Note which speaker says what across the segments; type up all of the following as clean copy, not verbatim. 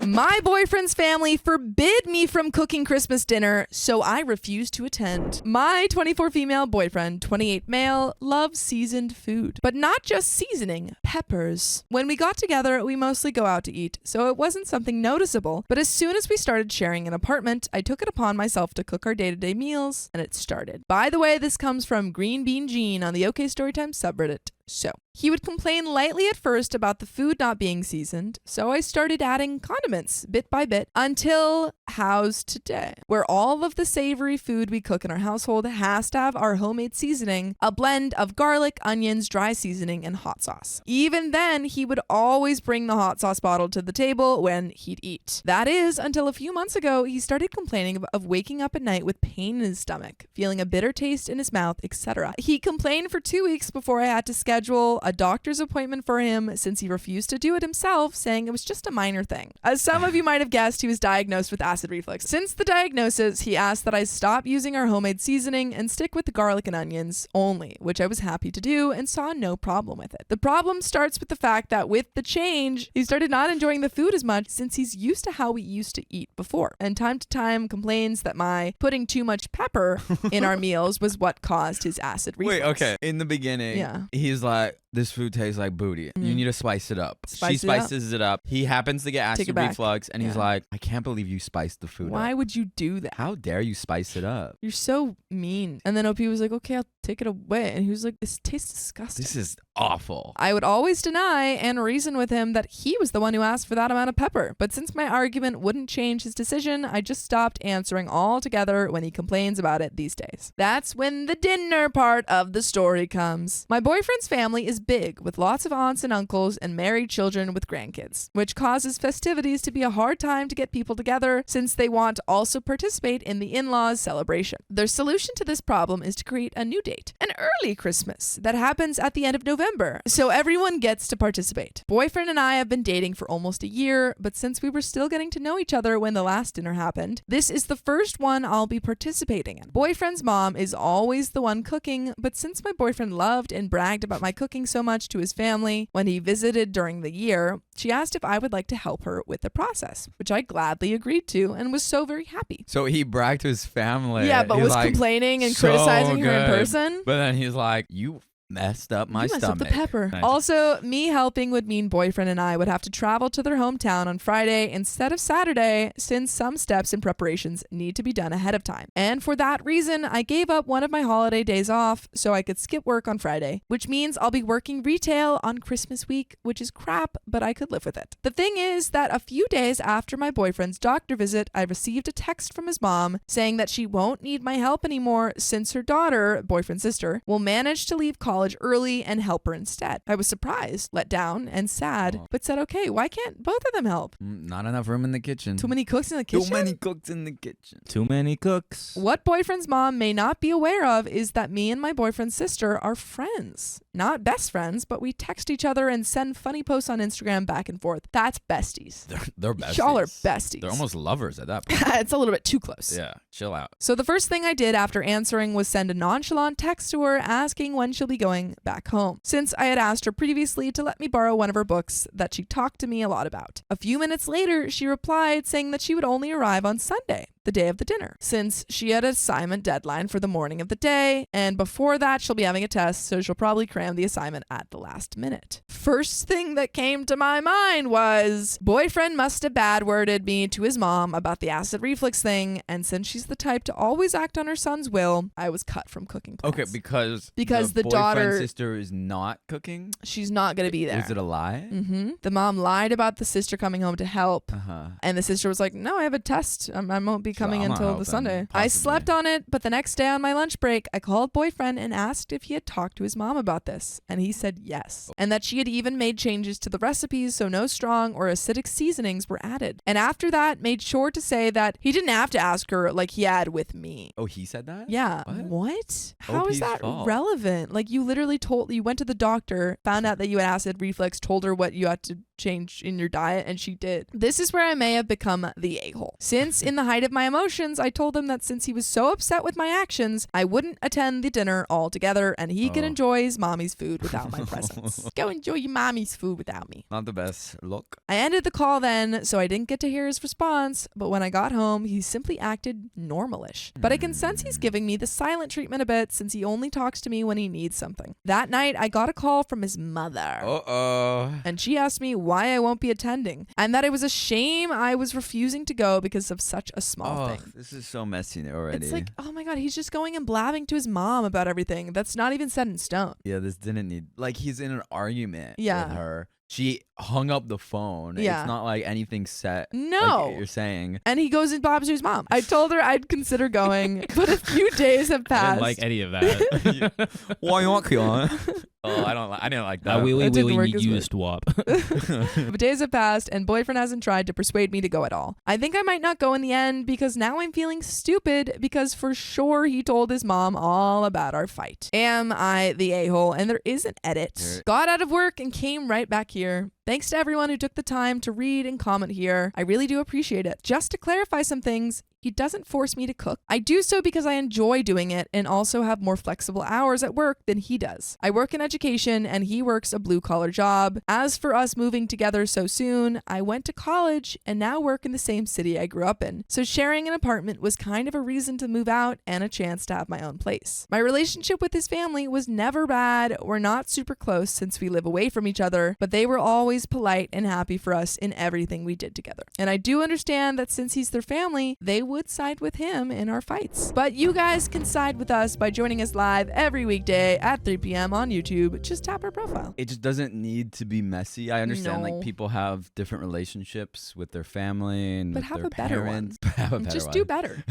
Speaker 1: My boyfriend's family forbid me from cooking Christmas dinner, so I refused to attend. My 24 female boyfriend, 28 male, loves seasoned food, but not just seasoning, peppers. When we got together, we mostly go out to eat, so it wasn't something noticeable, but as soon as we started sharing an apartment, I took it upon myself to cook our day-to-day meals, and it started. By the way, this comes from Green Bean Jean on the OK Storytime subreddit. So, he would complain lightly at first about the food not being seasoned, so I started adding condiments bit by bit until how's today, where all of the savory food we cook in our household has to have our homemade seasoning, a blend of garlic, onions, dry seasoning, and hot sauce. Even then, he would always bring the hot sauce bottle to the table when he'd eat. That is, until a few months ago, he started complaining of waking up at night with pain in his stomach, feeling a bitter taste in his mouth, etc. He complained for 2 weeks before I had to schedule a doctor's appointment for him since he refused to do it himself, saying it was just a minor thing. As some of you might have guessed, he was diagnosed with acid reflux. Since the diagnosis, he asked that I stop using our homemade seasoning and stick with the garlic and onions only, which I was happy to do and saw no problem with it. The problem starts with the fact that with the change, he started not enjoying the food as much since he's used to how we used to eat before, and time to time complains that my putting too much pepper in our meals was what caused his acid reflux.
Speaker 2: Wait, okay. In the beginning, he's like, this food tastes like booty. You need to spice it up. She spices it up. He happens to get acid reflux, and he's like, I can't believe you spiced the food up.
Speaker 1: Why would you do that?
Speaker 2: How dare you spice it up?
Speaker 1: You're so mean. And then OP was like, okay, I'll take it away. And he was like, this tastes disgusting.
Speaker 2: This is awful.
Speaker 1: I would always deny and reason with him that he was the one who asked for that amount of pepper. But since my argument wouldn't change his decision, I just stopped answering altogether when he complains about it these days. That's when the dinner part of the story comes. My boyfriend's family is big, with lots of aunts and uncles and married children with grandkids, which causes festivities to be a hard time to get people together since they want to also participate in the in-laws celebration. Their solution to this problem is to create a new date, an early Christmas that happens at the end of November, so everyone gets to participate. Boyfriend and I have been dating for almost a year, but since we were still getting to know each other when the last dinner happened, this is the first one I'll be participating in. Boyfriend's mom is always the one cooking, but since my boyfriend loved and bragged about my cooking so much to his family when he visited during the year, she asked if I would like to help her with the process, which I gladly agreed to and was so very happy.
Speaker 2: So he bragged to his family.
Speaker 1: Yeah, but
Speaker 2: he's
Speaker 1: was
Speaker 2: like,
Speaker 1: complaining and
Speaker 2: so
Speaker 1: criticizing her in
Speaker 2: good.
Speaker 1: person.
Speaker 2: But then he's like, you messed up my stomach.
Speaker 1: Messed up the pepper.
Speaker 2: Nice.
Speaker 1: Also, me helping would mean boyfriend and I would have to travel to their hometown on Friday instead of Saturday, since some steps and preparations need to be done ahead of time. And for that reason, I gave up one of my holiday days off so I could skip work on Friday, which means I'll be working retail on Christmas week, which is crap, but I could live with it. The thing is that a few days after my boyfriend's doctor visit, I received a text from his mom saying that she won't need my help anymore since her daughter, boyfriend's sister, will manage to leave college early and help her instead. I was surprised, let down, and sad, but said, okay, why can't both of them help?
Speaker 2: Not enough room in the kitchen.
Speaker 1: Too many cooks in the kitchen?
Speaker 2: Too many cooks in the kitchen. Too many cooks.
Speaker 1: What boyfriend's mom may not be aware of is that me and my boyfriend's sister are friends. Not best friends, but we text each other and send funny posts on Instagram back and forth. That's besties.
Speaker 2: They're besties.
Speaker 1: Y'all are besties.
Speaker 2: They're almost lovers at that point.
Speaker 1: It's a little bit too close.
Speaker 2: Yeah, chill out.
Speaker 1: So the first thing I did after answering was send a nonchalant text to her asking when she'll be going back home, since I had asked her previously to let me borrow one of her books that she talked to me a lot about. A few minutes later, she replied saying that she would only arrive on Sunday, the day of the dinner, since she had an assignment deadline for the morning of the day, and before that she'll be having a test, so she'll probably cram the assignment at the last minute. First thing that came to my mind was, boyfriend must have bad-worded me to his mom about the acid reflux thing, and since she's the type to always act on her son's will, I was cut from cooking class.
Speaker 2: Okay, because
Speaker 1: the daughter,
Speaker 2: sister is not cooking?
Speaker 1: She's not going to be there.
Speaker 2: Is it a lie?
Speaker 1: Mm-hmm. The mom lied about the sister coming home to help, and the sister was like, no, I have a test. I won't be coming until the Sunday. I slept on it, but the next day on my lunch break, I called boyfriend and asked if he had talked to his mom about this, and he said yes, and that she had even made changes to the recipes so no strong or acidic seasonings were added. And after that, made sure to say that he didn't have to ask her like he had with me.
Speaker 2: Oh, he said that?
Speaker 1: Yeah. What? How
Speaker 2: OP's
Speaker 1: is that
Speaker 2: fault.
Speaker 1: relevant? Like, you literally you went to the doctor, found out that you had acid reflux, told her what you had to change in your diet, and she did. This is where I may have become the a-hole. Since in the height of my emotions, I told him that since he was so upset with my actions, I wouldn't attend the dinner altogether, and he could enjoy his mommy's food without my presence. Go enjoy your mommy's food without me.
Speaker 2: Not the best look.
Speaker 1: I ended the call then, so I didn't get to hear his response, but when I got home, he simply acted normalish. But I can sense he's giving me the silent treatment a bit since he only talks to me when he needs something. That night, I got a call from his mother. And she asked me why I won't be attending, and that it was a shame I was refusing to go because of such a small thing.
Speaker 2: This is so messy already.
Speaker 1: It's like, oh my God, he's just going and blabbing to his mom about everything. That's not even set in stone.
Speaker 2: Yeah, this didn't need, like, he's in an argument with
Speaker 1: Yeah.
Speaker 2: her. She hung up the phone.
Speaker 1: Yeah.
Speaker 2: It's not like anything set.
Speaker 1: No.
Speaker 2: Like you're saying.
Speaker 1: And he goes and blabs to his mom. I told her I'd consider going, but a few days have
Speaker 3: I
Speaker 1: passed.
Speaker 3: didn't like any of that.
Speaker 2: Why not, Kian? I didn't like that.
Speaker 3: We
Speaker 1: didn't work
Speaker 3: need
Speaker 1: as
Speaker 3: you
Speaker 1: well.
Speaker 3: to swap.
Speaker 1: But days have passed and boyfriend hasn't tried to persuade me to go at all. I think I might not go in the end because now I'm feeling stupid because for sure he told his mom all about our fight. Am I the a-hole? And there is an edit. Got out of work and came right back here. Thanks to everyone who took the time to read and comment here. I really do appreciate it. Just to clarify some things, he doesn't force me to cook. I do so because I enjoy doing it and also have more flexible hours at work than he does. I work in education and he works a blue-collar job. As for us moving together so soon, I went to college and now work in the same city I grew up in. So sharing an apartment was kind of a reason to move out and a chance to have my own place. My relationship with his family was never bad. We're not super close since we live away from each other, but they were always polite and happy for us in everything we did together. And I do understand that since he's their family, they would side with him in our fights. But you guys can side with us by joining us live every weekday at 3 p.m. on YouTube. Just tap our profile.
Speaker 2: It just doesn't need to be messy. I understand
Speaker 1: No.
Speaker 2: like people have different relationships with their family and
Speaker 1: But
Speaker 2: with
Speaker 1: have
Speaker 2: their
Speaker 1: a better one.
Speaker 2: parents. But have a better
Speaker 1: Just
Speaker 2: one.
Speaker 1: do better.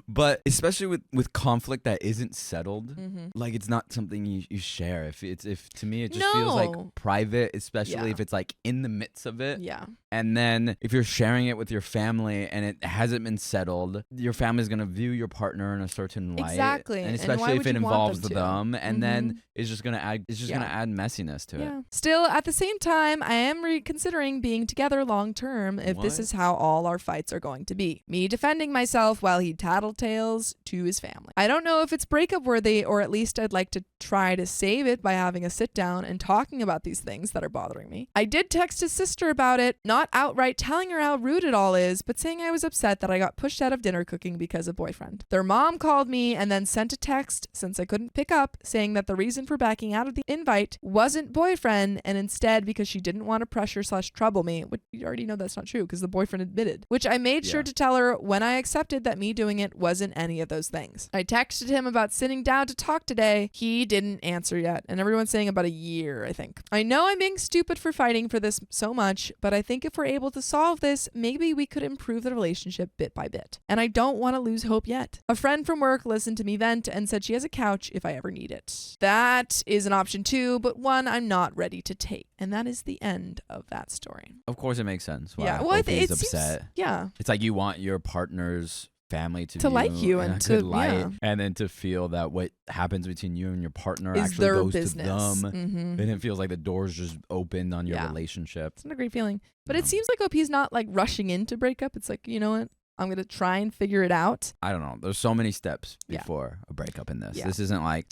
Speaker 2: But especially with conflict that isn't settled,
Speaker 1: Mhm.
Speaker 2: like it's not something you share. If to me it just feels like
Speaker 1: No.
Speaker 2: private, especially
Speaker 1: Yeah.
Speaker 2: if it's like in the midst of it.
Speaker 1: Yeah.
Speaker 2: And then if you're sharing it with your family and it hasn't been settled, your family's going to view your partner in a certain light.
Speaker 1: Exactly.
Speaker 2: And
Speaker 1: And
Speaker 2: especially
Speaker 1: why
Speaker 2: if
Speaker 1: would
Speaker 2: it
Speaker 1: you want
Speaker 2: involves
Speaker 1: them to?
Speaker 2: them. And then it's just going to add,
Speaker 1: Yeah.
Speaker 2: going to add messiness to it.
Speaker 1: Yeah. Still, at the same time, I am reconsidering being together long term if this
Speaker 2: What?
Speaker 1: is how all our fights are going to be. Me defending myself while he tattletales to his family. I don't know if it's breakup worthy, or at least I'd like to try to save it by having a sit down and talking about these things that are bothering me. I did text his sister about it, not outright telling her how rude it all is, but saying I was upset that I got pushed out of dinner cooking because of boyfriend. Their mom called me and then sent a text, since I couldn't pick up, saying that the reason for backing out of the invite wasn't boyfriend and instead because she didn't want to pressure/trouble me, which you already know that's not true because the boyfriend admitted, which I made sure
Speaker 2: Yeah.
Speaker 1: to tell her when I accepted that me doing it wasn't any of those things. I texted him about sitting down to talk today. He didn't answer yet, and everyone's saying about a year, I think. I know I'm being stupid for fighting for this so much, but I think if we're able to solve this, maybe we could improve the relationship bit by bit. And I don't want to lose hope yet. A friend from work listened to me vent and said she has a couch if I ever need it. That is an option too, but one I'm not ready to take. And that is the end of that story.
Speaker 2: Of course it makes sense. Why
Speaker 1: Yeah, well,
Speaker 2: Opie is
Speaker 1: it seems,
Speaker 2: upset.
Speaker 1: yeah.
Speaker 2: It's like you want your partner's family to
Speaker 1: To
Speaker 2: view
Speaker 1: like you
Speaker 2: in
Speaker 1: and
Speaker 2: a good
Speaker 1: to-
Speaker 2: light,
Speaker 1: yeah.
Speaker 2: and then to feel that what happens between you and your partner
Speaker 1: Is
Speaker 2: actually
Speaker 1: their
Speaker 2: goes
Speaker 1: business.
Speaker 2: to them.
Speaker 1: Mhm.
Speaker 2: And it feels like the door's just opened on your
Speaker 1: Yeah.
Speaker 2: relationship.
Speaker 1: It's not a great feeling. But
Speaker 2: No.
Speaker 1: it seems like OP's not like rushing into breakup. It's like, you know what? I'm going to try and figure it out.
Speaker 2: I don't know. There's so many steps
Speaker 1: Yeah.
Speaker 2: before a breakup in this.
Speaker 1: Yeah.
Speaker 2: This isn't like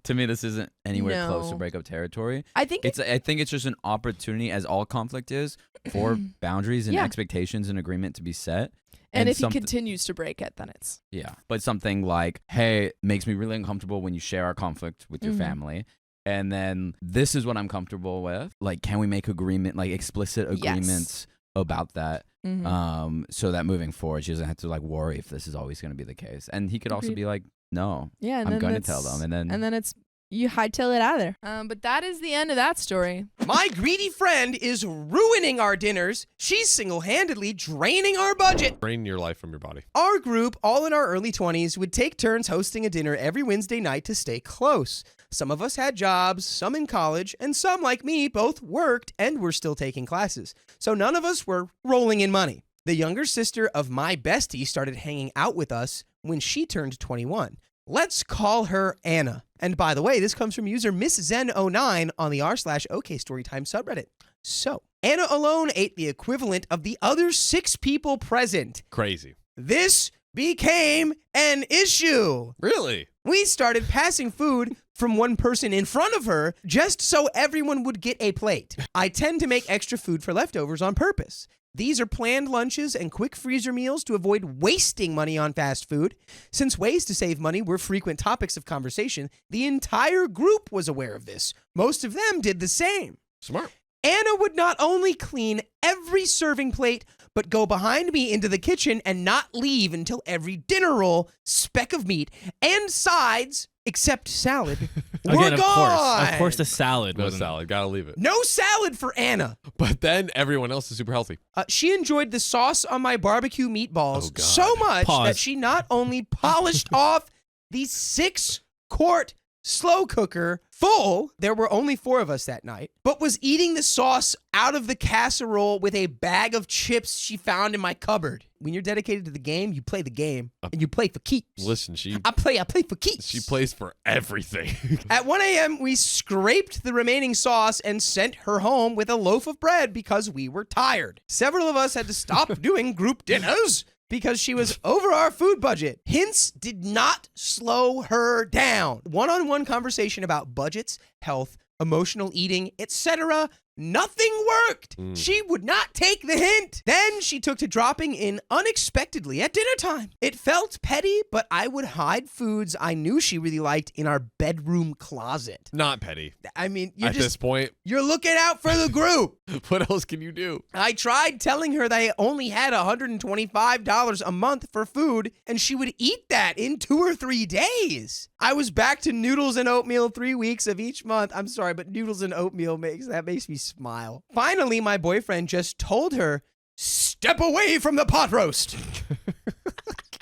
Speaker 2: to me this isn't anywhere close to
Speaker 1: No.
Speaker 2: breakup territory.
Speaker 1: I think
Speaker 2: I think it's just an opportunity, as all conflict is, for boundaries and
Speaker 1: Yeah.
Speaker 2: expectations and agreement to be set.
Speaker 1: and if he
Speaker 2: something-
Speaker 1: continues to break it, then it's
Speaker 2: Yeah. But something like, hey, it makes me really uncomfortable when you share our conflict with your
Speaker 1: Mhm.
Speaker 2: family. And then this is what I'm comfortable with. Like, can we make agreement, like explicit
Speaker 1: Yes.
Speaker 2: agreements about that?
Speaker 1: Mhm.
Speaker 2: So that moving forward, she doesn't have to like worry if this is always going to be the case. And he could also
Speaker 1: Agreed.
Speaker 2: be like, no,
Speaker 1: yeah, and
Speaker 2: I'm
Speaker 1: then
Speaker 2: going to
Speaker 1: that's-
Speaker 2: tell them.
Speaker 1: And then it's you hightail it out of there. But that is the end of that story.
Speaker 4: My greedy friend is ruining our dinners. She's single-handedly draining our budget.
Speaker 5: Drain your life from your body.
Speaker 4: Our group, all in our early 20s, would take turns hosting a dinner every Wednesday night to stay close. Some of us had jobs, some in college, and some, like me, both worked and were still taking classes. So none of us were rolling in money. The younger sister of my bestie started hanging out with us when she turned 21. Let's call her Anna. And by the way, this comes from user Miss Zen09 on the r/OK Storytime subreddit. So, Anna alone ate the equivalent of the other 6 people present.
Speaker 5: Crazy.
Speaker 4: This became an issue.
Speaker 5: Really?
Speaker 4: We started passing food from one person in front of her just so everyone would get a plate. I tend to make extra food for leftovers on purpose. These are planned lunches and quick freezer meals to avoid wasting money on fast food. Since ways to save money were frequent topics of conversation, the entire group was aware of this. Most of them did the same.
Speaker 5: Smart.
Speaker 4: Anna would not only clean every serving plate, but go behind me into the kitchen and not leave until every dinner roll, speck of meat, and sides, except salad, were
Speaker 3: Again,
Speaker 4: gone.
Speaker 3: Of course, the salad
Speaker 5: No
Speaker 3: wasn't.
Speaker 5: salad. Gotta leave it.
Speaker 4: No salad for Anna.
Speaker 5: But then everyone else is super healthy.
Speaker 4: She enjoyed the sauce on my barbecue meatballs
Speaker 5: Oh, God.
Speaker 4: so much
Speaker 3: Pause.
Speaker 4: that she not only polished off the 6-quart slow cooker full, there were only 4 of us that night, but was eating the sauce out of the casserole with a bag of chips she found in my cupboard. When you're dedicated to the game, you play the game, and you play for keeps.
Speaker 5: Listen,
Speaker 4: I play for keeps.
Speaker 5: she plays for everything.
Speaker 4: At 1 a.m., we scraped the remaining sauce and sent her home with a loaf of bread because we were tired. Several of us had to stop doing group dinners because she was over our food budget. Hints did not slow her down. One-on-one conversation about budgets, health, emotional eating, etc. Nothing worked. She would not take the hint. Then she took to dropping in unexpectedly at dinner time. It felt petty, but I would hide foods I knew she really liked in our bedroom closet.
Speaker 5: Not petty.
Speaker 4: I mean,
Speaker 5: At this point,
Speaker 4: you're looking out for the group.
Speaker 5: what else can you do?
Speaker 4: I tried telling her that I only had $125 a month for food, and she would eat that in 2 or 3 days. I was back to noodles and oatmeal 3 weeks of each month. I'm sorry, but noodles and oatmeal makes me smile. Finally, my boyfriend just told her, "Step away from the pot roast."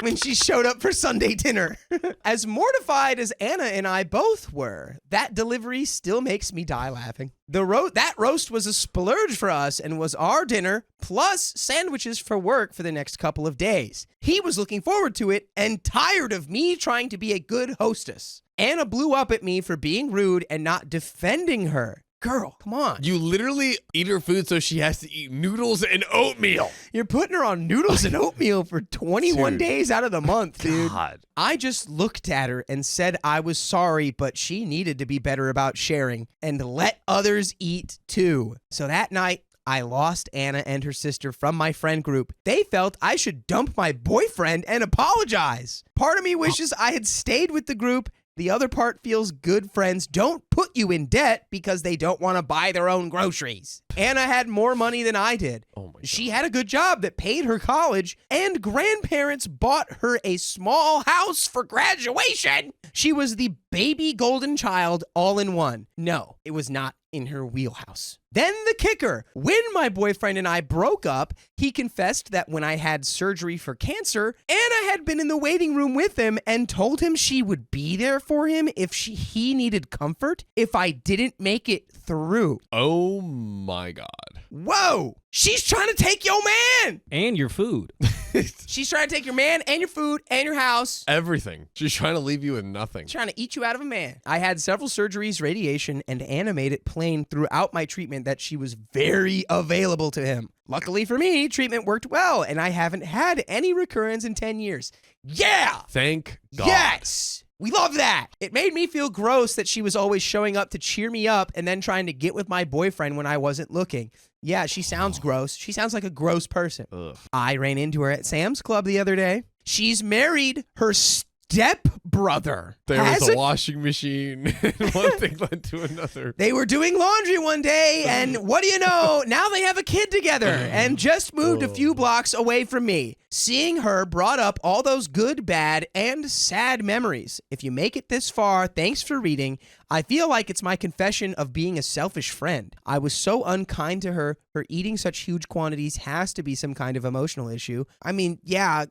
Speaker 4: When she showed up for Sunday dinner. As mortified as Anna and I both were, that delivery still makes me die laughing. That roast was a splurge for us and was our dinner plus sandwiches for work for the next couple of days. He was looking forward to it and tired of me trying to be a good hostess. Anna blew up at me for being rude and not defending her. Girl, come on.
Speaker 5: You literally eat her food so she has to eat noodles and oatmeal.
Speaker 4: You're putting her on noodles and oatmeal for 21
Speaker 5: Dude.
Speaker 4: days out of the month, dude.
Speaker 5: God.
Speaker 4: I just looked at her and said I was sorry, but she needed to be better about sharing and let others eat too. So that night, I lost Anna and her sister from my friend group. They felt I should dump my boyfriend and apologize. Part of me wishes I had stayed with the group. The other part feels good friends don't put you in debt because they don't want to buy their own groceries. Anna had more money than I did.
Speaker 5: Oh my God.
Speaker 4: She had a good job that paid her college, and grandparents bought her a small house for graduation. She was the baby golden child all in one. No, it was not in her wheelhouse. Then the kicker. When my boyfriend and I broke up, he confessed that when I had surgery for cancer, Anna had been in the waiting room with him and told him she would be there for him if he needed comfort if I didn't make it through.
Speaker 5: Oh my God.
Speaker 4: Whoa! She's trying to take your man!
Speaker 3: And your food.
Speaker 4: She's trying to take your man and your food and your house.
Speaker 5: Everything. She's trying to leave you with nothing.
Speaker 4: Trying to eat you out of a man. I had several surgeries, radiation, and Anna made it plain throughout my treatment that she was very available to him. Luckily for me, treatment worked well, and I haven't had any recurrence in 10 years. Yeah!
Speaker 5: Thank God.
Speaker 4: Yes! We love that. It made me feel gross that she was always showing up to cheer me up and then trying to get with my boyfriend when I wasn't looking. Yeah, she sounds gross. She sounds like a gross person.
Speaker 5: Ugh.
Speaker 4: I ran into her at Sam's Club the other day. She's married her stepbrother.
Speaker 5: There was a washing machine, and one thing led to another.
Speaker 4: They were doing laundry one day, and what do you know? Now they have a kid together and just moved a few blocks away from me. Seeing her brought up all those good, bad, and sad memories. If you make it this far, thanks for reading. I feel like it's my confession of being a selfish friend. I was so unkind to her. Her eating such huge quantities has to be some kind of emotional issue. I mean, yeah,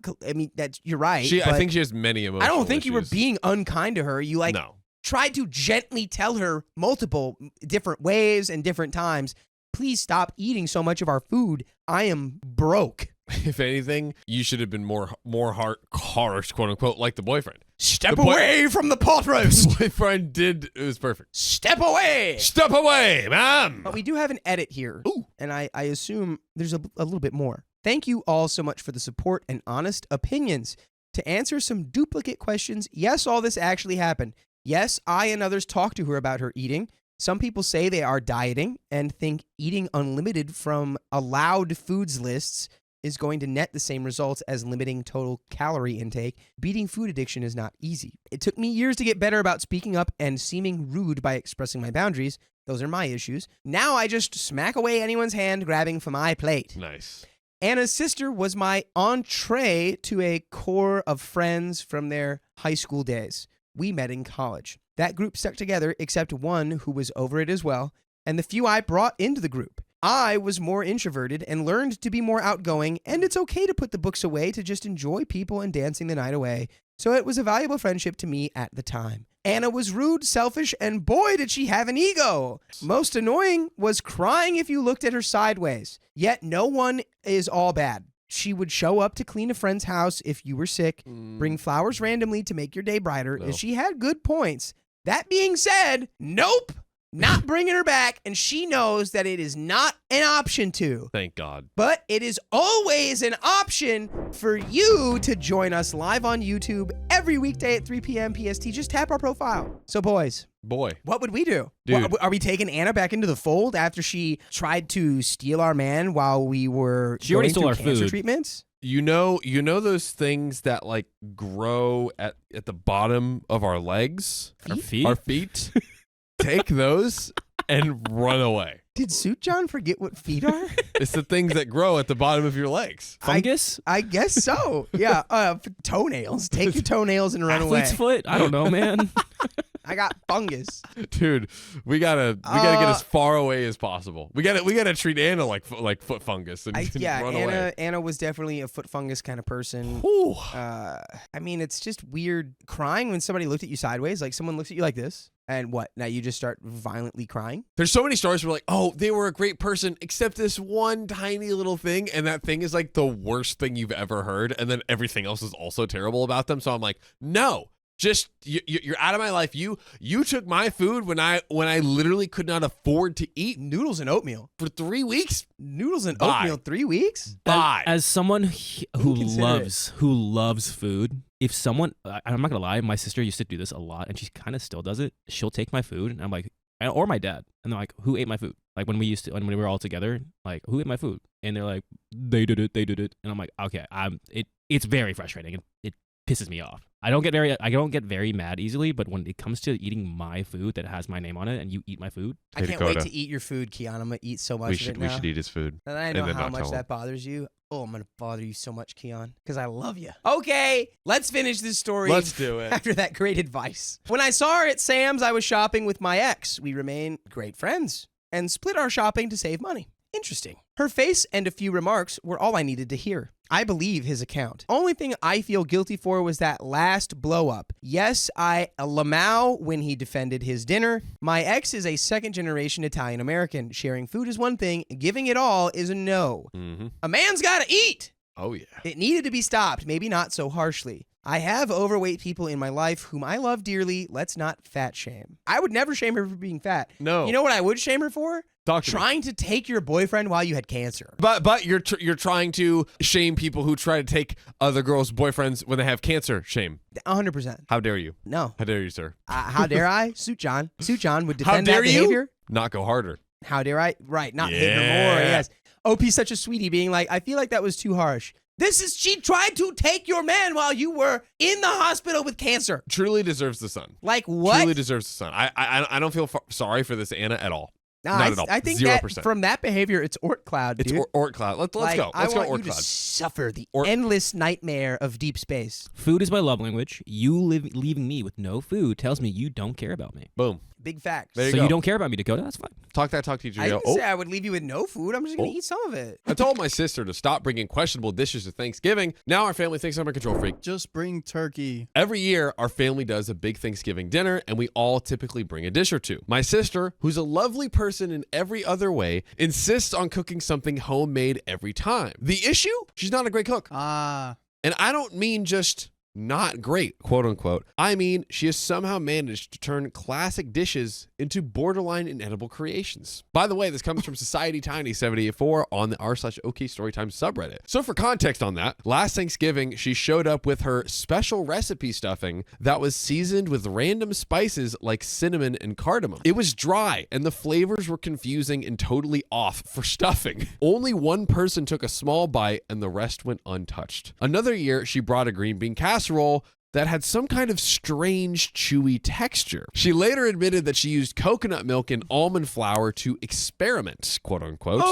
Speaker 4: you're right.
Speaker 5: I think she has many emotional
Speaker 4: I don't think you were
Speaker 5: issues.
Speaker 4: being unkind to her. You
Speaker 5: No.
Speaker 4: tried to gently tell her multiple different ways and different times, please stop eating so much of our food. I am broke.
Speaker 5: If anything, you should have been more harsh, quote unquote, like the boyfriend.
Speaker 4: Step away from the pot roast.
Speaker 5: Boyfriend did. It was perfect.
Speaker 4: Step away.
Speaker 5: Step away, ma'am.
Speaker 4: But we do have an edit here.
Speaker 5: Ooh.
Speaker 4: And I assume there's a little bit more. Thank you all so much for the support and honest opinions. To answer some duplicate questions, yes, all this actually happened. Yes, I and others talked to her about her eating. Some people say they are dieting and think eating unlimited from allowed foods lists is going to net the same results as limiting total calorie intake. Beating food addiction is not easy. It took me years to get better about speaking up and seeming rude by expressing my boundaries. Those are my issues. Now I just smack away anyone's hand grabbing from my plate.
Speaker 5: Nice.
Speaker 4: Anna's sister was my entree to a core of friends from their high school days. We met in college. That group stuck together except one who was over it as well, and the few I brought into the group. I was more introverted and learned to be more outgoing, and it's okay to put the books away to just enjoy people and dancing the night away. So it was a valuable friendship to me at the time. Anna was rude, selfish, and boy, did she have an ego. Most annoying was crying if you looked at her sideways. Yet no one is all bad. She would show up to clean a friend's house if you were sick, bring flowers randomly to make your day brighter.
Speaker 5: No.
Speaker 4: She had good points. That being said, nope. Not bringing her back, and she knows that it is not an option to.
Speaker 5: Thank God.
Speaker 4: But it is always an option for you to join us live on YouTube every weekday at 3 p.m. PST. Just tap our profile. So, boys, what would we do?
Speaker 5: Dude.
Speaker 4: Are we taking Anna back into the fold after she tried to steal our man while we were
Speaker 3: She already
Speaker 4: going
Speaker 3: stole
Speaker 4: through
Speaker 3: our
Speaker 4: cancer
Speaker 3: food.
Speaker 4: treatments?
Speaker 5: You know those things that like grow at the bottom of our legs?
Speaker 3: Our feet?
Speaker 5: Our feet? Take those and run away.
Speaker 4: Did Suit John forget what feet are?
Speaker 5: It's the things that grow at the bottom of your legs.
Speaker 3: Fungus?
Speaker 4: I guess so. Yeah, toenails. Take your toenails and run
Speaker 3: Athlete's
Speaker 4: away.
Speaker 3: foot? I don't know, man.
Speaker 4: I got fungus.
Speaker 5: Dude, we gotta get as far away as possible. We gotta treat Anna like foot fungus and run away.
Speaker 4: Anna was definitely a foot fungus kind of person.
Speaker 5: Whew.
Speaker 4: I mean, it's just weird crying when somebody looked at you sideways. Like someone looks at you like this, and what? Now you just start violently crying?
Speaker 5: There's so many stories where like, oh, they were a great person, except this one tiny little thing, and that thing is like the worst thing you've ever heard, and then everything else is also terrible about them. So I'm like, no. Just you're out of my life. You took my food when I literally could not afford to eat
Speaker 4: Noodles and oatmeal
Speaker 5: for 3 weeks.
Speaker 4: Noodles and
Speaker 5: Bye.
Speaker 4: oatmeal 3 weeks?
Speaker 5: Bye.
Speaker 3: As someone who
Speaker 4: Consider
Speaker 3: loves food, if someone, I'm not gonna lie, my sister used to do this a lot, and she kind of still does it. She'll take my food, and I'm like, or my dad, and they're like, who ate my food? Like when we were all together, like who ate my food? And they're like, they did it, and I'm like, okay, it's very frustrating. It pisses me off. I don't get very mad easily, but when it comes to eating my food that has my name on it and you eat my food,
Speaker 4: I can't wait to eat your food, Keon. I'm going to eat so much of it now.
Speaker 5: We should eat his food.
Speaker 4: And I know how much that bothers you. Oh, I'm going to bother you so much, Keon, because I love you. Okay, let's finish this story.
Speaker 5: Let's do it.
Speaker 4: After that great advice. When I saw her at Sam's, I was shopping with my ex. We remain great friends and split our shopping to save money. Interesting. Her face and a few remarks were all I needed to hear. I believe his account. Only thing I feel guilty for was that last blow up. Yes, I lamau when he defended his dinner. My ex is a second-generation Italian American. Sharing food is one thing. Giving it all is a no.
Speaker 5: Mm-hmm.
Speaker 4: A man's gotta eat.
Speaker 5: Oh yeah.
Speaker 4: It needed to be stopped, maybe not so harshly. I have overweight people in my life whom I love dearly. Let's not fat shame. I would never shame her for being fat.
Speaker 5: No.
Speaker 4: You know what I would shame her for? Trying to take your boyfriend while you had cancer.
Speaker 5: But you're trying to shame people who try to take other girls' boyfriends when they have cancer. Shame.
Speaker 4: 100%.
Speaker 5: How dare you?
Speaker 4: No.
Speaker 5: How dare you, sir?
Speaker 4: How dare I? Suit John. Suit John would
Speaker 5: How
Speaker 4: defend that
Speaker 5: dare you?
Speaker 4: behavior.
Speaker 5: Not go harder.
Speaker 4: How dare I? Right. Not hit her more. Yes. OP's such a sweetie being like, I feel like that was too harsh. She tried to take your man while you were in the hospital with cancer.
Speaker 5: Truly deserves the sun.
Speaker 4: Like what?
Speaker 5: Truly deserves the sun. I don't feel sorry for this Anna at all.
Speaker 4: No,
Speaker 5: Not at all.
Speaker 4: I think
Speaker 5: 0%.
Speaker 4: that from that behavior, it's Ort Cloud, dude.
Speaker 5: It's Ort Cloud. Let's
Speaker 4: like,
Speaker 5: go. Let's
Speaker 4: I
Speaker 5: go
Speaker 4: want
Speaker 5: Ort
Speaker 4: you
Speaker 5: Cloud.
Speaker 4: to suffer the endless nightmare of deep space.
Speaker 3: food is my love language. You leaving me with no food tells me you don't care about me.
Speaker 5: Boom.
Speaker 4: Big facts.
Speaker 5: There you
Speaker 3: So
Speaker 5: go.
Speaker 3: you don't care about me, Dakota? That's fine.
Speaker 5: Talk to you.
Speaker 4: I didn't say I would leave you with no food. I'm just going to eat some of it.
Speaker 5: I told my sister to stop bringing questionable dishes to Thanksgiving. Now our family thinks I'm a control freak.
Speaker 6: Just bring turkey.
Speaker 5: Every year, our family does a big Thanksgiving dinner, and we all typically bring a dish or two. My sister, who's a lovely person in every other way, insists on cooking something homemade every time. The issue? She's not a great cook.
Speaker 6: Ah.
Speaker 5: And I don't mean just not great, quote unquote. I mean, she has somehow managed to turn classic dishes into borderline inedible creations. By the way, this comes from Society Tiny 784 on the r/OK Storytime subreddit. So for context on that, last Thanksgiving, she showed up with her special recipe stuffing that was seasoned with random spices like cinnamon and cardamom. It was dry and the flavors were confusing and totally off for stuffing. Only one person took a small bite and the rest went untouched. Another year, she brought a green bean casserole that had some kind of strange, chewy texture. She later admitted that she used coconut milk and almond flour to experiment, quote unquote.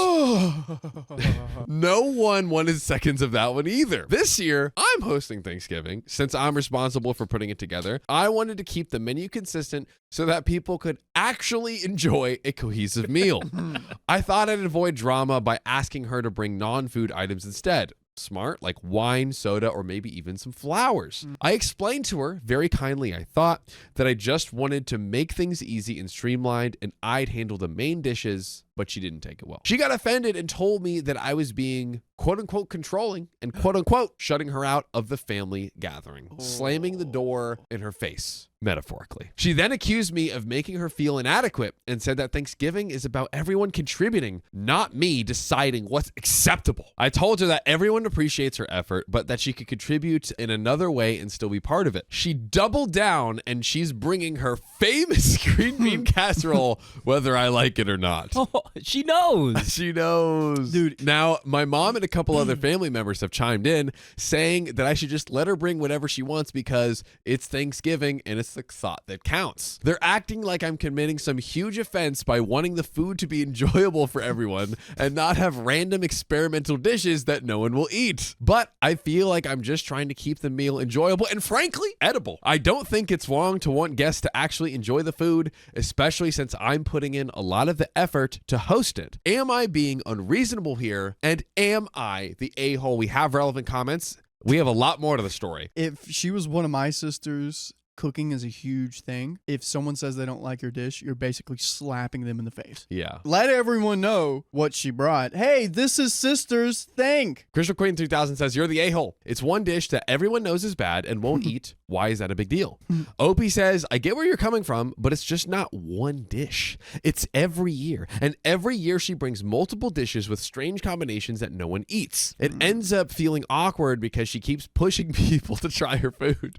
Speaker 5: No one wanted seconds of that one either. This year, I'm hosting Thanksgiving. Since I'm responsible for putting it together, I wanted to keep the menu consistent so that people could actually enjoy a cohesive meal. I thought I'd avoid drama by asking her to bring non-food items instead. Smart, like wine, soda, or maybe even some flowers. I explained to her, very kindly I thought, that I just wanted to make things easy and streamlined and I'd handle the main dishes, but she didn't take it well. She got offended and told me that I was being quote unquote controlling and quote unquote shutting her out of the family gathering, slamming the door in her face, metaphorically. She then accused me of making her feel inadequate and said that Thanksgiving is about everyone contributing, not me deciding what's acceptable. I told her that everyone appreciates her effort, but that she could contribute in another way and still be part of it. She doubled down and she's bringing her famous green bean casserole, whether I like it or not.
Speaker 3: Oh, she knows.
Speaker 5: She knows.
Speaker 4: Dude.
Speaker 5: Now, my mom and a couple other family members have chimed in saying that I should just let her bring whatever she wants because it's Thanksgiving and it's the thought that counts. They're acting like I'm committing some huge offense by wanting the food to be enjoyable for everyone and not have random experimental dishes that no one will eat. But I feel like I'm just trying to keep the meal enjoyable and frankly edible. I don't think it's wrong to want guests to actually enjoy the food, especially since I'm putting in a lot of the effort to host it. Am I being unreasonable here? And am I the a-hole? We have relevant comments. We have a lot more to the story.
Speaker 6: If she was one of my sisters, cooking is a huge thing. If someone says they don't like your dish, you're basically slapping them in the face.
Speaker 5: Yeah.
Speaker 6: Let everyone know what she brought. Hey, this is sister's thing.
Speaker 5: Crystal Queen 3000 says, you're the a-hole. It's one dish that everyone knows is bad and won't eat. Why is that a big deal? Opie says, I get where you're coming from, but it's just not one dish. It's every year. And every year she brings multiple dishes with strange combinations that no one eats. It ends up feeling awkward because she keeps pushing people to try her food.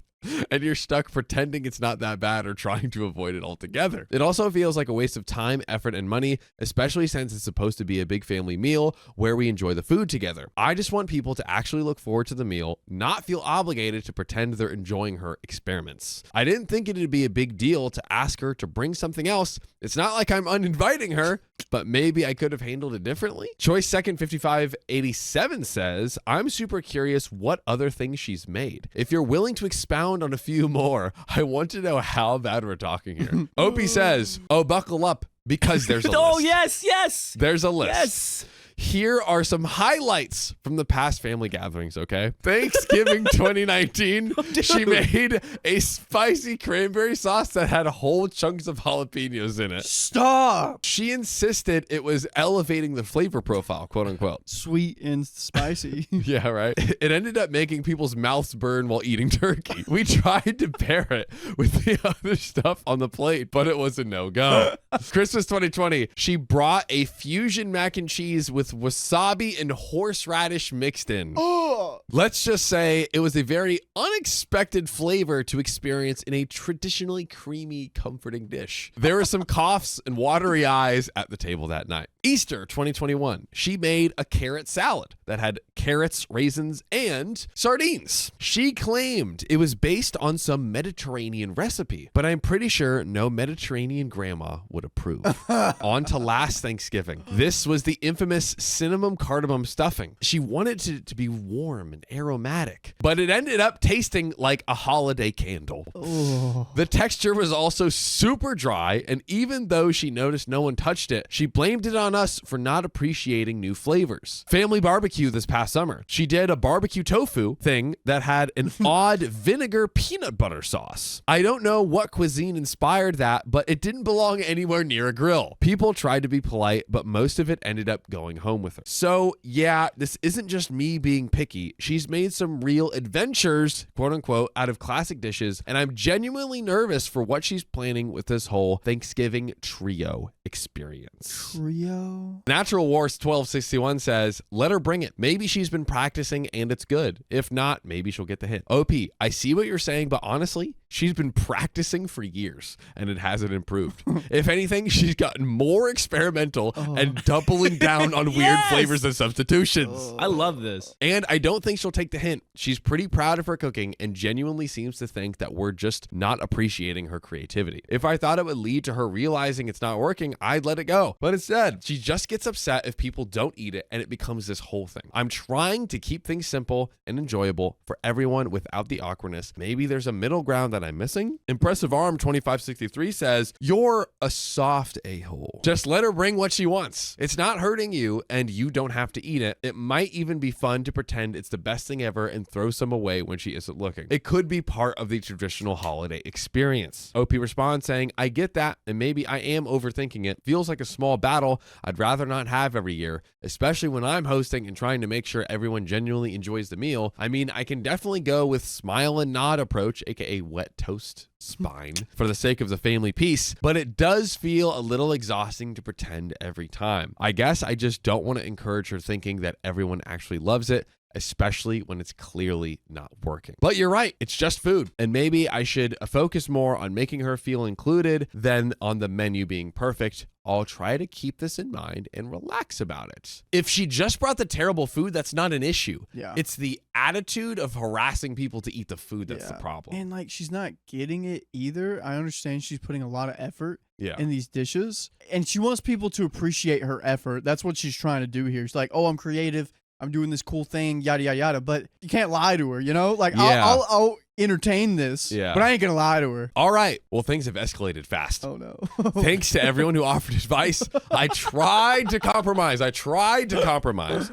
Speaker 5: And you're stuck pretending it's not that bad or trying to avoid it altogether. It also feels like a waste of time, effort, and money, especially since it's supposed to be a big family meal where we enjoy the food together. I just want people to actually look forward to the meal, not feel obligated to pretend they're enjoying her experiments. I didn't think it'd be a big deal to ask her to bring something else. It's not like I'm uninviting her, but maybe I could have handled it differently. Choice Second 5587 says, I'm super curious what other things she's made. If you're willing to expound on a few more, I want to know how bad we're talking here. Opie says, oh, buckle up because there's a list.
Speaker 3: Oh, yes.
Speaker 5: There's a list.
Speaker 3: Yes.
Speaker 5: Here are some highlights from the past family gatherings, okay? Thanksgiving 2019, she made a spicy cranberry sauce that had whole chunks of jalapenos in it.
Speaker 6: Stop.
Speaker 5: She insisted it was elevating the flavor profile, quote unquote.
Speaker 6: Sweet and spicy.
Speaker 5: Yeah, right? It ended up making people's mouths burn while eating turkey. We tried to pair it with the other stuff on the plate, but it was a no-go. Christmas 2020, she brought a fusion mac and cheese with wasabi and horseradish mixed in.
Speaker 6: Oh.
Speaker 5: Let's just say it was a very unexpected flavor to experience in a traditionally creamy, comforting dish. There were some coughs and watery eyes at the table that night. Easter 2021, she made a carrot salad that had carrots, raisins, and sardines. She claimed it was based on some Mediterranean recipe, but I'm pretty sure no Mediterranean grandma would approve. On to last Thanksgiving. This was the infamous cinnamon cardamom stuffing. She wanted it to be warm and aromatic, but it ended up tasting like a holiday candle.
Speaker 6: Oh.
Speaker 5: The texture was also super dry, and even though she noticed no one touched it, she blamed it on us for not appreciating new flavors. Family barbecue this past summer. She did a barbecue tofu thing that had an odd vinegar peanut butter sauce. I don't know what cuisine inspired that, but it didn't belong anywhere near a grill. People tried to be polite, but most of it ended up going home with her. So yeah, this isn't just me being picky. She's made some real adventures, quote unquote, out of classic dishes, and I'm genuinely nervous for what she's planning with this whole Thanksgiving trio experience.
Speaker 6: Trio?
Speaker 5: Natural Wars 1261 says, let her bring it. Maybe she's been practicing and it's good. If not, maybe she'll get the hint. OP, I see what you're saying, but honestly, she's been practicing for years and it hasn't improved. If anything, she's gotten more experimental and doubling down on weird flavors and substitutions.
Speaker 3: I love this.
Speaker 5: And I don't think she'll take the hint. She's pretty proud of her cooking and genuinely seems to think that we're just not appreciating her creativity. If I thought it would lead to her realizing it's not working, I'd let it go. But instead, she just gets upset if people don't eat it and it becomes this whole thing. I'm trying to keep things simple and enjoyable for everyone without the awkwardness. Maybe there's a middle ground that I'm missing. Impressive Arm 2563 says, you're a soft a-hole. Just let her bring what she wants. It's not hurting you and you don't have to eat it. It might even be fun to pretend it's the best thing ever and throw some away when she isn't looking. It could be part of the traditional holiday experience. OP responds saying, I get that and maybe I am overthinking it. Feels like a small battle I'd rather not have every year, especially when I'm hosting and trying to make sure everyone genuinely enjoys the meal. I mean, I can definitely go with smile and nod approach, aka wet toast spine, for the sake of the family piece, but it does feel a little exhausting to pretend every time. I guess I just don't want to encourage her thinking that everyone actually loves it, especially when it's clearly not working. But you're right, it's just food. And maybe I should focus more on making her feel included than on the menu being perfect. I'll try to keep this in mind and relax about it. If she just brought the terrible food, that's not an issue.
Speaker 6: Yeah.
Speaker 5: It's the attitude of harassing people to eat the food that's the problem.
Speaker 6: And like, she's not getting it either. I understand she's putting a lot of effort in these dishes, and she wants people to appreciate her effort. That's what she's trying to do here. She's like, oh, I'm creative, I'm doing this cool thing, yada, yada, yada. But you can't lie to her, you know? Like, I'll entertain this, but I ain't going to lie to her.
Speaker 5: All right. Well, things have escalated fast.
Speaker 6: Oh, no.
Speaker 5: Thanks to everyone who offered advice. I tried to compromise.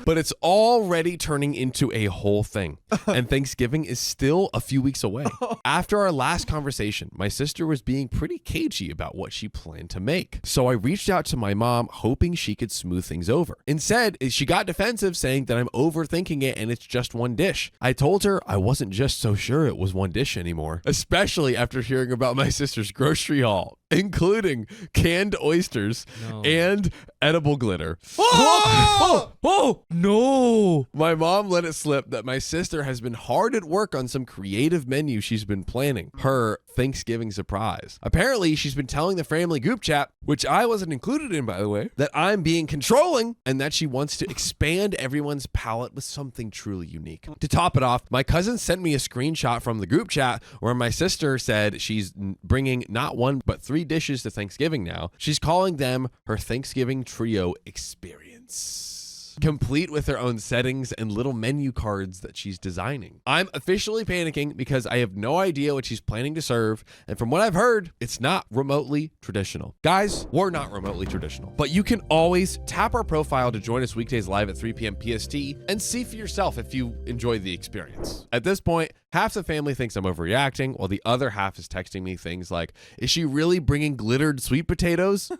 Speaker 5: But it's already turning into a whole thing. And Thanksgiving is still a few weeks away. After our last conversation, my sister was being pretty cagey about what she planned to make. So I reached out to my mom, hoping she could smooth things over. Instead, she got defensive, saying that I'm overthinking it and it's just one dish. I told her I wasn't just so sure it was one dish anymore, especially after hearing about my sister's grocery haul, including canned oysters and edible glitter.
Speaker 3: Oh, no.
Speaker 5: My mom let it slip that my sister has been hard at work on some creative menu she's been planning, her Thanksgiving surprise. Apparently, she's been telling the family group chat, which I wasn't included in, by the way, that I'm being controlling and that she wants to expand everyone's palate with something truly unique. To top it off, my cousin sent me a screenshot from the group chat where my sister said she's bringing not one but 3 dishes to Thanksgiving now. She's calling them her Thanksgiving trio experience, complete with their own settings and little menu cards that she's designing. I'm officially panicking because I have no idea what she's planning to serve, and from what I've heard, it's not remotely traditional. Guys, we're not remotely traditional, but you can always tap our profile to join us weekdays live at 3 p.m. PST and see for yourself if you enjoy the experience. At this point, half the family thinks I'm overreacting, while the other half is texting me things like, is she really bringing glittered sweet potatoes?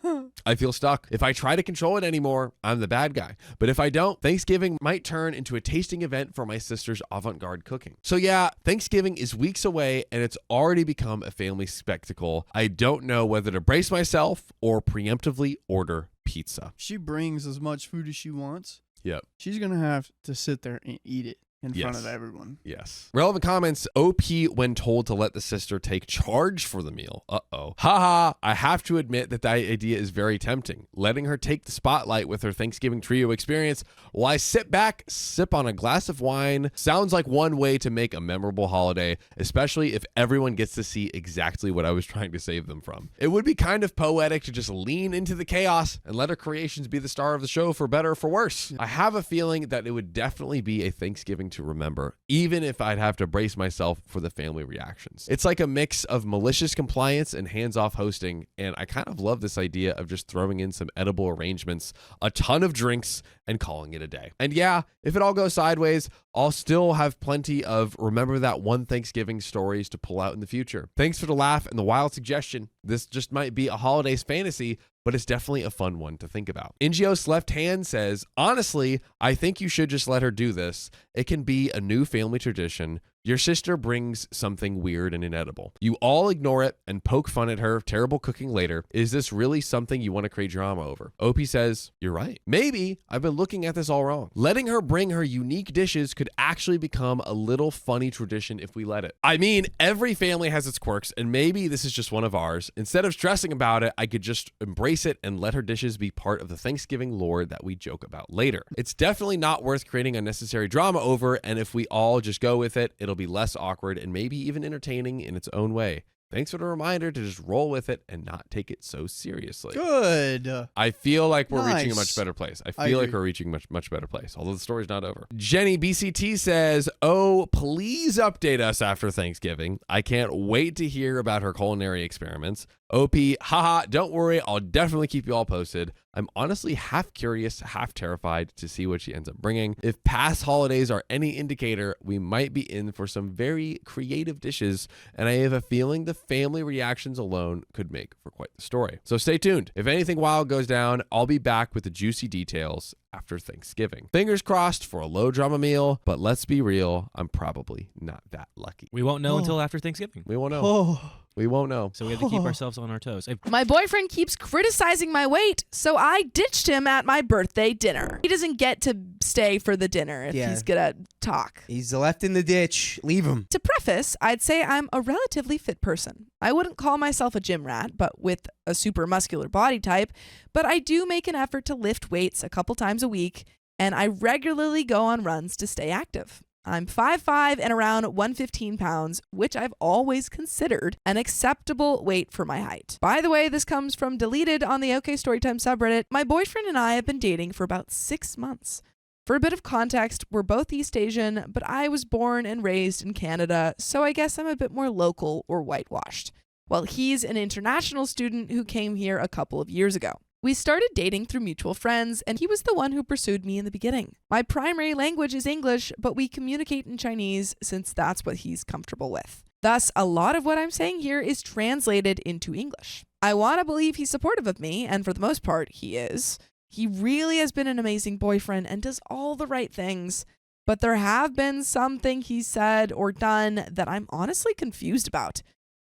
Speaker 5: I feel stuck. If I try to control it anymore, I'm the bad guy. But if I don't, Thanksgiving might turn into a tasting event for my sister's avant-garde cooking. So yeah, Thanksgiving is weeks away and it's already become a family spectacle. I don't know whether to brace myself or preemptively order pizza.
Speaker 6: She brings as much food as she wants.
Speaker 5: Yep.
Speaker 6: She's going to have to sit there and eat it in front of everyone.
Speaker 5: Yes. Relevant comments. OP when told to let the sister take charge for the meal. Uh-oh. Haha. I have to admit that idea is very tempting. Letting her take the spotlight with her Thanksgiving trio experience while I sit back, sip on a glass of wine sounds like one way to make a memorable holiday, especially if everyone gets to see exactly what I was trying to save them from. It would be kind of poetic to just lean into the chaos and let her creations be the star of the show, for better or for worse. I have a feeling that it would definitely be a Thanksgiving to remember, even if I'd have to brace myself for the family reactions. It's like a mix of malicious compliance and hands-off hosting, and I kind of love this idea of just throwing in some edible arrangements, a ton of drinks, and calling it a day. And yeah, if it all goes sideways, I'll still have plenty of remember that one Thanksgiving stories to pull out in the future. Thanks for the laugh and the wild suggestion. This just might be a holidays fantasy, but it's definitely a fun one to think about. Ingios Left Hand says, honestly, I think you should just let her do this. It can be a new family tradition. Your sister brings something weird and inedible. You all ignore it and poke fun at her terrible cooking later. Is this really something you want to create drama over? OP says, you're right. Maybe I've been looking at this all wrong. Letting her bring her unique dishes could actually become a little funny tradition if we let it. I mean, every family has its quirks, and maybe this is just one of ours. Instead of stressing about it, I could just embrace it and let her dishes be part of the Thanksgiving lore that we joke about later. It's definitely not worth creating unnecessary drama over, and if we all just go with it, it'll be less awkward and maybe even entertaining in its own way. Thanks for the reminder to just roll with it and not take it so seriously.
Speaker 6: Good.
Speaker 5: I feel like we're reaching a
Speaker 6: Nice.
Speaker 5: much better place. I
Speaker 6: I
Speaker 5: feel like
Speaker 6: agree.
Speaker 5: we're reaching a much better place, although the story's not over. Jenny BCT says, oh, please update us after Thanksgiving. I can't wait to hear about her culinary experiments. OP, haha, don't worry. I'll definitely keep you all posted. I'm honestly half curious, half terrified to see what she ends up bringing. If past holidays are any indicator, we might be in for some very creative dishes, and I have a feeling the family reactions alone could make for quite the story. So stay tuned. If anything wild goes down, I'll be back with the juicy details after Thanksgiving. Fingers crossed for a low drama meal, but let's be real, I'm probably not that lucky.
Speaker 3: We won't know until after Thanksgiving.
Speaker 5: We won't know.
Speaker 6: Oh.
Speaker 5: We won't know.
Speaker 3: So we have to keep ourselves on our toes.
Speaker 1: My boyfriend keeps criticizing my weight, so I ditched him at my birthday dinner. He doesn't get to stay for the dinner if
Speaker 4: Yeah.
Speaker 1: he's gonna talk.
Speaker 4: He's left in the ditch. Leave him.
Speaker 1: To preface, I'd say I'm a relatively fit person. I wouldn't call myself a gym rat, but with a super muscular body type, but I do make an effort to lift weights a couple times a week, and I regularly go on runs to stay active. I'm 5'5" and around 115 pounds, which I've always considered an acceptable weight for my height. By the way, this comes from Deleted on the OK Storytime subreddit. My boyfriend and I have been dating for about 6 months. For a bit of context, we're both East Asian, but I was born and raised in Canada, so I guess I'm a bit more local or whitewashed. Well, he's an international student who came here a couple of years ago. We started dating through mutual friends, and he was the one who pursued me in the beginning. My primary language is English, but we communicate in Chinese since that's what he's comfortable with. Thus, a lot of what I'm saying here is translated into English. I want to believe he's supportive of me, and for the most part, he is. He really has been an amazing boyfriend and does all the right things, but there have been some things he's said or done that I'm honestly confused about.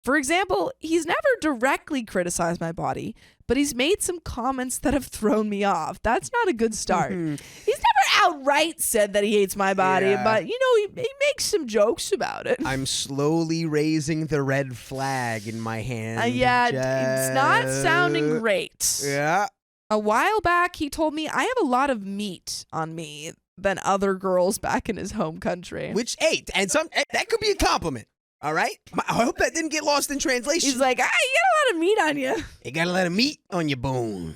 Speaker 1: For example, he's never directly criticized my body, but he's made some comments that have thrown me off. That's not a good start. He's never outright said that he hates my body,
Speaker 4: Yeah.
Speaker 1: but, you know, he makes some jokes about it.
Speaker 4: I'm slowly raising the red flag in my hand.
Speaker 1: Yeah, it's not sounding great.
Speaker 4: Yeah.
Speaker 1: A while back, he told me I have a lot of meat on me than other girls back in his home country.
Speaker 4: Which, hey, and that could be a compliment. All right? I hope that didn't get lost in translation.
Speaker 1: He's like, you got a lot of meat on you.
Speaker 4: You got a lot of meat on your bones.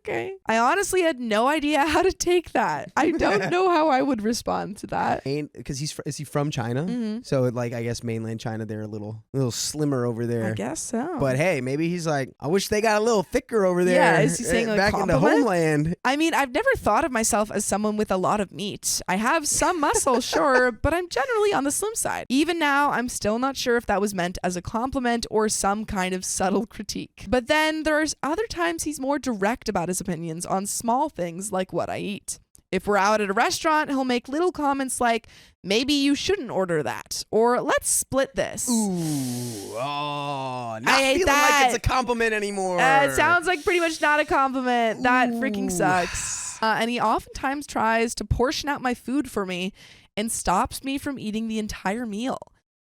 Speaker 1: Okay. I honestly had no idea how to take that. I don't know how I would respond to that.
Speaker 4: Because is he from China?
Speaker 1: Mhm.
Speaker 4: So, like, I guess mainland China, they're a little slimmer over there.
Speaker 1: I guess so.
Speaker 4: But hey, maybe he's like, I wish they got a little thicker over there.
Speaker 1: Yeah, is he saying, like,
Speaker 4: back in the
Speaker 1: compliment?
Speaker 4: homeland?
Speaker 1: I mean, I've never thought of myself as someone with a lot of meat. I have some muscle, sure, but I'm generally on the slim side. Even now, I'm still not sure if that was meant as a compliment or some kind of subtle critique. But then there's other times he's more direct about his opinions on small things like what I eat. If we're out at a restaurant, he'll make little comments like, maybe you shouldn't order that, or let's split this.
Speaker 4: Ooh, not
Speaker 1: I hate
Speaker 4: feeling
Speaker 1: that.
Speaker 4: like it's a compliment anymore.
Speaker 1: It sounds like pretty much not a compliment. That freaking sucks. And he oftentimes tries to portion out my food for me and stops me from eating the entire meal.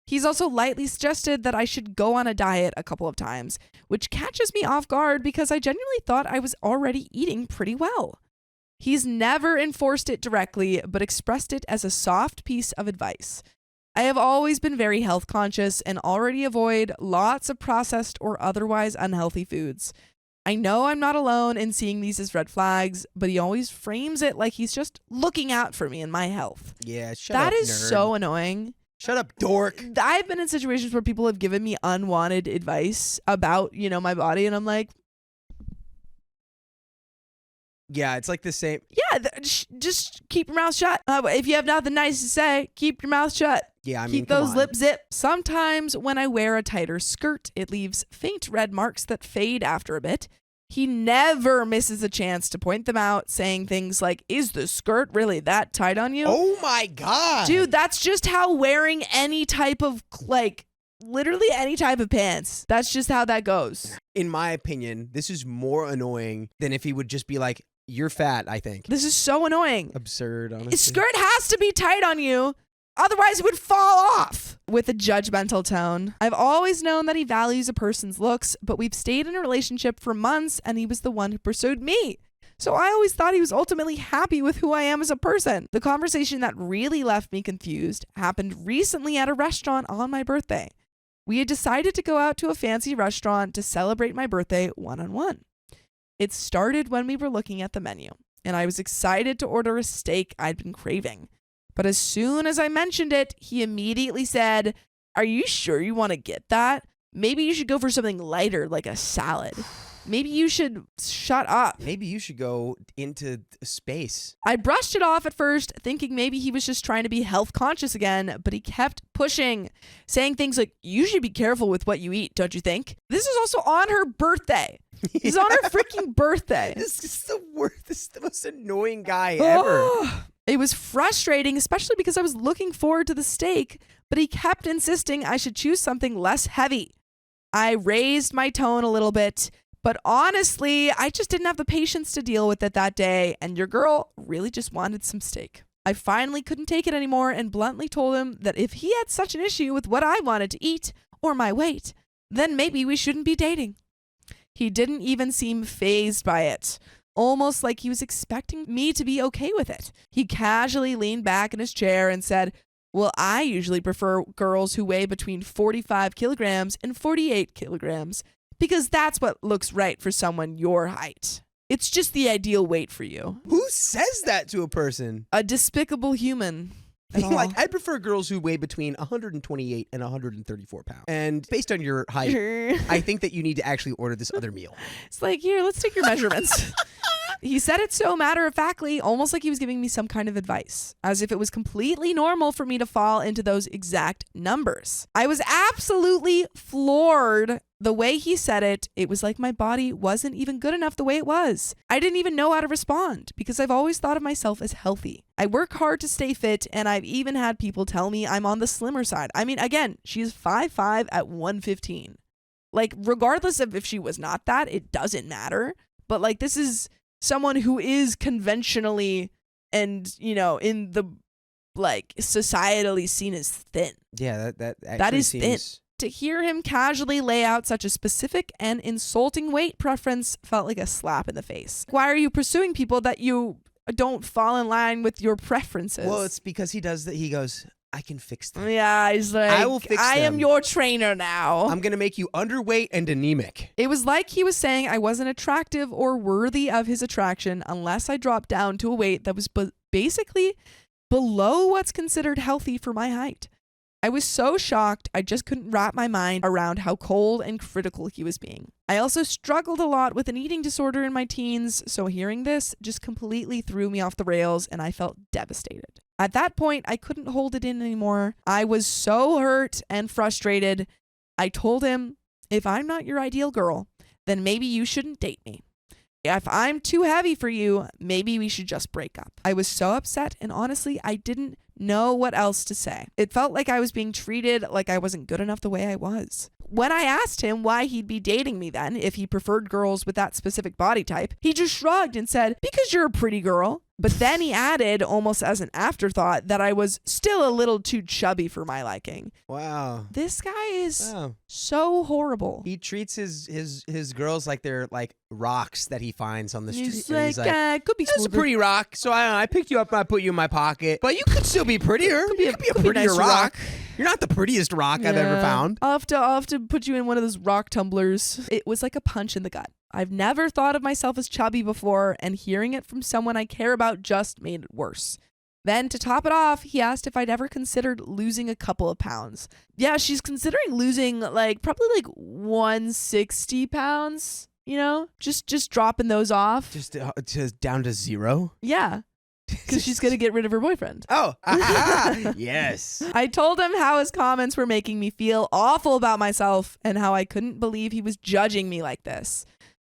Speaker 1: He's also lightly suggested that I should go on a diet a couple of times, which catches me off guard because I genuinely thought I was already eating pretty well. He's never enforced it directly, but expressed it as a soft piece of advice. I have always been very health conscious and already avoid lots of processed or otherwise unhealthy foods. I know I'm not alone in seeing these as red flags, but he always frames it like he's just looking out for me and my health.
Speaker 4: Yeah, shut up,
Speaker 1: That is
Speaker 4: nerd.
Speaker 1: so annoying.
Speaker 4: Shut up, dork.
Speaker 1: I've been in situations where people have given me unwanted advice about, my body, and I'm like,
Speaker 4: yeah, it's like the same.
Speaker 1: Yeah, just keep your mouth shut. If you have nothing nice to say, keep your mouth shut.
Speaker 4: Yeah, I mean,
Speaker 1: keep those lips zipped. Sometimes when I wear a tighter skirt, it leaves faint red marks that fade after a bit. He never misses a chance to point them out, saying things like, is the skirt really that tight on you?
Speaker 4: Oh my God.
Speaker 1: Dude, that's just how wearing any type of, literally any type of pants. That's just how that goes.
Speaker 4: In my opinion, this is more annoying than if he would just be like, you're fat, I think.
Speaker 1: This is so annoying.
Speaker 4: Absurd, honestly.
Speaker 1: His skirt has to be tight on you. Otherwise, it would fall off. With a judgmental tone. I've always known that he values a person's looks, but we've stayed in a relationship for months and he was the one who pursued me. So I always thought he was ultimately happy with who I am as a person. The conversation that really left me confused happened recently at a restaurant on my birthday. We had decided to go out to a fancy restaurant to celebrate my birthday one-on-one. It started when we were looking at the menu, and I was excited to order a steak I'd been craving. But as soon as I mentioned it, he immediately said, are you sure you want to get that? Maybe you should go for something lighter, like a salad. Maybe you should shut up.
Speaker 4: Maybe you should go into space.
Speaker 1: I brushed it off at first, thinking maybe he was just trying to be health conscious again, but he kept pushing, saying things like, you should be careful with what you eat, don't you think? This is also on her birthday. This is on her freaking birthday.
Speaker 4: This is the worst. This is the most annoying guy ever.
Speaker 1: It was frustrating, especially because I was looking forward to the steak, but he kept insisting I should choose something less heavy. I raised my tone a little bit, but honestly, I just didn't have the patience to deal with it that day, and your girl really just wanted some steak. I finally couldn't take it anymore and bluntly told him that if he had such an issue with what I wanted to eat or my weight, then maybe we shouldn't be dating. He didn't even seem fazed by it. Almost like he was expecting me to be okay with it. He casually leaned back in his chair and said, well, I usually prefer girls who weigh between 45 kilograms and 48 kilograms because that's what looks right for someone your height. It's just the ideal weight for you.
Speaker 4: Who says that to a person?
Speaker 1: A despicable human.
Speaker 4: Like, I prefer girls who weigh between 128 and 134 pounds. And based on your height, I think that you need to actually order this other meal.
Speaker 1: It's like, here, let's take your measurements. He said it so matter-of-factly, almost like he was giving me some kind of advice, as if it was completely normal for me to fall into those exact numbers. I was absolutely floored the way he said it. It was like my body wasn't even good enough the way it was. I didn't even know how to respond because I've always thought of myself as healthy. I work hard to stay fit, and I've even had people tell me I'm on the slimmer side. I mean, again, she's 5'5" at 115. Like, regardless of if she was not that, it doesn't matter. But, like, this is someone who is conventionally and, in the, societally seen as thin.
Speaker 4: Yeah, that
Speaker 1: is
Speaker 4: seems
Speaker 1: thin. To hear him casually lay out such a specific and insulting weight preference felt like a slap in the face. Why are you pursuing people that you don't fall in line with your preferences?
Speaker 4: Well, it's because he does that. He goes, I can fix them.
Speaker 1: Yeah, he's like,
Speaker 4: I will fix
Speaker 1: I
Speaker 4: them.
Speaker 1: am your trainer now.
Speaker 4: I'm going to make you underweight and anemic.
Speaker 1: It was like he was saying I wasn't attractive or worthy of his attraction unless I dropped down to a weight that was basically below what's considered healthy for my height. I was so shocked, I just couldn't wrap my mind around how cold and critical he was being. I also struggled a lot with an eating disorder in my teens, so hearing this just completely threw me off the rails and I felt devastated. At that point, I couldn't hold it in anymore. I was so hurt and frustrated. I told him, if I'm not your ideal girl, then maybe you shouldn't date me. If I'm too heavy for you, maybe we should just break up. I was so upset, and honestly, I didn't know what else to say. It felt like I was being treated like I wasn't good enough the way I was. When I asked him why he'd be dating me then, if he preferred girls with that specific body type, he just shrugged and said, because you're a pretty girl. But then he added, almost as an afterthought, that I was still a little too chubby for my liking.
Speaker 4: Wow.
Speaker 1: This guy is so horrible.
Speaker 4: He treats his girls like they're like rocks that he finds on the street.
Speaker 1: He's like, could be
Speaker 4: That's a pretty rock. So I picked you up and I put you in my pocket. But you could still be prettier. You could be a prettier
Speaker 1: nice
Speaker 4: rock. You're not the prettiest rock I've ever found.
Speaker 1: I'll have to put you in one of those rock tumblers. It was like a punch in the gut. I've never thought of myself as chubby before, and hearing it from someone I care about just made it worse. Then, to top it off, he asked if I'd ever considered losing a couple of pounds. Yeah, she's considering losing probably 160 pounds, just dropping those off.
Speaker 4: Just down to 0?
Speaker 1: Yeah. Because she's going to get rid of her boyfriend.
Speaker 4: Oh, yes.
Speaker 1: I told him how his comments were making me feel awful about myself and how I couldn't believe he was judging me like this.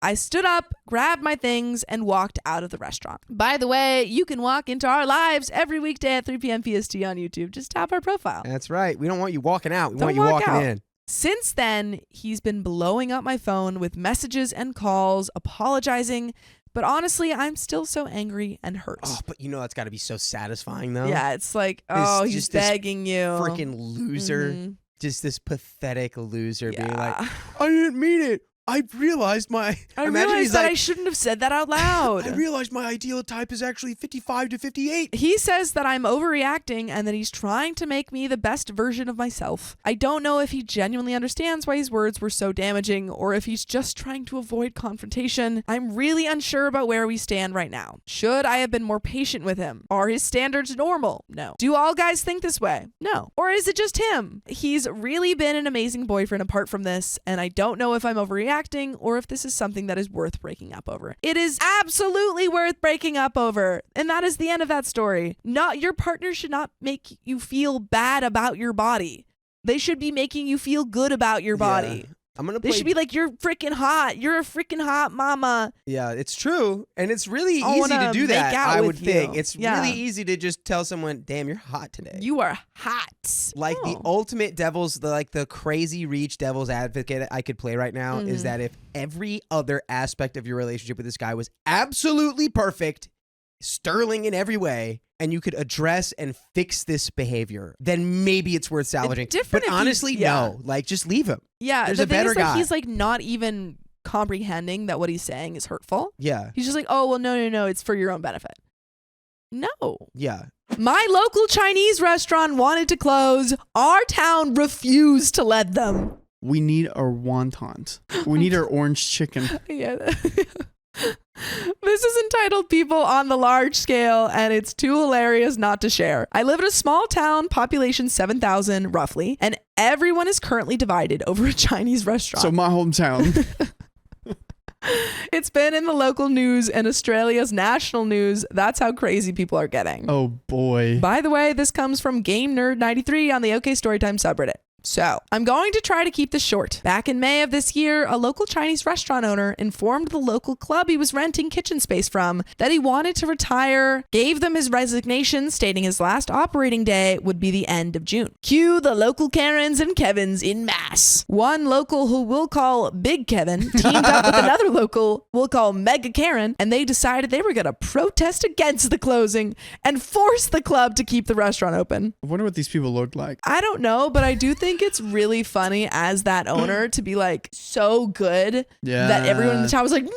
Speaker 1: I stood up, grabbed my things, and walked out of the restaurant. By the way, you can walk into our lives every weekday at 3 p.m. PST on YouTube. Just tap our profile.
Speaker 4: That's right. We don't want you walking out. We want you walking in.
Speaker 1: Since then, he's been blowing up my phone with messages and calls, apologizing. But honestly, I'm still so angry and hurt.
Speaker 4: Oh, but that's got to be so satisfying, though.
Speaker 1: Yeah, it's like, he's begging you.
Speaker 4: Freaking loser. Mm-hmm. Just this pathetic loser being like,
Speaker 6: I didn't mean it. I realized
Speaker 1: I shouldn't have said that out loud.
Speaker 6: I realized my ideal type is actually 55 to 58.
Speaker 1: He says that I'm overreacting and that he's trying to make me the best version of myself. I don't know if he genuinely understands why his words were so damaging or if he's just trying to avoid confrontation. I'm really unsure about where we stand right now. Should I have been more patient with him? Are his standards normal? No. Do all guys think this way? No. Or is it just him? He's really been an amazing boyfriend apart from this, and I don't know if I'm overreacting or if this is something that is worth breaking up over. It is absolutely worth breaking up over. And that is the end of that story. Your partner should not make you feel bad about your body. They should be making you feel good about your body. They should be like, you're freaking hot. You're a freaking hot mama.
Speaker 4: Yeah, it's true. And it's really easy to do that, I would think. It's really easy to just tell someone, damn, you're hot today.
Speaker 1: You are hot.
Speaker 4: Like the ultimate the crazy reach devil's advocate I could play right now is that if every other aspect of your relationship with this guy was absolutely perfect, sterling in every way, and you could address and fix this behavior, then maybe it's worth salvaging. But honestly, no. Just leave him.
Speaker 1: Yeah,
Speaker 4: there's a better guy.
Speaker 1: He's not even comprehending that what he's saying is hurtful.
Speaker 4: Yeah.
Speaker 1: He's just like, oh, well, no, it's for your own benefit. No.
Speaker 4: Yeah.
Speaker 1: My local Chinese restaurant wanted to close. Our town refused to let them.
Speaker 6: We need our wontons. We need our orange chicken.
Speaker 1: Yeah. This is entitled People on the Large Scale, and it's too hilarious not to share. I live in a small town, population 7,000 roughly, and everyone is currently divided over a Chinese restaurant.
Speaker 6: So my hometown.
Speaker 1: It's been in the local news and Australia's national news. That's how crazy people are getting.
Speaker 6: Oh boy.
Speaker 1: By the way, this comes from Game Nerd 93 on the OK Storytime subreddit. So, I'm going to try to keep this short. Back in May of this year, a local Chinese restaurant owner informed the local club he was renting kitchen space from that he wanted to retire, gave them his resignation, stating his last operating day would be the end of June. Cue the local Karens and Kevins in mass. One local who we'll call Big Kevin teamed up with another local we'll call Mega Karen, and they decided they were going to protest against the closing and force the club to keep the restaurant open.
Speaker 6: I wonder what these people look like.
Speaker 1: I don't know, but I do think it's really funny as that owner to be so good that everyone in the town was like, no!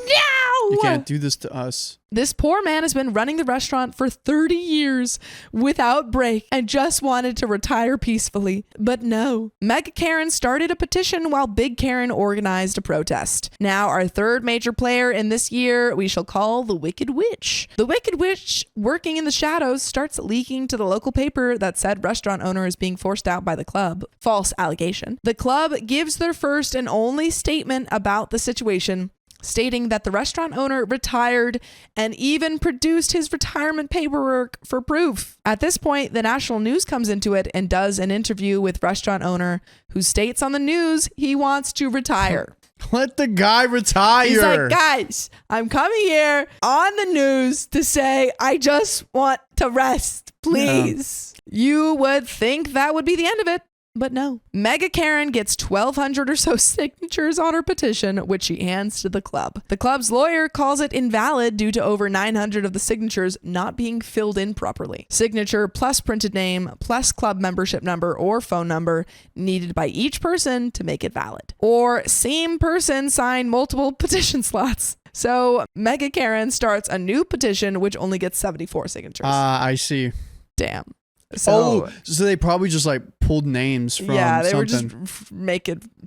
Speaker 6: You can't do this to us.
Speaker 1: This poor man has been running the restaurant for 30 years without break and just wanted to retire peacefully. But no. Mega Karen started a petition while Big Karen organized a protest. Now, our third major player in this year, we shall call the Wicked Witch. The Wicked Witch, working in the shadows, starts leaking to the local paper that said restaurant owner is being forced out by the club. False allegation. The club gives their first and only statement about the situation, stating that the restaurant owner retired and even produced his retirement paperwork for proof. At this point, the national news comes into it and does an interview with restaurant owner who states on the news he wants to retire.
Speaker 6: Let the guy retire.
Speaker 1: He's like, guys, I'm coming here on the news to say I just want to rest, please. Yeah. You would think that would be the end of it. But no. Mega Karen gets 1,200 or so signatures on her petition, which she hands to the club. The club's lawyer calls it invalid due to over 900 of the signatures not being filled in properly. Signature plus printed name plus club membership number or phone number needed by each person to make it valid. Or same person sign multiple petition slots. So Mega Karen starts a new petition, which only gets 74 signatures.
Speaker 6: I see.
Speaker 1: Damn.
Speaker 6: So they probably just pulled names from
Speaker 1: they
Speaker 6: something.
Speaker 1: were just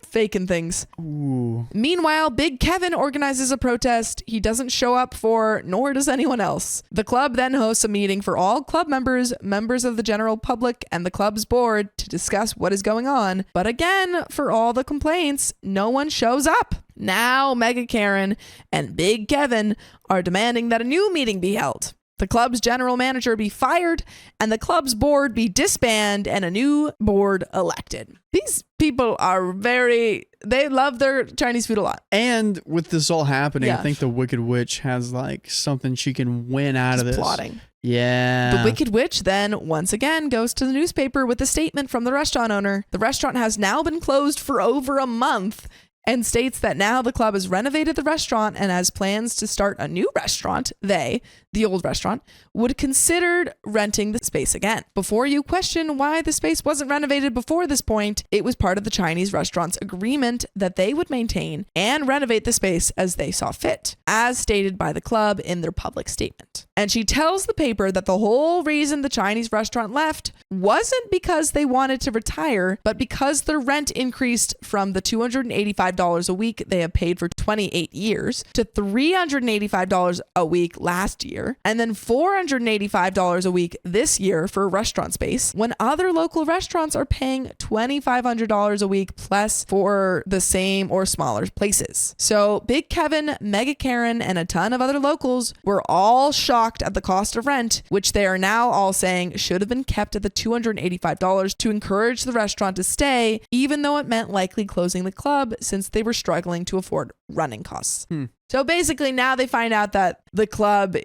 Speaker 1: faking things.
Speaker 6: Ooh.
Speaker 1: Meanwhile, Big Kevin organizes a protest he doesn't show up for, nor does anyone else. The club then hosts a meeting for all club members, members of the general public, and the club's board to discuss what is going on. But again, for all the complaints, no one shows up. Now, Mega Karen and Big Kevin are demanding that a new meeting be held, the club's general manager be fired, and the club's board be disbanded and a new board elected. These people are they love their Chinese food a lot.
Speaker 6: And with this all happening,
Speaker 1: Yeah.
Speaker 6: I think the Wicked Witch has like something she can win out of this.
Speaker 1: Plotting.
Speaker 6: Yeah.
Speaker 1: The Wicked Witch then once again goes to the newspaper with a statement from the restaurant owner. The restaurant has now been closed for over a month and states that now the club has renovated the restaurant and has plans to start a new restaurant. They, the old restaurant, would consider renting the space again. Before you question why the space wasn't renovated before this point, it was part of the Chinese restaurant's agreement that they would maintain and renovate the space as they saw fit, as stated by the club in their public statement. And she tells the paper that the whole reason the Chinese restaurant left wasn't because they wanted to retire, but because their rent increased from the $285 a week they have paid for 28 years to $385 a week last year, and then $485 a week this year for restaurant space, when other local restaurants are paying $2,500 a week plus for the same or smaller places. So Big Kevin, Mega Karen, and a ton of other locals were all shocked at the cost of rent, which they are now all saying should have been kept at the $285 to encourage the restaurant to stay, even though it meant likely closing the club since they were struggling to afford running costs. So basically now they find out that the club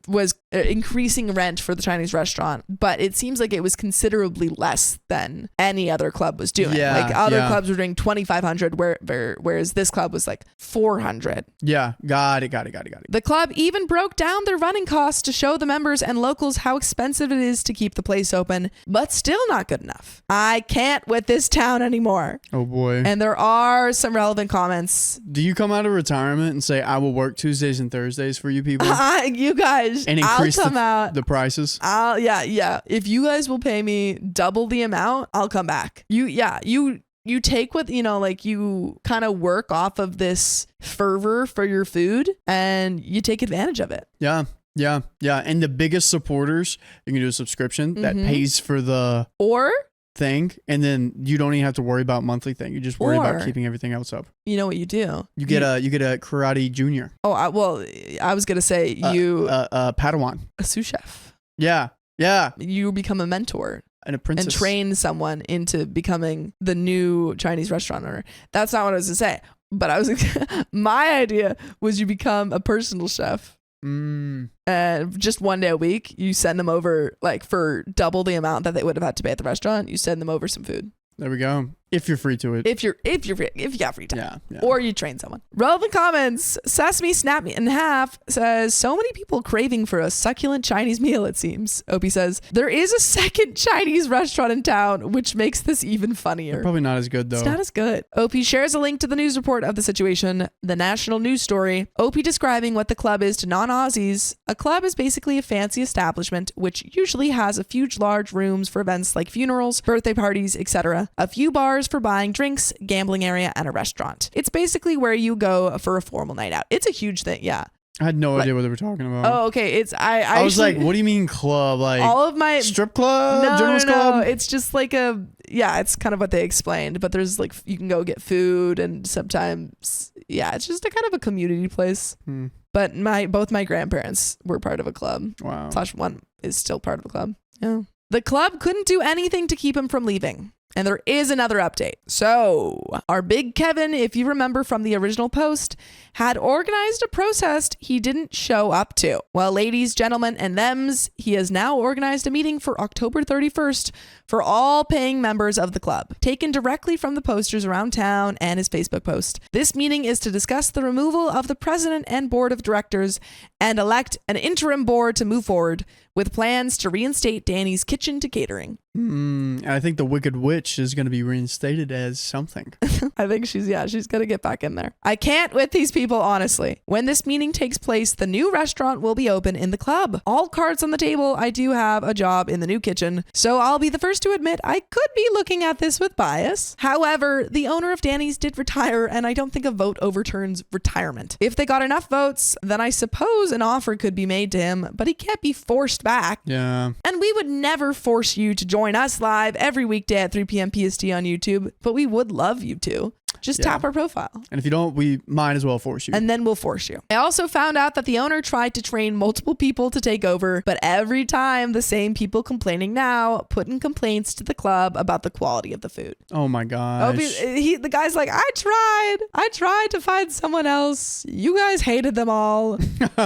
Speaker 1: was increasing rent for the Chinese restaurant, but it seems like it was considerably less than any other club was doing.
Speaker 6: Yeah,
Speaker 1: like other
Speaker 6: yeah.
Speaker 1: clubs were doing $2,500, whereas this club was like $400.
Speaker 6: Yeah, got it.
Speaker 1: The club even broke down their running costs to show the members and locals how expensive it is to keep the place open, but still not good enough. I can't with this town anymore.
Speaker 6: Oh boy.
Speaker 1: And there are some relevant comments.
Speaker 6: Do you come out of retirement and say, I will work Tuesdays and Thursdays for you people?
Speaker 1: You guys,
Speaker 6: And increase
Speaker 1: I'll come out.
Speaker 6: the prices?
Speaker 1: Yeah. If you guys will pay me double the amount, I'll come back. You take what, like you kind of work off of this fervor for your food and you take advantage of it.
Speaker 6: Yeah. And the biggest supporters, you can do a subscription that pays for the
Speaker 1: or
Speaker 6: thing, and then you don't even have to worry about monthly thing. You just worry about keeping everything else up.
Speaker 1: You know what you do?
Speaker 6: You get a karate junior.
Speaker 1: Oh, I was gonna say
Speaker 6: a Padawan,
Speaker 1: a sous chef.
Speaker 6: Yeah.
Speaker 1: You become a mentor.
Speaker 6: An apprentice.
Speaker 1: And train someone into becoming the new Chinese restaurant owner. That's not what I was gonna say. But my idea was you become a personal chef. And just one day a week, you send them over like for double the amount that they would have had to pay at the restaurant. You send them over some food.
Speaker 6: There we go. If you're free to it.
Speaker 1: If you got free time.
Speaker 6: Yeah.
Speaker 1: Or you train someone. Relevant comments. Sesame Snap Me in Half says, so many people craving for a succulent Chinese meal, it seems. Opie says, there is a second Chinese restaurant in town, which makes this even funnier.
Speaker 6: They're probably not as good though.
Speaker 1: It's not as good. Opie shares a link to the news report of the situation, the national news story. Opie describing what the club is to non-Aussies. A club is basically a fancy establishment, which usually has a few large rooms for events like funerals, birthday parties, etc. A few bars for buying drinks, gambling area, and a restaurant. It's basically where you go for a formal night out. It's a huge thing, yeah.
Speaker 6: I had no idea what they were talking about.
Speaker 1: Oh, okay.
Speaker 6: I was like, what do you mean club? Like
Speaker 1: all of my
Speaker 6: strip club, journalist
Speaker 1: no.
Speaker 6: club?
Speaker 1: It's just like it's kind of what they explained, but there's like you can go get food and sometimes it's just a kind of a community place. But both my grandparents were part of a club.
Speaker 6: Wow.
Speaker 1: / one is still part of a club. Yeah. The club couldn't do anything to keep him from leaving. And there is another update. So our Big Kevin, if you remember from the original post, had organized a protest he didn't show up to. Well, ladies, gentlemen, and thems, he has now organized a meeting for October 31st for all paying members of the club, taken directly from the posters around town and his Facebook post. This meeting is to discuss the removal of the president and board of directors and elect an interim board to move forward with plans to reinstate Danny's Kitchen to catering.
Speaker 6: And I think the Wicked Witch is going to be reinstated as something.
Speaker 1: I think she's going to get back in there. I can't with these people, honestly. When this meeting takes place, the new restaurant will be open in the club. All cards on the table. I do have a job in the new kitchen, so I'll be the first to admit I could be looking at this with bias. However, the owner of Danny's did retire, and I don't think a vote overturns retirement. If they got enough votes, then I suppose an offer could be made to him, but he can't be forced back.
Speaker 6: Yeah.
Speaker 1: And we would never force you to join us live every weekday at 3 p.m. PST on YouTube, but we would love you to. Just tap our profile.
Speaker 6: And if you don't, we might as well force you.
Speaker 1: And then we'll force you. I also found out that the owner tried to train multiple people to take over, but every time the same people complaining now put in complaints to the club about the quality of the food.
Speaker 6: Oh my gosh.
Speaker 1: The guy's like, I tried to find someone else. You guys hated them all.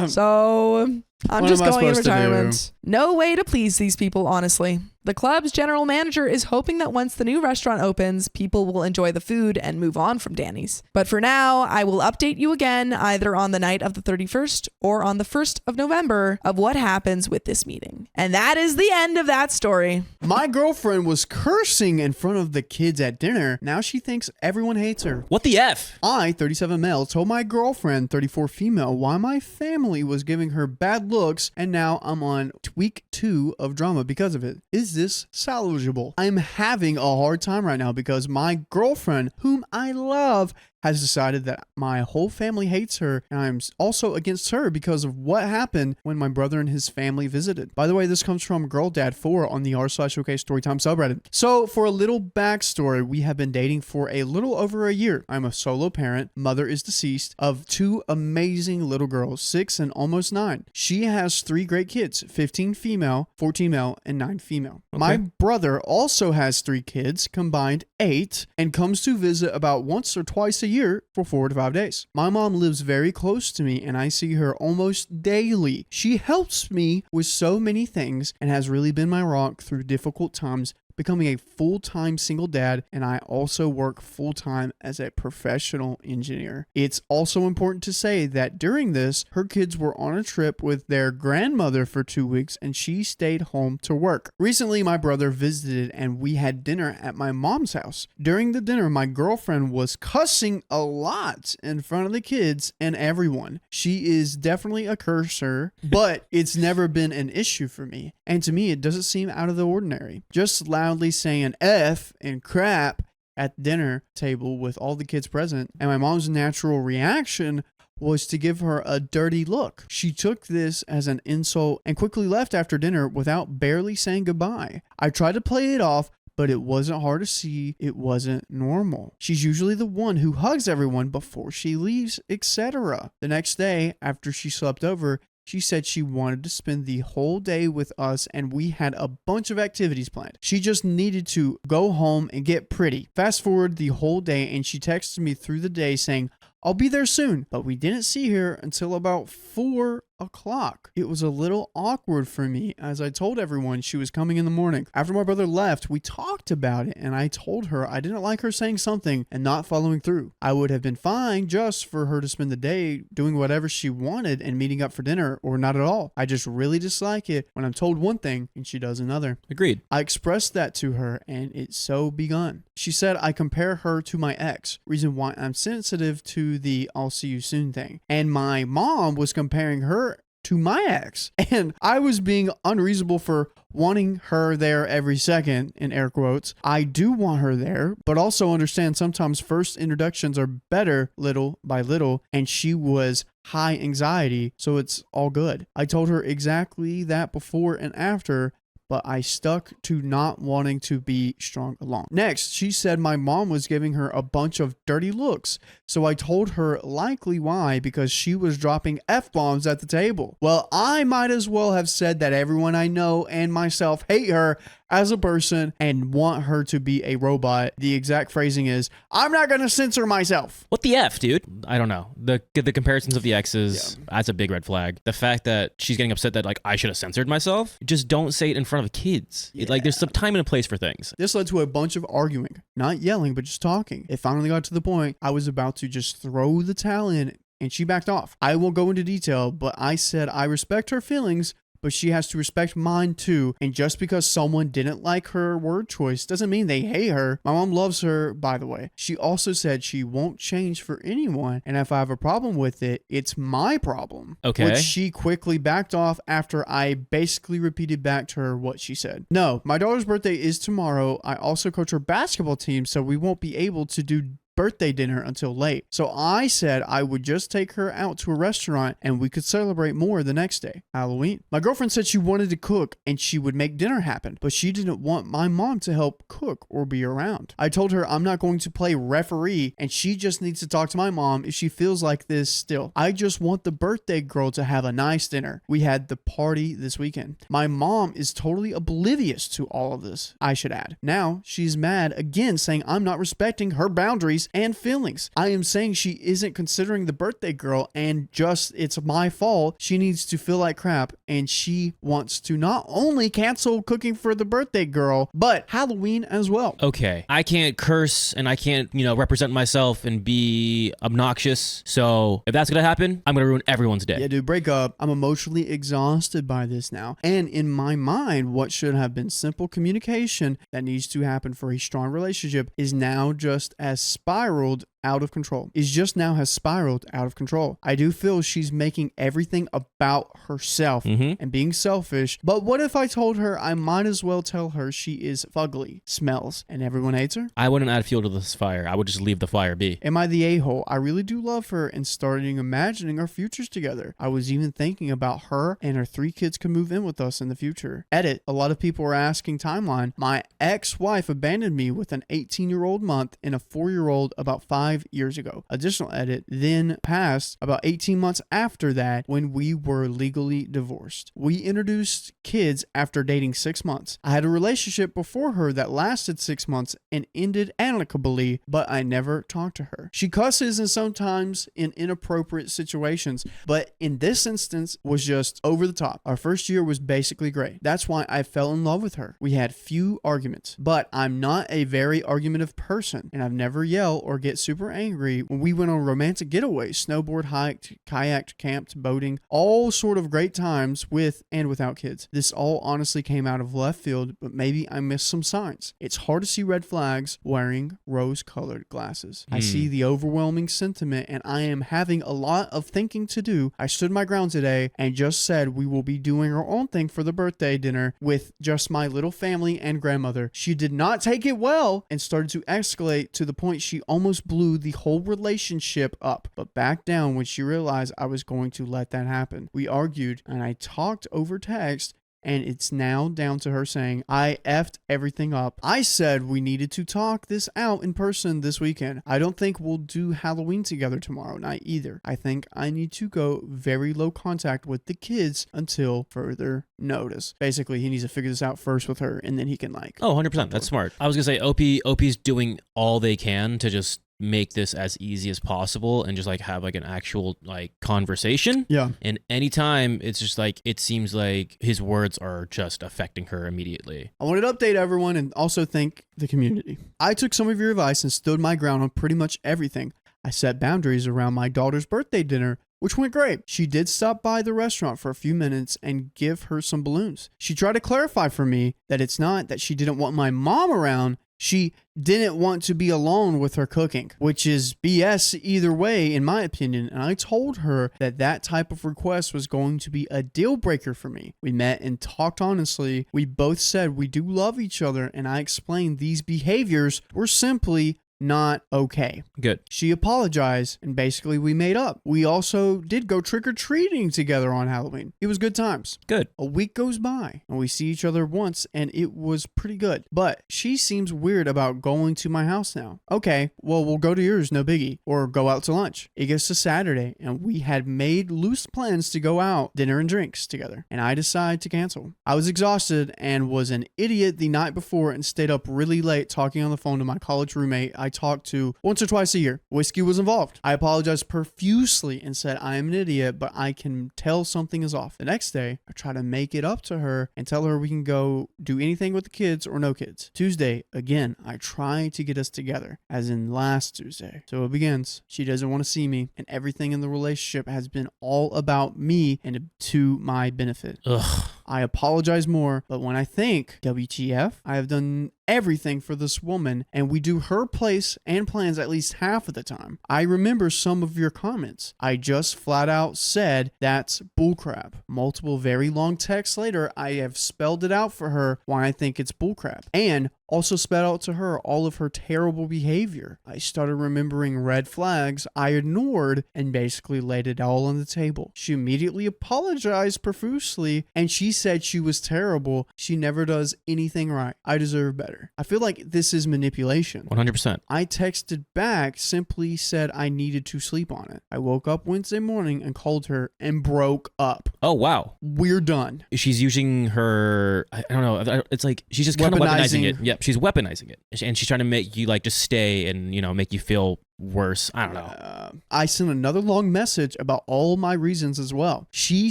Speaker 1: So I'm just going in retirement. No way to please these people, honestly. The club's general manager is hoping that once the new restaurant opens, people will enjoy the food and move on from Danny's. But for now, I will update you again either on the night of the 31st or on the 1st of November of what happens with this meeting. And that is the end of that story.
Speaker 6: My girlfriend was cursing in front of the kids at dinner. Now she thinks everyone hates her.
Speaker 3: What the F?
Speaker 6: I, 37 male, told my girlfriend, 34 female, why my family was giving her bad looks, and now I'm on week 2 of drama because of it. Is this salvageable? I'm having a hard time right now because my girlfriend, whom I love, has decided that my whole family hates her, and I'm also against her because of what happened when my brother and his family visited. By the way, this comes from GirlDad4 on the r/OK Storytime subreddit. So for a little backstory, we have been dating for a little over a year. I'm a solo parent, mother is deceased, of 2 amazing little girls, 6 and almost 9. She has 3 great kids, 15 female, 14 male, and 9 female. Okay. My brother also has 3 kids, combined 8, and comes to visit about once or twice a year for 4 to 5 days. My mom lives very close to me and I see her almost daily. She helps me with so many things and has really been my rock through difficult times, becoming a full-time single dad, and I also work full-time as a professional engineer. It's also important to say that during this, her kids were on a trip with their grandmother for 2 weeks and she stayed home to work. Recently, my brother visited and we had dinner at my mom's house. During the dinner, my girlfriend was cussing a lot in front of the kids and everyone. She is definitely a cursor, but it's never been an issue for me. And to me, it doesn't seem out of the ordinary. Just loudly saying F and crap at the dinner table with all the kids present, and my mom's natural reaction was to give her a dirty look. She took this as an insult and quickly left after dinner without barely saying goodbye. I tried to play it off, but it wasn't hard to see it wasn't normal. She's usually the one who hugs everyone before she leaves, etc. The next day, after she slept over, she said she wanted to spend the whole day with us and we had a bunch of activities planned. She just needed to go home and get pretty. Fast forward the whole day and she texted me through the day saying, I'll be there soon, but we didn't see her until about 4 o'clock. It was a little awkward for me as I told everyone she was coming in the morning. After my brother left, we talked about it and I told her I didn't like her saying something and not following through. I would have been fine just for her to spend the day doing whatever she wanted and meeting up for dinner, or not at all. I just really dislike it when I'm told one thing and she does another.
Speaker 3: Agreed.
Speaker 6: I expressed that to her and it's so begun. She said I compare her to my ex, reason why I'm sensitive to the I'll see you soon thing. And my mom was comparing her to my ex, and I was being unreasonable for wanting her there every second, in air quotes. I do want her there, but also understand sometimes first introductions are better little by little, and she was high anxiety, so it's all good. I told her exactly that before and after, but I stuck to not wanting to be strong along. Next, she said my mom was giving her a bunch of dirty looks. So I told her likely why, because she was dropping F-bombs at the table. Well, I might as well have said that everyone I know and myself hate her as a person and want her to be a robot. The exact phrasing is, I'm not going to censor myself.
Speaker 3: What the F, dude? I don't know. The comparisons of the exes, that's a big red flag. The fact that she's getting upset that, like, I should have censored myself, just don't say it in front of kids. Yeah. Like, there's some time and a place for things.
Speaker 6: This led to a bunch of arguing. Not yelling, but just talking. It finally got to the point I was about to just throw the towel in, and she backed off. I won't go into detail, but I said I respect her feelings, but she has to respect mine too. And just because someone didn't like her word choice doesn't mean they hate her. My mom loves her, by the way. She also said she won't change for anyone, and if I have a problem with it, it's my problem.
Speaker 3: Okay.
Speaker 6: Which she quickly backed off after I basically repeated back to her what she said. No, my daughter's birthday is tomorrow. I also coach her basketball team, so we won't be able to do birthday dinner until late. So I said I would just take her out to a restaurant and we could celebrate more the next day, Halloween. My girlfriend said she wanted to cook and she would make dinner happen, but she didn't want my mom to help cook or be around. I told her I'm not going to play referee and she just needs to talk to my mom if she feels like this still. I just want the birthday girl to have a nice dinner. We had the party this weekend. My mom is totally oblivious to all of this, I should add. Now she's mad again, saying I'm not respecting her boundaries and feelings. I am saying she isn't considering the birthday girl and just it's my fault. She needs to feel like crap and she wants to not only cancel cooking for the birthday girl, but Halloween as well.
Speaker 3: Okay. I can't curse and I can't, represent myself and be obnoxious. So if that's going to happen, I'm going to ruin everyone's day.
Speaker 6: Yeah, dude, break up. I'm emotionally exhausted by this now. And in my mind, what should have been simple communication that needs to happen for a strong relationship is now just as spiraled out of control. Has spiraled out of control. I do feel she's making everything about herself and being selfish. But what if I told her I might as well tell her she is fugly, smells, and everyone hates her?
Speaker 3: I wouldn't add fuel to this fire. I would just leave the fire be.
Speaker 6: Am I the a-hole? I really do love her and starting imagining our futures together. I was even thinking about her and her 3 kids could move in with us in the future. Edit. A lot of people are asking timeline. My ex-wife abandoned me with an 18-year-old month and a 4-year-old about 5 years ago. Additional edit, then passed about 18 months after that when we were legally divorced. We introduced kids after dating 6 months. I had a relationship before her that lasted 6 months and ended amicably, but I never talked to her. She cusses and sometimes in inappropriate situations, but in this instance was just over the top. Our first year was basically great. That's why I fell in love with her. We had few arguments, but I'm not a very argumentative person and I've never yelled or get super angry when we went on romantic getaways, snowboard, hiked, kayaked, camped, boating, all sort of great times with and without kids. This all honestly came out of left field, but maybe I missed some signs. It's hard to see red flags wearing rose-colored glasses. I see the overwhelming sentiment and I am having a lot of thinking to do. I stood my ground today and just said we will be doing our own thing for the birthday dinner with just my little family and grandmother. She did not take it well and started to escalate to the point she almost blew the whole relationship up, but backed down when she realized I was going to let that happen. We argued and I talked over text and it's now down to her saying, I effed everything up. I said we needed to talk this out in person this weekend. I don't think we'll do Halloween together tomorrow night either. I think I need to go very low contact with the kids until further notice. Basically, he needs to figure this out first with her and then he can
Speaker 3: Oh, 100%. That's smart. I was going to say OP's doing all they can to just make this as easy as possible and just have an actual conversation.
Speaker 6: Yeah.
Speaker 3: And anytime it's just it seems like his words are just affecting her immediately.
Speaker 6: I wanted to update everyone and also thank the community. I took some of your advice and stood my ground on pretty much everything. I set boundaries around my daughter's birthday dinner, which went great. She did stop by the restaurant for a few minutes and give her some balloons. She tried to clarify for me that it's not that she didn't want my mom around. She didn't want to be alone with her cooking, which is BS either way, in my opinion. And I told her that type of request was going to be a deal breaker for me. We met and talked honestly. We both said we do love each other, and I explained these behaviors were simply not okay.
Speaker 3: Good.
Speaker 6: She apologized and basically we made up. We also did go trick-or-treating together on Halloween. It was good times.
Speaker 3: Good.
Speaker 6: A week goes by and we see each other once and it was pretty good. But she seems weird about going to my house now. Okay, well, we'll go to yours, no biggie. Or go out to lunch. It gets to Saturday and we had made loose plans to go out, dinner and drinks together. And I decided to cancel. I was exhausted and was an idiot the night before and stayed up really late talking on the phone to my college roommate I talk to once or twice a year. Whiskey was involved. I apologized profusely and said, I am an idiot, but I can tell something is off. The next day, I try to make it up to her and tell her we can go do anything with the kids or no kids. Tuesday, again, I try to get us together, as in last Tuesday. So it begins. She doesn't want to see me, and everything in the relationship has been all about me and to my benefit.
Speaker 3: Ugh.
Speaker 6: I apologize more, but when I think, WTF, I have done everything for this woman, and we do her place and plans at least half of the time. I remember some of your comments. I just flat out said that's bullcrap. Multiple very long texts later, I have spelled it out for her why I think it's bullcrap, and also spelled out to her all of her terrible behavior. I started remembering red flags I ignored and basically laid it all on the table. She immediately apologized profusely, and she said she was terrible. She never does anything right. I deserve better. I feel like this is manipulation.
Speaker 3: 100%.
Speaker 6: I texted back, simply said I needed to sleep on it. I woke up Wednesday morning and called her and broke up.
Speaker 3: Oh, wow.
Speaker 6: We're done.
Speaker 3: She's using her, I don't know, it's like she's just kind of weaponizing it. Yep, she's weaponizing it. And she's trying to make you like just stay and, you know, make you feel worse. I don't know.
Speaker 6: I sent another long message about all my reasons as well. She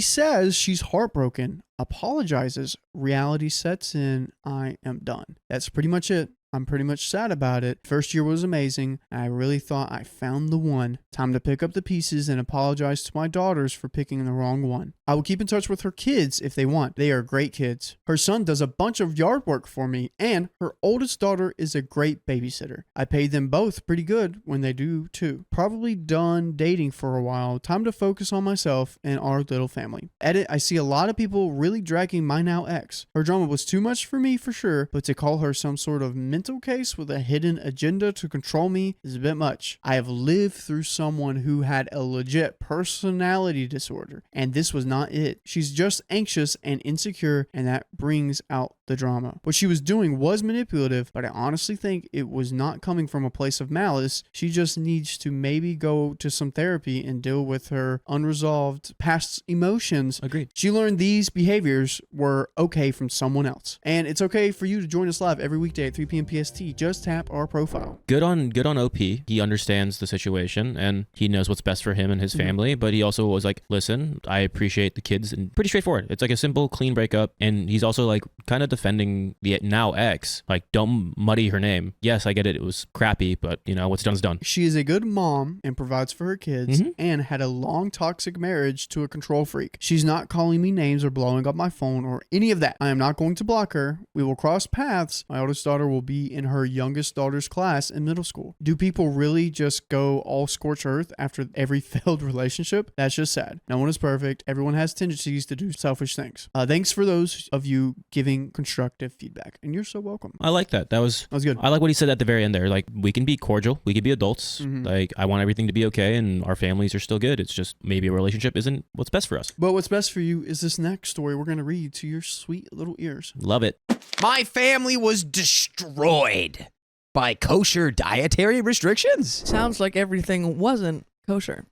Speaker 6: says she's heartbroken, apologizes, reality sets in, I am done. That's pretty much it. I'm pretty much sad about it. First year was amazing. I really thought I found the one. Time to pick up the pieces and apologize to my daughters for picking the wrong one. I will keep in touch with her kids if they want. They are great kids. Her son does a bunch of yard work for me, and her oldest daughter is a great babysitter. I pay them both pretty good when they do too. Probably done dating for a while. Time to focus on myself and our little family. Edit, I see a lot of people really dragging my now ex. Her drama was too much for me for sure, but to call her some sort of mental case with a hidden agenda to control me is a bit much. I have lived through someone who had a legit personality disorder, and this was not it. She's just anxious and insecure, and that brings out the drama. What she was doing was manipulative, but I honestly think it was not coming from a place of malice. She just needs to maybe go to some therapy and deal with her unresolved past emotions.
Speaker 3: Agreed.
Speaker 6: She learned these behaviors were okay from someone else, and it's okay for you to join us live every weekday at 3 p.m. PST. Just tap our profile.
Speaker 3: Good on OP. He understands the situation and he knows what's best for him and his family, but he also was like, listen, I appreciate the kids, and pretty straightforward. It's like a simple, clean breakup, and he's also like kind of defending the now ex. Like, don't muddy her name. Yes, I get it. It was crappy, but you know, what's done is done.
Speaker 6: She is a good mom and provides for her kids, and had a long toxic marriage to a control freak. She's not calling me names or blowing up my phone or any of that. I am not going to block her. We will cross paths. My oldest daughter will be in her youngest daughter's class in middle school. Do people really just go all scorched earth after every failed relationship? That's just sad. No one is perfect. Everyone has tendencies to do selfish things. Thanks for those of you giving constructive feedback, and you're so welcome.
Speaker 3: I like that. That was
Speaker 6: good.
Speaker 3: I like what he said at the very end there. Like, we can be cordial. We can be adults. Like, I want everything to be okay, and our families are still good. It's just maybe a relationship isn't what's best for us.
Speaker 6: But what's best for you is this next story we're going to read to your sweet little ears.
Speaker 3: Love it.
Speaker 4: My family was destroyed by kosher dietary restrictions.
Speaker 1: Sounds like everything wasn't kosher.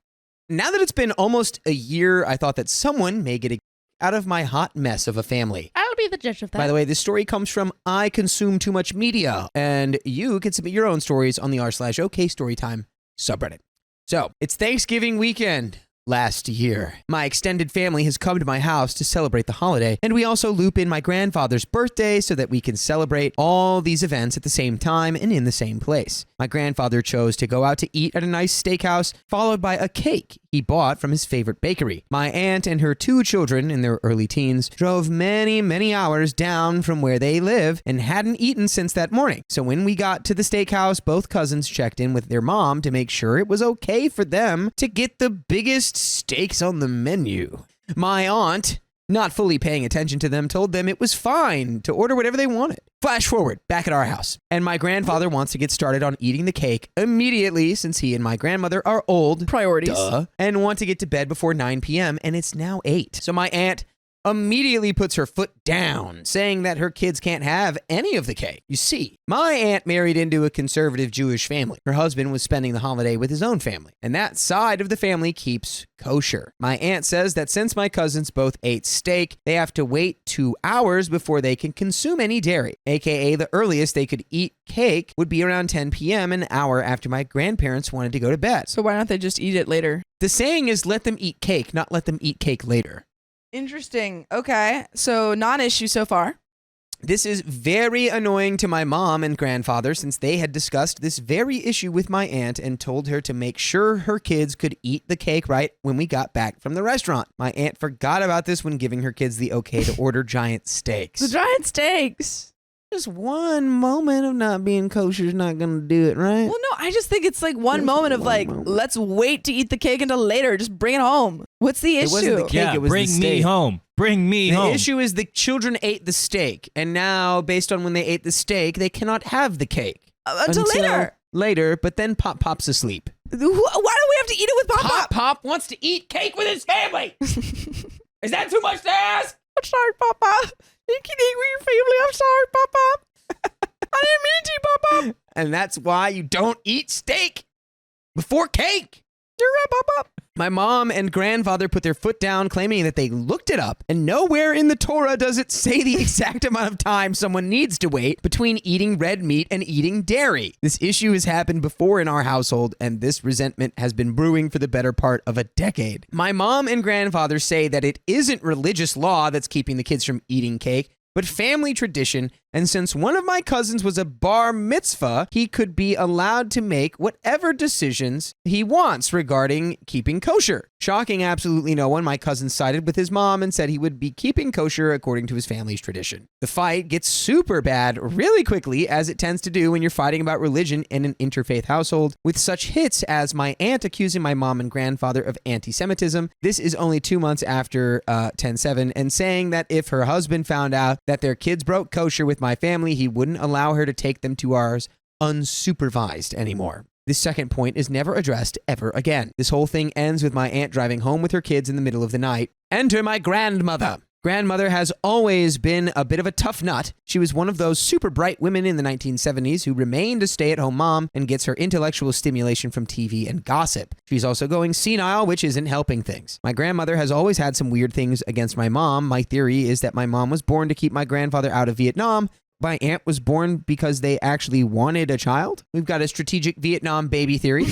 Speaker 4: Now that it's been almost a year, I thought that someone may get out of my hot mess of a family.
Speaker 1: I'll be the judge of that.
Speaker 4: By the way, this story comes from I Consume Too Much Media, and you can submit your own stories on the r/OKStorytime subreddit. So, it's Thanksgiving weekend. Last year, my extended family has come to my house to celebrate the holiday, and we also loop in my grandfather's birthday so that we can celebrate all these events at the same time and in the same place. My grandfather chose to go out to eat at a nice steakhouse, followed by a cake he bought from his favorite bakery. My aunt and her 2 children in their early teens drove many, many hours down from where they live and hadn't eaten since that morning. So when we got to the steakhouse, both cousins checked in with their mom to make sure it was okay for them to get the biggest steaks on the menu. My aunt, not fully paying attention to them, told them it was fine to order whatever they wanted. Flash forward, back at our house, and my grandfather wants to get started on eating the cake immediately since he and my grandmother are old.
Speaker 1: Priorities.
Speaker 4: And want to get to bed before 9 p.m., and it's now 8. So my aunt immediately puts her foot down, saying that her kids can't have any of the cake. You see, my aunt married into a conservative Jewish family. Her husband was spending the holiday with his own family, and that side of the family keeps kosher. My aunt says that since my cousins both ate steak, they have to wait 2 hours before they can consume any dairy, aka the earliest they could eat cake would be around 10 p.m., an hour after my grandparents wanted to go to bed.
Speaker 1: So why don't they just eat it later?
Speaker 4: The saying is let them eat cake, not let them eat cake later.
Speaker 1: Interesting. Okay. So non-issue so far.
Speaker 4: This is very annoying to my mom and grandfather since they had discussed this very issue with my aunt and told her to make sure her kids could eat the cake right when we got back from the restaurant. My aunt forgot about this when giving her kids the okay to order giant steaks.
Speaker 1: The giant steaks.
Speaker 4: Just one moment of not being kosher is not going to do it, right?
Speaker 1: Well, no, I just think it's like one moment of like, let's wait to eat the cake until later. Just bring it home. What's the issue?
Speaker 4: It wasn't the cake,
Speaker 3: Yeah,
Speaker 4: it was
Speaker 3: bring
Speaker 4: the steak.
Speaker 3: me home. Bring me home.
Speaker 4: The issue is the children ate the steak, and now, based on when they ate the steak, they cannot have the cake.
Speaker 1: Until later.
Speaker 4: Later, but then Pop Pop's asleep.
Speaker 1: Why do we have to eat it with Pop Pop?
Speaker 4: Pop wants to eat cake with his family. Is that too much to ask?
Speaker 1: I'm sorry, Pop Pop. You can eat with your family. I'm sorry, Pop Pop. I didn't mean to, Pop Pop.
Speaker 4: And that's why you don't eat steak before cake.
Speaker 1: You're right, Pop Pop.
Speaker 4: My mom and grandfather put their foot down, claiming that they looked it up, and nowhere in the Torah does it say the exact amount of time someone needs to wait between eating red meat and eating dairy. This issue has happened before in our household, and this resentment has been brewing for the better part of a decade. My mom and grandfather say that it isn't religious law that's keeping the kids from eating cake, but family tradition, and since one of my cousins was a bar mitzvah, he could be allowed to make whatever decisions he wants regarding keeping kosher. Shocking absolutely no one, my cousin sided with his mom and said he would be keeping kosher according to his family's tradition. The fight gets super bad really quickly, as it tends to do when you're fighting about religion in an interfaith household, with such hits as my aunt accusing my mom and grandfather of anti-Semitism. This is only 2 months after 10/7, and saying that if her husband found out that their kids broke kosher with my family, he wouldn't allow her to take them to ours unsupervised anymore. This second point is never addressed ever again. This whole thing ends with my aunt driving home with her kids in the middle of the night. Enter my grandmother. Grandmother has always been a bit of a tough nut. She was one of those super bright women in the 1970s who remained a stay-at-home mom and gets her intellectual stimulation from TV and gossip. She's also going senile, which isn't helping things. My grandmother has always had some weird things against my mom. My theory is that my mom was born to keep my grandfather out of Vietnam. My aunt was born because they actually wanted a child. We've got a strategic Vietnam baby theory.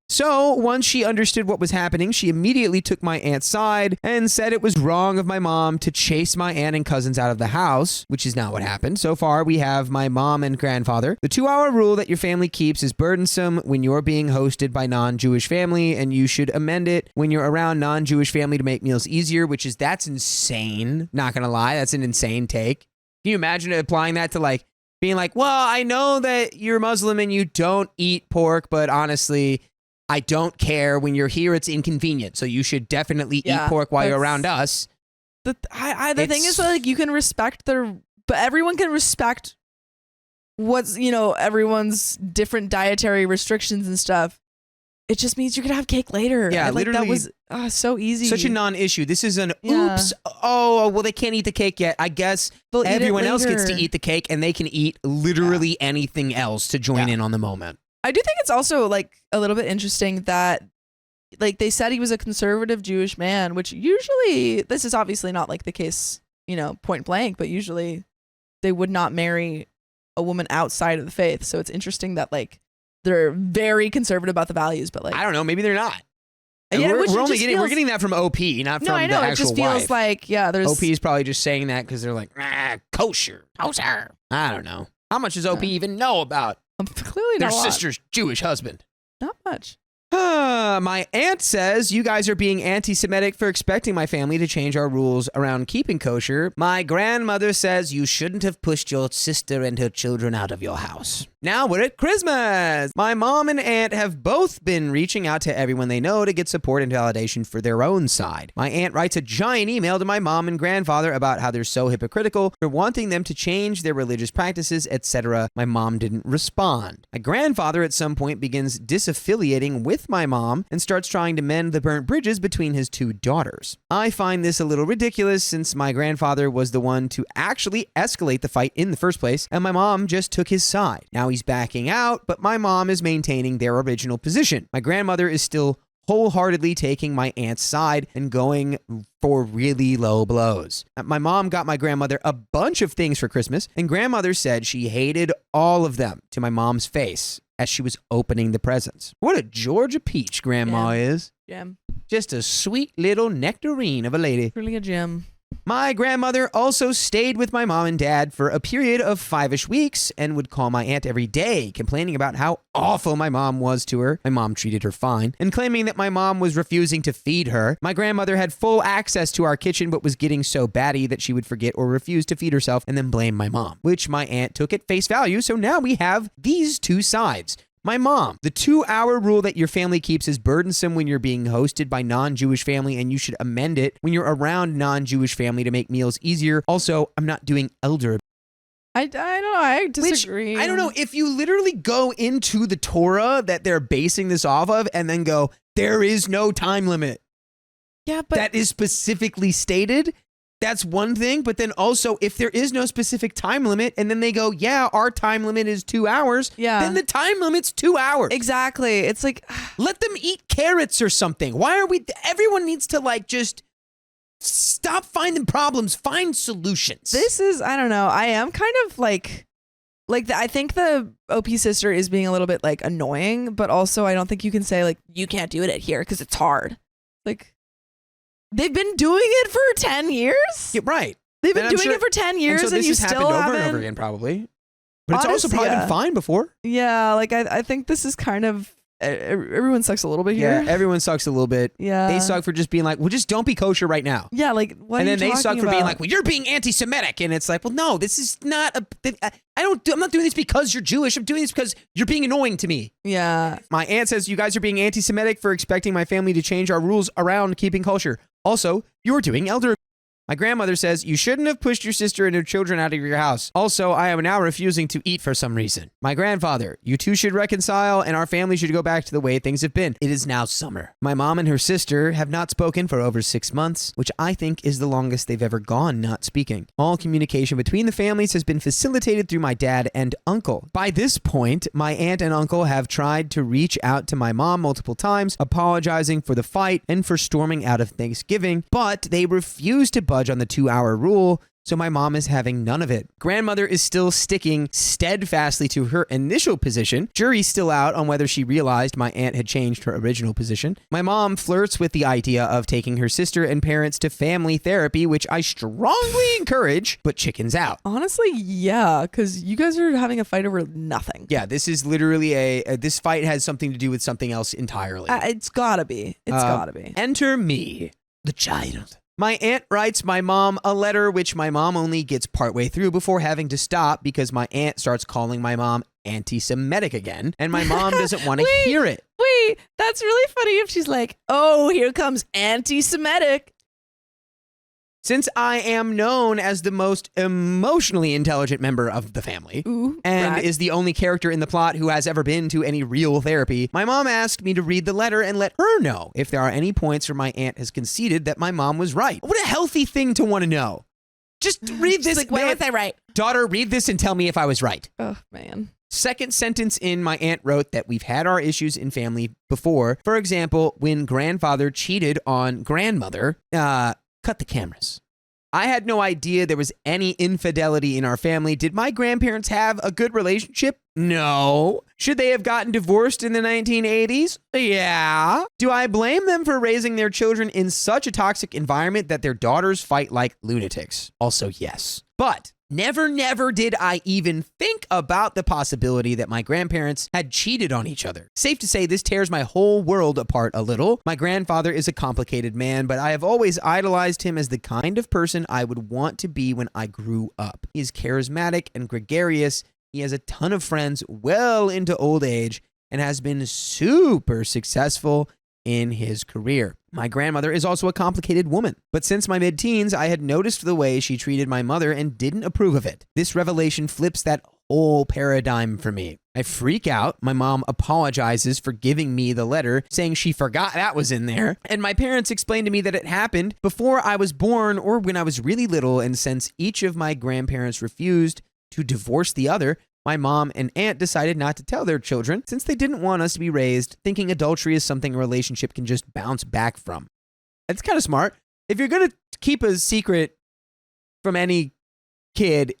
Speaker 4: So, once she understood what was happening, she immediately took my aunt's side and said it was wrong of my mom to chase my aunt and cousins out of the house, which is not what happened. So far, we have my mom and grandfather. The 2-hour rule that your family keeps is burdensome when you're being hosted by non-Jewish family, and you should amend it when you're around non-Jewish family to make meals easier, that's insane. Not gonna lie, that's an insane take. Can you imagine applying that to like, being like, well, I know that you're Muslim and you don't eat pork, but honestly, I don't care. When you're here, it's inconvenient. So you should definitely eat pork while you're around us.
Speaker 1: The thing is, like, you can respect but everyone can respect what's, everyone's different dietary restrictions and stuff. It just means you're going to have cake later.
Speaker 4: Yeah,
Speaker 1: and,
Speaker 4: literally.
Speaker 1: That was so easy.
Speaker 4: Such a non-issue. This is an oops. Oh, well, they can't eat the cake yet. I guess everyone else gets to eat the cake and they can eat literally anything else to join in on the moment.
Speaker 1: I do think it's also like a little bit interesting that like they said he was a conservative Jewish man, which usually, this is obviously not like the case, point blank, but usually they would not marry a woman outside of the faith. So it's interesting that like they're very conservative about the values, but like,
Speaker 4: I don't know, maybe they're not.
Speaker 1: Yeah,
Speaker 4: we're getting that from OP, not from the actual wife. No, I know, it just
Speaker 1: feels like, there's...
Speaker 4: OP is probably just saying that because they're like, kosher. I don't know. How much does OP even know about
Speaker 1: clearly
Speaker 4: their sister's Jewish husband?
Speaker 1: Not much.
Speaker 4: My aunt says you guys are being anti-Semitic for expecting my family to change our rules around keeping kosher. My grandmother says you shouldn't have pushed your sister and her children out of your house. Now we're at Christmas. My mom and aunt have both been reaching out to everyone they know to get support and validation for their own side. My aunt writes a giant email to my mom and grandfather about how they're so hypocritical for wanting them to change their religious practices, etc. My mom didn't respond. My grandfather at some point begins disaffiliating with with my mom and starts trying to mend the burnt bridges between his two daughters. I find this a little ridiculous since my grandfather was the one to actually escalate the fight in the first place, and my mom just took his side. Now he's backing out, but my mom is maintaining their original position. My grandmother is still wholeheartedly taking my aunt's side and going for really low blows. My mom got my grandmother a bunch of things for Christmas, and grandmother said she hated all of them to my mom's face as she was opening the presents. What a Georgia peach grandma is.
Speaker 1: Gem.
Speaker 4: Just a sweet little nectarine of a lady.
Speaker 1: Really a gem.
Speaker 4: My grandmother also stayed with my mom and dad for a period of 5-ish weeks and would call my aunt every day, complaining about how awful my mom was to her. My mom treated her fine, and claiming that my mom was refusing to feed her. My grandmother had full access to our kitchen, but was getting so batty that she would forget or refuse to feed herself and then blame my mom, which my aunt took at face value. So now we have these two sides. My mom, the 2-hour rule that your family keeps is burdensome when you're being hosted by non-Jewish family, and you should amend it when you're around non-Jewish family to make meals easier. Also, I'm not doing elder.
Speaker 1: I don't know. I disagree.
Speaker 4: Which, I don't know. If you literally go into the Torah that they're basing this off of and then go, there is no time limit.
Speaker 1: Yeah, but
Speaker 4: that is specifically stated. That's one thing, but then also if there is no specific time limit and then they go, yeah, our time limit is 2 hours, then the time limit's 2 hours.
Speaker 1: Exactly. It's like,
Speaker 4: let them eat carrots or something. Why are we, everyone needs to like just stop finding problems, find solutions.
Speaker 1: This is, I don't know. I am kind of like I think the OP sister is being a little bit like annoying, but also I don't think you can say like, you can't do it at here because it's hard. Like, they've been doing it for 10 years?
Speaker 4: Yeah, right.
Speaker 1: They've been doing it for 10 years and,
Speaker 4: so this
Speaker 1: you
Speaker 4: has
Speaker 1: still
Speaker 4: happened
Speaker 1: haven't.
Speaker 4: over and over again, probably. But it's
Speaker 1: Honestly,
Speaker 4: also probably been fine before.
Speaker 1: Yeah, like I think this is kind of, everyone sucks a little bit here.
Speaker 4: Yeah, everyone sucks a little bit.
Speaker 1: Yeah.
Speaker 4: They suck for just being like, well, just don't be kosher right now.
Speaker 1: Yeah, like, what
Speaker 4: and
Speaker 1: are
Speaker 4: then
Speaker 1: you
Speaker 4: they suck
Speaker 1: talking
Speaker 4: for being
Speaker 1: about?
Speaker 4: like, well, you're being anti-Semitic. And it's like, well, no, this is not I'm not doing this because you're Jewish. I'm doing this because you're being annoying to me.
Speaker 1: Yeah.
Speaker 4: My aunt says you guys are being anti-Semitic for expecting my family to change our rules around keeping kosher. Also, you're doing elder. My grandmother says you shouldn't have pushed your sister and her children out of your house. Also, I am now refusing to eat for some reason. My grandfather, you two should reconcile and our family should go back to the way things have been. It is now summer. My mom and her sister have not spoken for over 6 months, which I think is the longest they've ever gone not speaking. All communication between the families has been facilitated through my dad and uncle. By this point, my aunt and uncle have tried to reach out to my mom multiple times, apologizing for the fight and for storming out of Thanksgiving, but they refuse to budge on the 2-hour rule, so my mom is having none of it. Grandmother is still sticking steadfastly to her initial position. Jury's still out on whether she realized my aunt had changed her original position. My mom flirts with the idea of taking her sister and parents to family therapy, which I strongly encourage, but chickens out.
Speaker 1: Honestly, yeah, because you guys are having a fight over nothing.
Speaker 4: Yeah, this is literally this fight has something to do with something else entirely.
Speaker 1: It's gotta be. It's gotta be.
Speaker 4: Enter me, the child. My aunt writes my mom a letter, which my mom only gets partway through before having to stop because my aunt starts calling my mom anti-Semitic again, and my mom doesn't want to hear it.
Speaker 1: Wait, that's really funny if she's like, oh, here comes anti-Semitic.
Speaker 4: Since I am known as the most emotionally intelligent member of the family, and is the only character in the plot who has ever been to any real therapy, my mom asked me to read the letter and let her know if there are any points where my aunt has conceded that my mom was right. What a healthy thing to want to know. Just read this.
Speaker 1: Like, when was I right?
Speaker 4: Daughter, read this and tell me if I was right.
Speaker 1: Oh, man.
Speaker 4: Second sentence in, my aunt wrote that we've had our issues in family before. For example, when grandfather cheated on grandmother, cut the cameras. I had no idea there was any infidelity in our family. Did my grandparents have a good relationship? No. Should they have gotten divorced in the 1980s? Yeah. Do I blame them for raising their children in such a toxic environment that their daughters fight like lunatics? Also, yes. But never did I even think about the possibility that my grandparents had cheated on each other. Safe to say this tears my whole world apart a little. My grandfather is a complicated man, but I have always idolized him as the kind of person I would want to be when I grew up. He is charismatic and gregarious. He has a ton of friends well into old age and has been super successful in his career. My grandmother is also a complicated woman, but since my mid-teens, I had noticed the way she treated my mother and didn't approve of it. This revelation flips that whole paradigm for me. I freak out. My mom apologizes for giving me the letter, saying she forgot that was in there. And my parents explained to me that it happened before I was born or when I was really little. And since each of my grandparents refused to divorce the other, my mom and aunt decided not to tell their children since they didn't want us to be raised thinking adultery is something a relationship can just bounce back from. It's kind of smart. If you're going to keep a secret from any kid,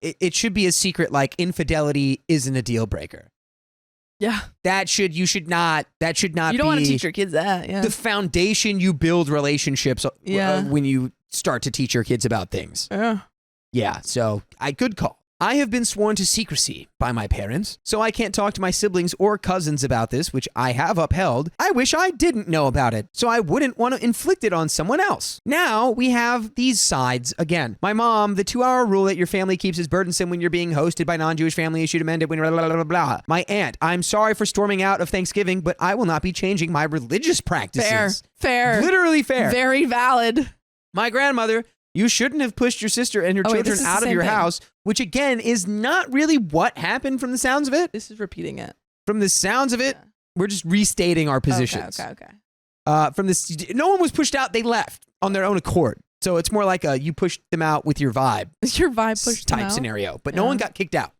Speaker 4: it should be a secret like infidelity isn't a deal breaker.
Speaker 1: Yeah.
Speaker 4: You should not
Speaker 1: You don't
Speaker 4: be
Speaker 1: want to teach your kids that. Yeah.
Speaker 4: the foundation you build relationships when you start to teach your kids about things.
Speaker 1: Yeah.
Speaker 4: Yeah, so good call. I have been sworn to secrecy by my parents, so I can't talk to my siblings or cousins about this, which I have upheld. I wish I didn't know about it, so I wouldn't want to inflict it on someone else. Now we have these sides again. My mom, the 2-hour rule that your family keeps is burdensome when you're being hosted by non-Jewish family. You should amend it when blah, blah, blah, blah. My aunt, I'm sorry for storming out of Thanksgiving, but I will not be changing my religious practices.
Speaker 1: Fair.
Speaker 4: Literally fair.
Speaker 1: Very valid.
Speaker 4: My grandmother, you shouldn't have pushed your sister and her children out of your house, which again is not really what happened from the sounds of it.
Speaker 1: This is repeating it.
Speaker 4: From the sounds of it, we're just restating our positions.
Speaker 1: Okay.
Speaker 4: From this, no one was pushed out. They left on their own accord. So it's more like you pushed them out with your vibe.
Speaker 1: Your vibe pushed them out?
Speaker 4: Type scenario. But no one got kicked out.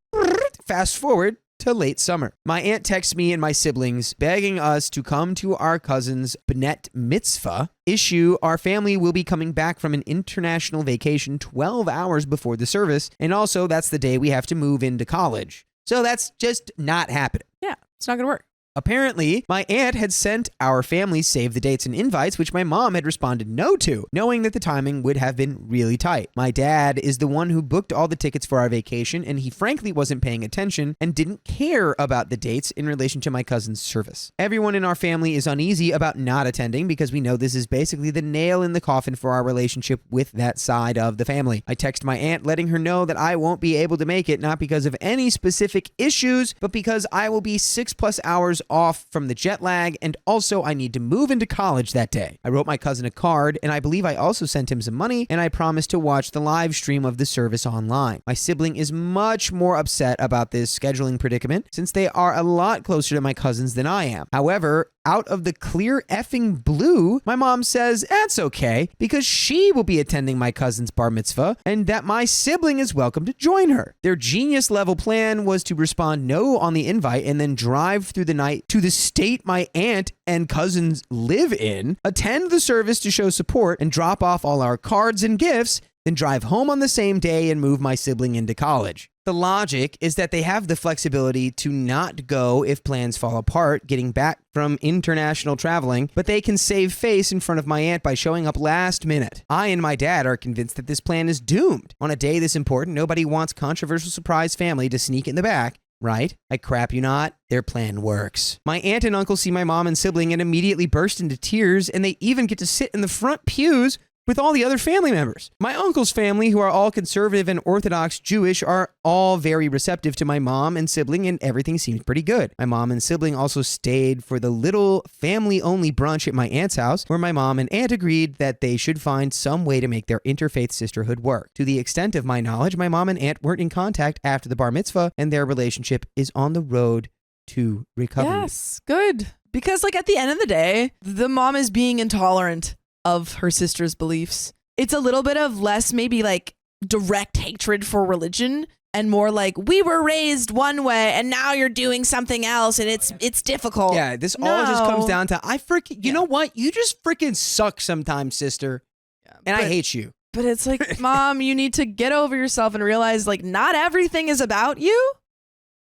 Speaker 4: Fast forward to late summer. My aunt texts me and my siblings begging us to come to our cousin's B'net Mitzvah issue. Our family will be coming back from an international vacation 12 hours before the service. And also that's the day we have to move into college. So that's just not happening.
Speaker 1: Yeah, it's not going to work.
Speaker 4: Apparently, my aunt had sent our family save the dates and invites, which my mom had responded no to, knowing that the timing would have been really tight. My dad is the one who booked all the tickets for our vacation, and he frankly wasn't paying attention and didn't care about the dates in relation to my cousin's service. Everyone in our family is uneasy about not attending because we know this is basically the nail in the coffin for our relationship with that side of the family. I text my aunt letting her know that I won't be able to make it, not because of any specific issues, but because I will be 6+ hours off from the jet lag, and also I need to move into college that day. I wrote my cousin a card, and I believe I also sent him some money, and I promised to watch the live stream of the service online. My sibling is much more upset about this scheduling predicament since they are a lot closer to my cousins than I am. However, out of the clear effing blue, my mom says that's okay because she will be attending my cousin's bar mitzvah and that my sibling is welcome to join her. Their genius level plan was to respond no on the invite and then drive through the night to the state my aunt and cousins live in, attend the service to show support and drop off all our cards and gifts, then drive home on the same day and move my sibling into college. The logic is that they have the flexibility to not go if plans fall apart getting back from international traveling, but they can save face in front of my aunt by showing up last minute. I and my dad are convinced that this plan is doomed. On a day this important, nobody wants controversial surprise family to sneak in the back, right? I crap you not, their plan works. My aunt and uncle see my mom and sibling and immediately burst into tears, and they even get to sit in the front pews with all the other family members. My uncle's family, who are all conservative and Orthodox Jewish, are all very receptive to my mom and sibling, and everything seems pretty good. My mom and sibling also stayed for the little family-only brunch at my aunt's house, where my mom and aunt agreed that they should find some way to make their interfaith sisterhood work. To the extent of my knowledge, my mom and aunt weren't in contact after the bar mitzvah, and their relationship is on the road to recovery.
Speaker 1: Yes, good. Because like at the end of the day, the mom is being intolerant of her sister's beliefs. It's a little bit of less maybe like direct hatred for religion and more like we were raised one way and now you're doing something else and it's difficult.
Speaker 4: Yeah, this all just comes down to you know what? You just freaking suck sometimes, sister. Yeah, and I hate you.
Speaker 1: But it's like, Mom, you need to get over yourself and realize like not everything is about you.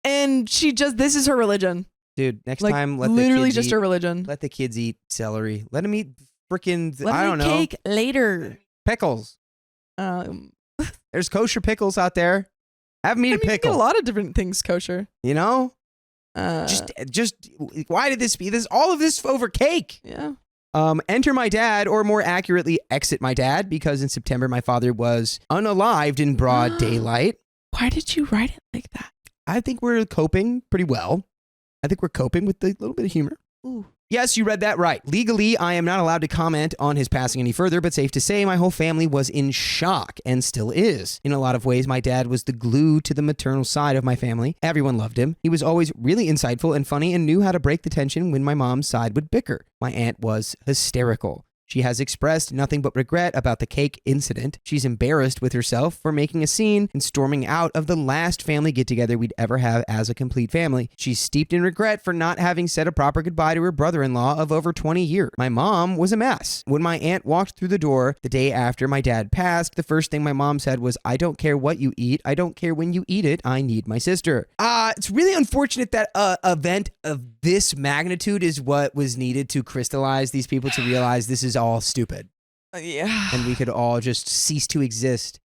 Speaker 1: And this is her religion.
Speaker 4: Dude, next
Speaker 1: like,
Speaker 4: time
Speaker 1: literally just her religion.
Speaker 4: Let the kids eat celery. Let them eat freaking,
Speaker 1: I don't know. Cake later.
Speaker 4: Pickles. There's kosher pickles out there. Have them eat a pickle.
Speaker 1: You can get a lot of different things kosher.
Speaker 4: You know? Just why did this be this? All of this over cake.
Speaker 1: Yeah.
Speaker 4: Enter my dad, or more accurately, exit my dad, because in September my father was unalived in broad daylight.
Speaker 1: Why did you write it like that?
Speaker 4: I think we're coping pretty well. I think we're coping with a little bit of humor.
Speaker 1: Ooh.
Speaker 4: Yes, you read that right. Legally, I am not allowed to comment on his passing any further, but safe to say my whole family was in shock and still is. In a lot of ways, my dad was the glue to the maternal side of my family. Everyone loved him. He was always really insightful and funny and knew how to break the tension when my mom's side would bicker. My aunt was hysterical. She has expressed nothing but regret about the cake incident. She's embarrassed with herself for making a scene and storming out of the last family get-together we'd ever have as a complete family. She's steeped in regret for not having said a proper goodbye to her brother-in-law of over 20 years. My mom was a mess. When my aunt walked through the door the day after my dad passed, the first thing my mom said was, "I don't care what you eat. I don't care when you eat it. I need my sister." It's really unfortunate that an event of this magnitude is what was needed to crystallize these people to realize this is all stupid.
Speaker 1: Yeah.
Speaker 4: And we could all just cease to exist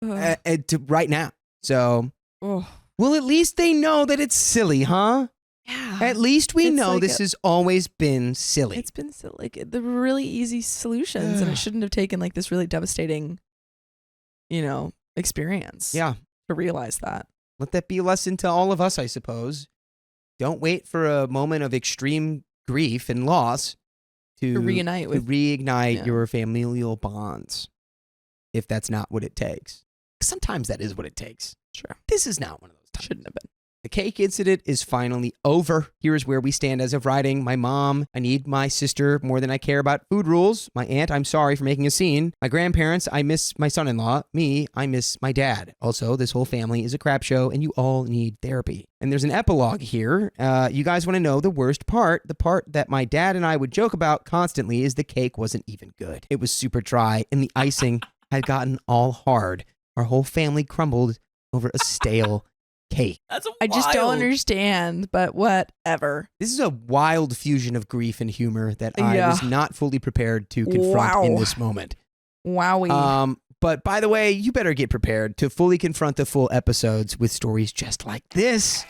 Speaker 4: right now. So, well, at least they know that it's silly, huh?
Speaker 1: Yeah.
Speaker 4: At least we know this has always been silly.
Speaker 1: It's been silly. Like, the really easy solutions, and it shouldn't have taken like this really devastating, experience.
Speaker 4: Yeah.
Speaker 1: To realize that.
Speaker 4: Let that be a lesson to all of us, I suppose. Don't wait for a moment of extreme grief and loss to reignite your familial bonds, if that's not what it takes. Sometimes that is what it takes.
Speaker 1: Sure.
Speaker 4: This is not one of those times.
Speaker 1: Shouldn't have been.
Speaker 4: The cake incident is finally over. Here's where we stand as of writing. My mom, I need my sister more than I care about food rules. My aunt, I'm sorry for making a scene. My grandparents, I miss my son-in-law. Me, I miss my dad. Also, this whole family is a crap show and you all need therapy. And there's an epilogue here. You guys want to know the worst part? The part that my dad and I would joke about constantly is the cake wasn't even good. It was super dry and the icing had gotten all hard. Our whole family crumbled over a stale cake.
Speaker 1: I just don't understand, but whatever.
Speaker 4: This is a wild fusion of grief and humor that I was not fully prepared to confront in this moment.
Speaker 1: Wowie.
Speaker 4: But by the way, you better get prepared to fully confront the full episodes with stories just like this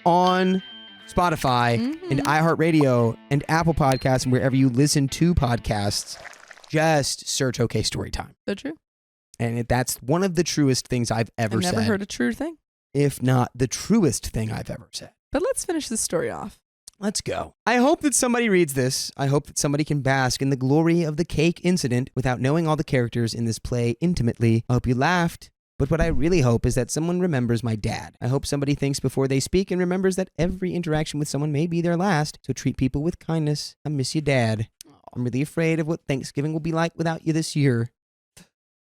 Speaker 4: on Spotify and iHeartRadio and Apple Podcasts and wherever you listen to podcasts. Just search OK Storytime.
Speaker 1: So true.
Speaker 4: And that's one of the truest things I've ever said.
Speaker 1: I've never heard a true thing.
Speaker 4: If not the truest thing I've ever said.
Speaker 1: But let's finish this story off.
Speaker 4: Let's go. I hope that somebody reads this. I hope that somebody can bask in the glory of the cake incident without knowing all the characters in this play intimately. I hope you laughed. But what I really hope is that someone remembers my dad. I hope somebody thinks before they speak and remembers that every interaction with someone may be their last. So treat people with kindness. I miss you, Dad. I'm really afraid of what Thanksgiving will be like without you this year.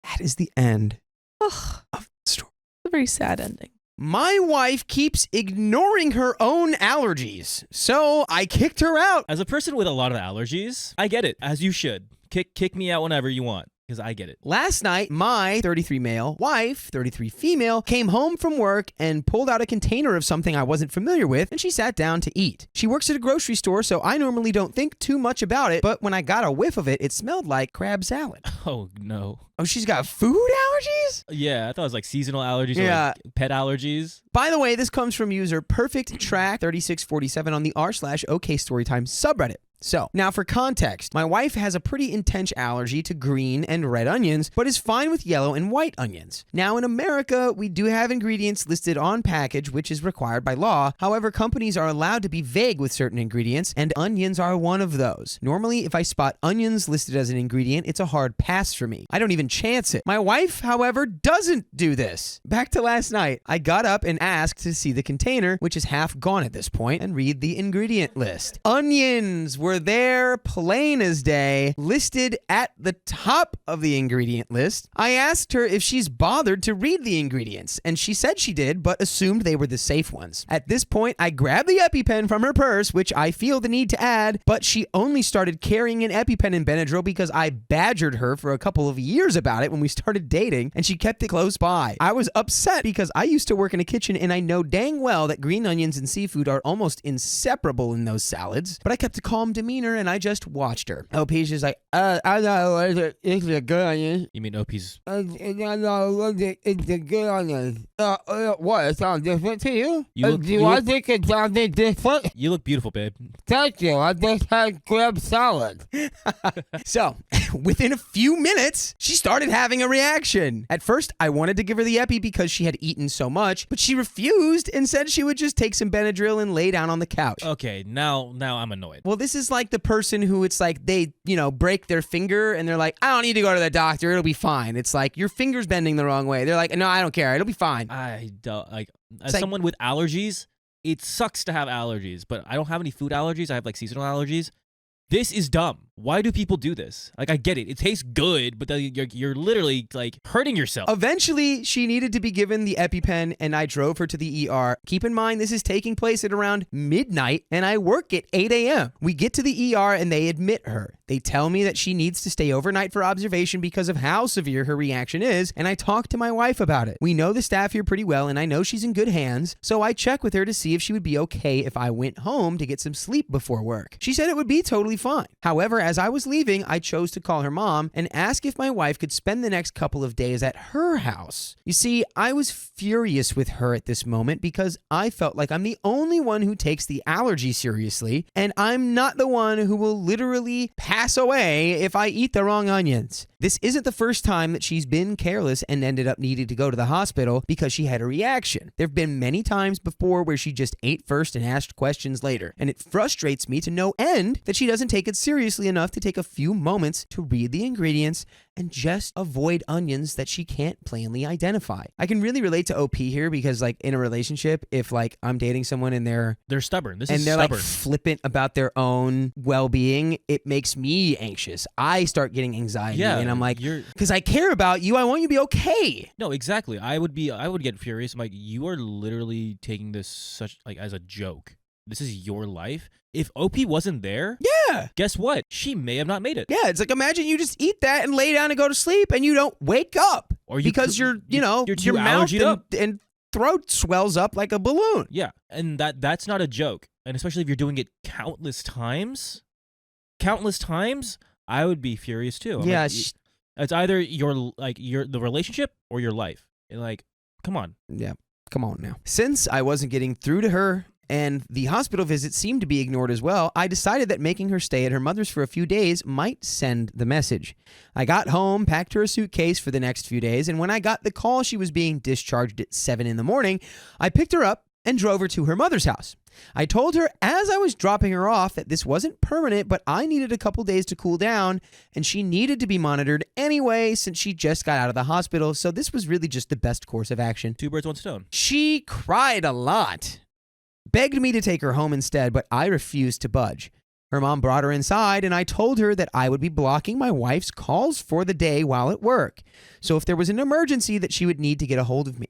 Speaker 4: That is the end of the story.
Speaker 1: It's a very sad ending.
Speaker 4: My wife keeps ignoring her own allergies, so I kicked her out.
Speaker 3: As a person with a lot of allergies, I get it, as you should. Kick me out whenever you want, because I get it.
Speaker 4: Last night, my 33 male wife, 33 female, came home from work and pulled out a container of something I wasn't familiar with, and she sat down to eat. She works at a grocery store, so I normally don't think too much about it, but when I got a whiff of it, it smelled like crab salad.
Speaker 3: Oh, no.
Speaker 4: Oh, she's got food allergies?
Speaker 3: Yeah, I thought it was like seasonal allergies or like pet allergies.
Speaker 4: By the way, this comes from user PerfectTrack3647 on the r/OK Storytime subreddit. So, now for context, my wife has a pretty intense allergy to green and red onions, but is fine with yellow and white onions. Now, in America, we do have ingredients listed on package, which is required by law. However, companies are allowed to be vague with certain ingredients, and onions are one of those. Normally, if I spot onions listed as an ingredient, it's a hard pass for me. I don't even chance it. My wife, however, doesn't do this. Back to last night, I got up and asked to see the container, which is half gone at this point, and read the ingredient list. Onions were there, plain as day, listed at the top of the ingredient list. I asked her if she's bothered to read the ingredients, and she said she did, but assumed they were the safe ones. At this point, I grabbed the EpiPen from her purse, which I feel the need to add, but she only started carrying an EpiPen and Benadryl because I badgered her for a couple of years about it when we started dating, and she kept it close by. I was upset because I used to work in a kitchen, and I know dang well that green onions and seafood are almost inseparable in those salads, but I kept a calm demeanor and I just watched her. OP's just like, I know it's a good onion.
Speaker 3: You mean OP's?
Speaker 4: I know it's a good onion. What? It sounds different to you? I think it sounded different?
Speaker 3: You look beautiful, babe.
Speaker 4: Thank you. I just had crab salad. So, within a few minutes, she started having a reaction. At first, I wanted to give her the epi because she had eaten so much, but she refused and said she would just take some Benadryl and lay down on the couch.
Speaker 3: Okay, now I'm annoyed.
Speaker 4: Well, this is like the person who it's like they, break their finger and they're like, I don't need to go to the doctor. It'll be fine. It's like your finger's bending the wrong way. They're like, no, I don't care. It'll be fine.
Speaker 3: I don't like as someone with allergies, it sucks to have allergies, but I don't have any food allergies. I have like seasonal allergies. This is dumb. Why do people do this? Like, I get it. It tastes good, but then you're literally like hurting yourself.
Speaker 4: Eventually, she needed to be given the EpiPen, and I drove her to the ER. Keep in mind, this is taking place at around midnight, and I work at 8 a.m. We get to the ER, and they admit her. They tell me that she needs to stay overnight for observation because of how severe her reaction is, and I talked to my wife about it. We know the staff here pretty well, and I know she's in good hands, so I check with her to see if she would be okay if I went home to get some sleep before work. She said it would be totally fine. However, as I was leaving, I chose to call her mom and ask if my wife could spend the next couple of days at her house. You see, I was furious with her at this moment because I felt like I'm the only one who takes the allergy seriously, and I'm not the one who will literally pass away if I eat the wrong onions. This isn't the first time that she's been careless and ended up needing to go to the hospital because she had a reaction. There have been many times before where she just ate first and asked questions later, and it frustrates me to no end that she doesn't take it seriously enough to take a few moments to read the ingredients and just avoid onions that she can't plainly identify. I can really relate to OP here because, like, in a relationship, if like I'm dating someone and they're
Speaker 3: stubborn,
Speaker 4: they're stubborn, like flippant about their own well-being, it makes me anxious. I start getting anxiety, and I'm like, because I care about you, I want you to be okay.
Speaker 3: No, exactly. I would get furious. I'm like, you are literally taking this such like as a joke. This is your life. If OP wasn't there, guess what? She may have not made it.
Speaker 4: Yeah, it's like imagine you just eat that and lay down and go to sleep and you don't wake up because your mouth and throat swells up like a balloon.
Speaker 3: Yeah, and that's not a joke. And especially if you're doing it countless times, I would be furious too.
Speaker 4: Yeah,
Speaker 3: like, it's either the relationship or your life. And like, come on.
Speaker 4: Yeah, come on now. Since I wasn't getting through to her, and the hospital visit seemed to be ignored as well, I decided that making her stay at her mother's for a few days might send the message. I got home, packed her a suitcase for the next few days, and when I got the call she was being discharged at 7 in the morning, I picked her up and drove her to her mother's house. I told her as I was dropping her off that this wasn't permanent, but I needed a couple days to cool down, and she needed to be monitored anyway since she just got out of the hospital, so this was really just the best course of action.
Speaker 3: 2 birds, 1 stone.
Speaker 4: She cried a lot. Begged me to take her home instead, but I refused to budge. Her mom brought her inside, and I told her that I would be blocking my wife's calls for the day while at work, so if there was an emergency that she would need to get a hold of me.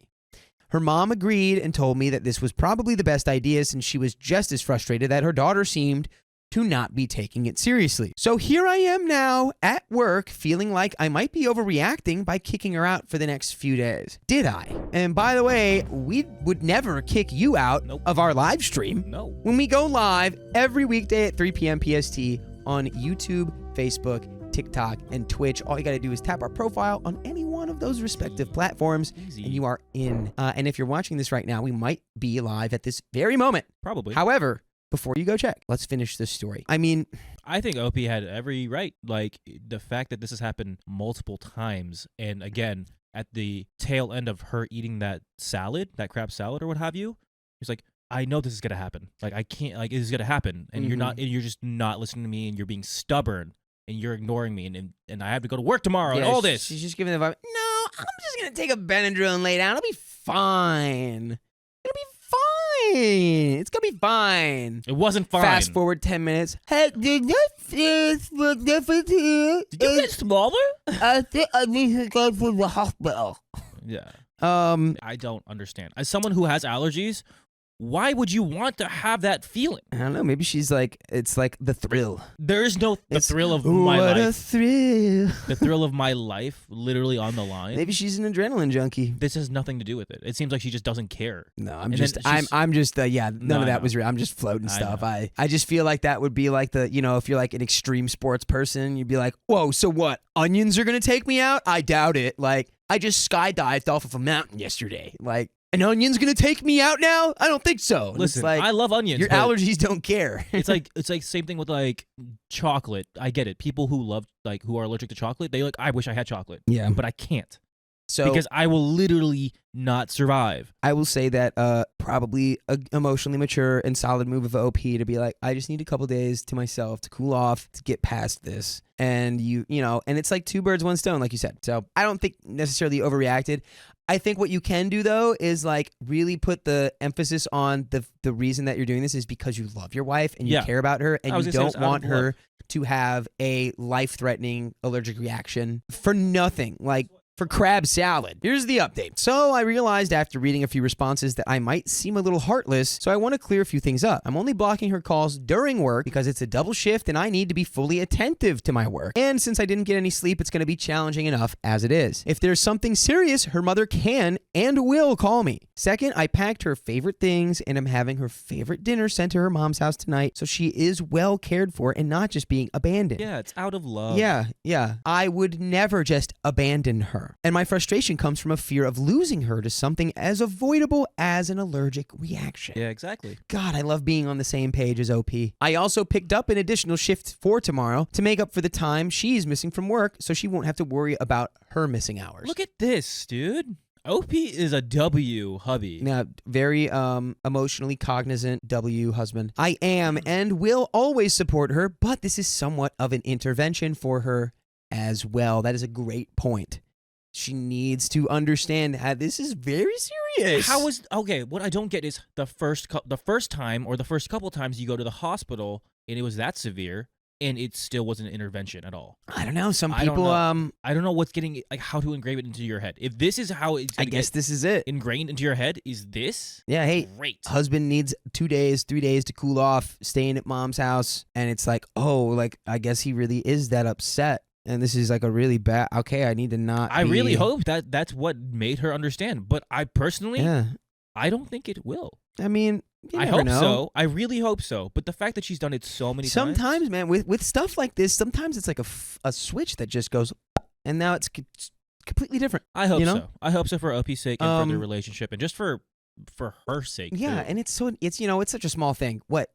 Speaker 4: Her mom agreed and told me that this was probably the best idea since she was just as frustrated that her daughter seemed to not be taking it seriously. So here I am now at work feeling like I might be overreacting by kicking her out for the next few days. Did I? And by the way, we would never kick you out of our live stream.
Speaker 3: No.
Speaker 4: When we go live every weekday at 3 p.m. PST on YouTube, Facebook, TikTok, and Twitch. All you got to do is tap our profile on any one of those respective platforms, and you are in. And if you're watching this right now, we might be live at this very moment.
Speaker 3: Probably.
Speaker 4: However, before you go check, let's finish this story. I mean,
Speaker 3: I think OP had every right. Like, the fact that this has happened multiple times, and again, at the tail end of her eating that salad, that crab salad or what have you, he's like, I know this is going to happen. Like, I can't, like, this is going to happen. And you're just not listening to me, and you're being stubborn, and you're ignoring me, and I have to go to work tomorrow, and all this.
Speaker 4: She's just giving the vibe, no, I'm just going to take a Benadryl and lay down. It'll be fine. It'll be fine. It's going to be fine.
Speaker 3: It wasn't fine.
Speaker 4: Fast forward 10 minutes. Hey, did that face look different to you?
Speaker 3: Did you get smaller?
Speaker 4: I think I need to go to the hospital.
Speaker 3: Yeah. I don't understand. As someone who has allergies, Why would you want to have that feeling?
Speaker 4: I don't know. Maybe she's like, it's like the thrill.
Speaker 3: There is no thrill of my
Speaker 4: life. What a thrill.
Speaker 3: The thrill of my life, literally on the line.
Speaker 4: Maybe she's an adrenaline junkie.
Speaker 3: This has nothing to do with it. It seems like she just doesn't care.
Speaker 4: No, I'm just none of that was real. I'm just floating stuff. I just feel like that would be like if you're like an extreme sports person, you'd be like, whoa, so what? Onions are going to take me out? I doubt it. Like, I just skydived off of a mountain yesterday. Like, an onion's gonna take me out now? I don't think so.
Speaker 3: Listen, I love onions.
Speaker 4: Your allergies don't care.
Speaker 3: it's like same thing with like chocolate. I get it. People who are allergic to chocolate, they like, I wish I had chocolate.
Speaker 4: Yeah.
Speaker 3: But I can't.
Speaker 4: So
Speaker 3: because I will literally not survive.
Speaker 4: I will say that probably a emotionally mature and solid move of OP to be like, I just need a couple days to myself to cool off, to get past this. And and it's like two birds, one stone, like you said. So I don't think necessarily overreacted. I think what you can do, though, is like really put the emphasis on the reason that you're doing this is because you love your wife and you care about her and you don't want her to have a life-threatening allergic reaction for nothing. Like, for crab salad. Here's the update. So I realized after reading a few responses that I might seem a little heartless, so I want to clear a few things up. I'm only blocking her calls during work because it's a double shift and I need to be fully attentive to my work. And since I didn't get any sleep, it's going to be challenging enough as it is. If there's something serious, her mother can and will call me. Second, I packed her favorite things and I'm having her favorite dinner sent to her mom's house tonight, so she is well cared for and not just being abandoned.
Speaker 3: Yeah, it's out of love.
Speaker 4: Yeah. I would never just abandon her. And my frustration comes from a fear of losing her to something as avoidable as an allergic reaction.
Speaker 3: Yeah, exactly.
Speaker 4: God, I love being on the same page as OP. I also picked up an additional shift for tomorrow to make up for the time she's missing from work, so she won't have to worry about her missing hours.
Speaker 3: Look at this, dude. OP is a W hubby.
Speaker 4: Now, very emotionally cognizant W husband. I am and will always support her, but this is somewhat of an intervention for her as well. That is a great point. She needs to understand that this is very serious.
Speaker 3: What I don't get is the first time or the first couple times you go to the hospital and it was that severe and it still wasn't an intervention at all.
Speaker 4: I don't know. Some people,
Speaker 3: I don't know what's getting, like, how to engrave it into your head. If this is how it's,
Speaker 4: I guess this is it.
Speaker 3: Ingrained into your head is this.
Speaker 4: Yeah. Hey,
Speaker 3: great.
Speaker 4: Husband needs 2 days, 3 days to cool off, staying at mom's house. And it's like, I guess he really is that upset. And this is like a really bad, I need to not
Speaker 3: I really hope that that's what made her understand. But I personally, I don't think it will.
Speaker 4: I mean,
Speaker 3: I hope so. I really hope so. But the fact that she's done it so many times.
Speaker 4: Sometimes, man, with stuff like this, sometimes it's like a switch that just goes, and now it's completely different.
Speaker 3: I hope so. I hope so for OP's sake and for their relationship and just for her sake.
Speaker 4: Yeah,
Speaker 3: too.
Speaker 4: and it's such a small thing. What?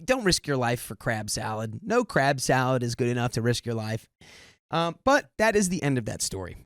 Speaker 4: Don't risk your life for crab salad. No crab salad is good enough to risk your life. But that is the end of that story.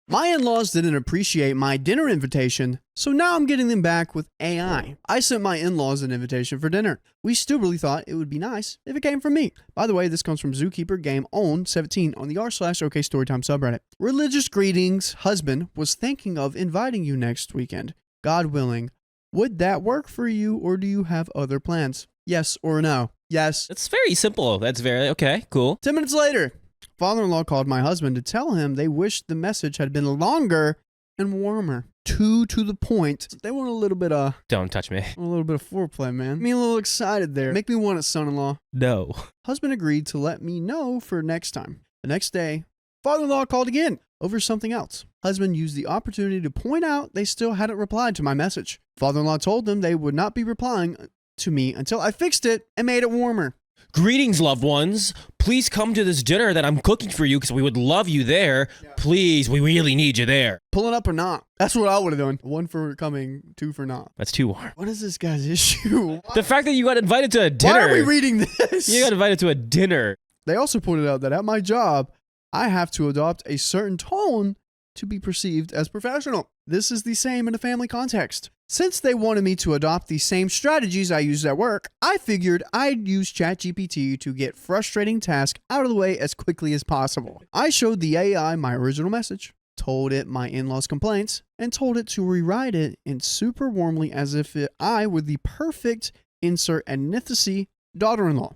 Speaker 6: My in-laws didn't appreciate my dinner invitation, so now I'm getting them back with AI. I sent my in-laws an invitation for dinner. We stupidly thought it would be nice if it came from me. By the way, this comes from Zookeeper Game Own 17 on the r/OK Storytime subreddit. Religious greetings. Husband was thinking of inviting you next weekend. God willing. Would that work for you, or do you have other plans? Yes or no? Yes.
Speaker 3: It's very simple. That's very, okay, cool.
Speaker 6: 10 minutes later, father-in-law called my husband to tell him they wished the message had been longer and warmer. To the point. They want a little bit of...
Speaker 3: Don't touch me.
Speaker 6: A little bit of foreplay, man. Me a little excited there. Make me want it, son-in-law.
Speaker 3: No.
Speaker 6: Husband agreed to let me know for next time. The next day, father-in-law called again over something else. Husband used the opportunity to point out they still hadn't replied to my message. Father-in-law told them they would not be replying to me until I fixed it and made it warmer.
Speaker 3: Greetings, loved ones. Please come to this dinner that I'm cooking for you because we would love you there. Yeah. Please, we really need you there.
Speaker 6: Pulling up or not? That's what I would have done. 1 for coming, 2 for not.
Speaker 3: That's too warm.
Speaker 6: What is this guy's issue?
Speaker 3: The fact that you got invited to a dinner.
Speaker 6: Why are we reading this?
Speaker 3: You got invited to a dinner.
Speaker 6: They also pointed out that at my job, I have to adopt a certain tone to be perceived as professional. This is the same in a family context. Since they wanted me to adopt the same strategies I used at work, I figured I'd use ChatGPT to get frustrating tasks out of the way as quickly as possible. I showed the AI my original message, told it my in-laws' complaints, and told it to rewrite it in super warmly as if I were the perfect insert antithesis daughter-in-law.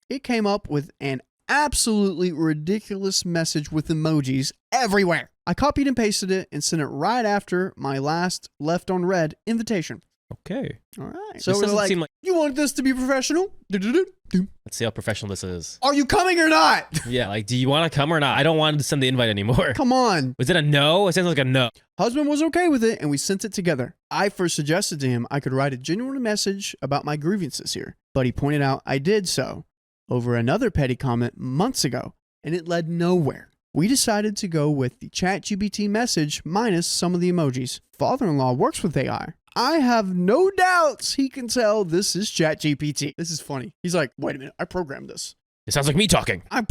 Speaker 6: It came up with an absolutely ridiculous message with emojis everywhere. I copied and pasted it and sent it right after my last left on red invitation.
Speaker 3: Okay.
Speaker 6: All right.
Speaker 3: This
Speaker 6: So we're
Speaker 3: doesn't
Speaker 6: like,
Speaker 3: seem like.
Speaker 6: you want this to be professional?
Speaker 3: Let's see how professional this is.
Speaker 6: Are you coming or not?
Speaker 3: Yeah, like, do you want to come or not? I don't want to send the invite anymore.
Speaker 6: Come on.
Speaker 3: Was it a no? It sounds like a no.
Speaker 6: Husband was okay with it, and we sent it together. I first suggested to him I could write a genuine message about my grievances here, but he pointed out I did so over another petty comment months ago, and it led nowhere. We decided to go with the ChatGPT message minus some of the emojis. Father-in-law works with AI. I have no doubts he can tell this is ChatGPT. This is funny. He's like, wait a minute, I programmed this.
Speaker 3: It sounds like me talking.
Speaker 6: I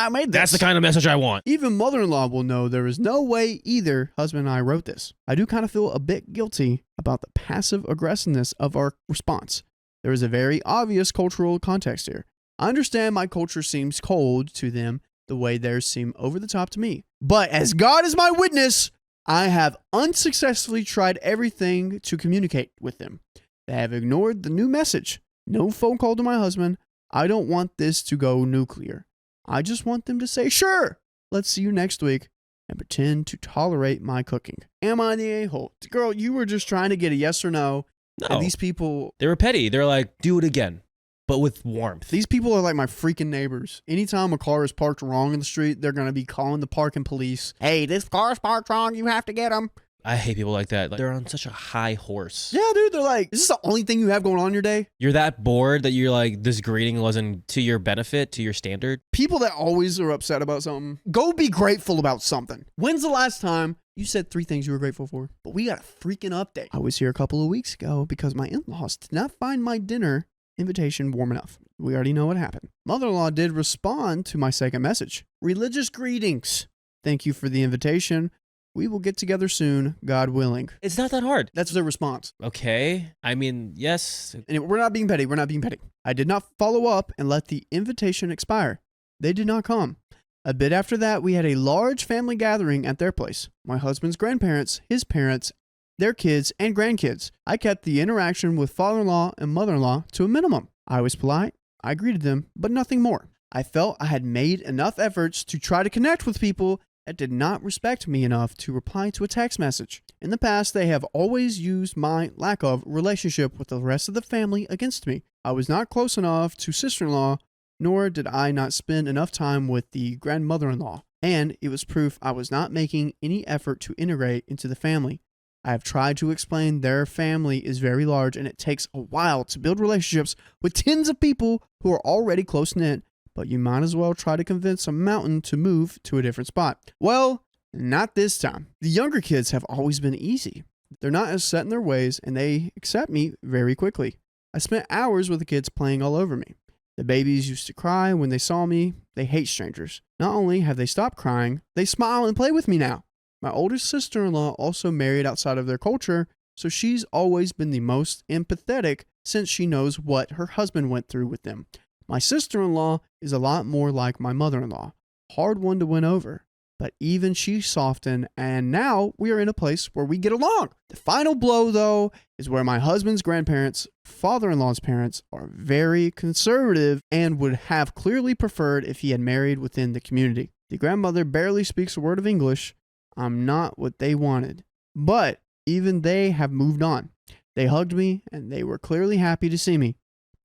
Speaker 6: made this.
Speaker 3: That's the kind of message I want.
Speaker 6: Even mother-in-law will know there is no way either husband and I wrote this. I do kind of feel a bit guilty about the passive aggressiveness of our response. There is a very obvious cultural context here. I understand my culture seems cold to them the way theirs seem over the top to me. But as God is my witness, I have unsuccessfully tried everything to communicate with them. They have ignored the new message. No phone call to my husband. I don't want this to go nuclear. I just want them to say, sure, let's see you next week, and pretend to tolerate my cooking. Am I the a-hole? Girl, you were just trying to get a yes or no.
Speaker 3: No.
Speaker 6: And these people...
Speaker 3: They were petty. They're like, do it again, but with warmth.
Speaker 6: These people are like my freaking neighbors. Anytime a car is parked wrong in the street, they're going to be calling the parking police. Hey, this car's parked wrong. You have to get them.
Speaker 3: I hate people like that. Like, they're on such a high horse.
Speaker 6: Yeah, dude. They're like, is this the only thing you have going on in your day?
Speaker 3: You're that bored that you're like, this greeting wasn't to your benefit, to your standard.
Speaker 6: People that always are upset about something, go be grateful about something. When's the last time you said 3 things you were grateful for? But we got a freaking update. I was here a couple of weeks ago because my in-laws did not find my dinner invitation warm enough. We already know what happened. Mother-in-law did respond to my second message. Religious greetings. Thank you for the invitation. We will get together soon, God willing.
Speaker 3: It's not that hard.
Speaker 6: That's their response.
Speaker 3: Okay. I mean, yes.
Speaker 6: And we're not being petty. We're not being petty. I did not follow up and let the invitation expire. They did not come. A bit after that, we had a large family gathering at their place. My husband's grandparents, his parents, their kids, and grandkids. I kept the interaction with father-in-law and mother-in-law to a minimum. I was polite. I greeted them, but nothing more. I felt I had made enough efforts to try to connect with people that did not respect me enough to reply to a text message. In the past, they have always used my lack of relationship with the rest of the family against me. I was not close enough to sister-in-law, nor did I not spend enough time with the grandmother-in-law, and it was proof I was not making any effort to integrate into the family. I have tried to explain their family is very large and it takes a while to build relationships with tens of people who are already close-knit, but you might as well try to convince a mountain to move to a different spot. Well, not this time. The younger kids have always been easy. They're not as set in their ways, and they accept me very quickly. I spent hours with the kids playing all over me. The babies used to cry when they saw me. They hate strangers. Not only have they stopped crying, they smile and play with me now. My oldest sister-in-law also married outside of their culture, so she's always been the most empathetic since she knows what her husband went through with them. My sister-in-law is a lot more like my mother-in-law, hard one to win over, but even she softened, and now we are in a place where we get along. The final blow, though, is where my husband's grandparents, father-in-law's parents, are very conservative and would have clearly preferred if he had married within the community. The grandmother barely speaks a word of English. I'm not what they wanted, but even they have moved on. They hugged me, and they were clearly happy to see me.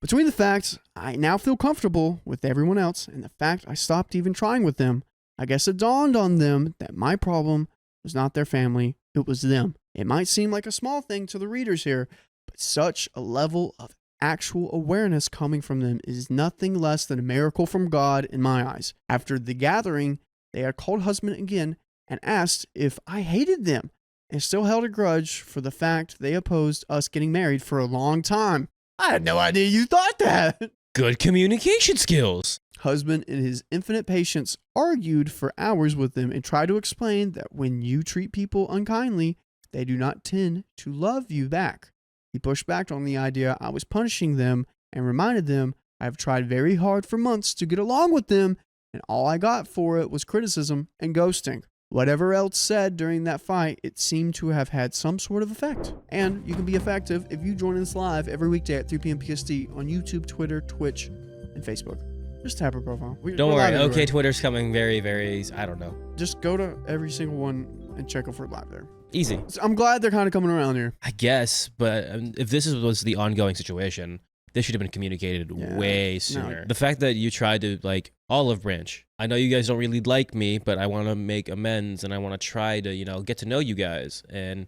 Speaker 6: Between the facts, I now feel comfortable with everyone else, and the fact I stopped even trying with them, I guess it dawned on them that my problem was not their family, it was them. It might seem like a small thing to the readers here, but such a level of actual awareness coming from them is nothing less than a miracle from God in my eyes. After the gathering, they had called husband again and asked if I hated them, and still held a grudge for the fact they opposed us getting married for a long time. I had no idea you thought that.
Speaker 3: Good communication skills.
Speaker 6: Husband, in his infinite patience, argued for hours with them and tried to explain that when you treat people unkindly, they do not tend to love you back. He pushed back on the idea I was punishing them and reminded them I have tried very hard for months to get along with them, and all I got for it was criticism and ghosting. Whatever else said during that fight, it seemed to have had some sort of effect. And you can be effective if you join us live every weekday at 3 p.m. PST on YouTube, Twitter, Twitch, and Facebook. Just tap our profile.
Speaker 3: Don't worry. Okay, Twitter's coming very, very, I don't know.
Speaker 6: Just go to every single one and check if we're live there.
Speaker 3: Easy.
Speaker 6: So I'm glad they're kind of coming around here.
Speaker 3: I guess, but if this was the ongoing situation, this should have been communicated way sooner. The fact that you tried to, like, olive branch. I know you guys don't really like me, but I want to make amends and I want to try to, you know, get to know you guys. And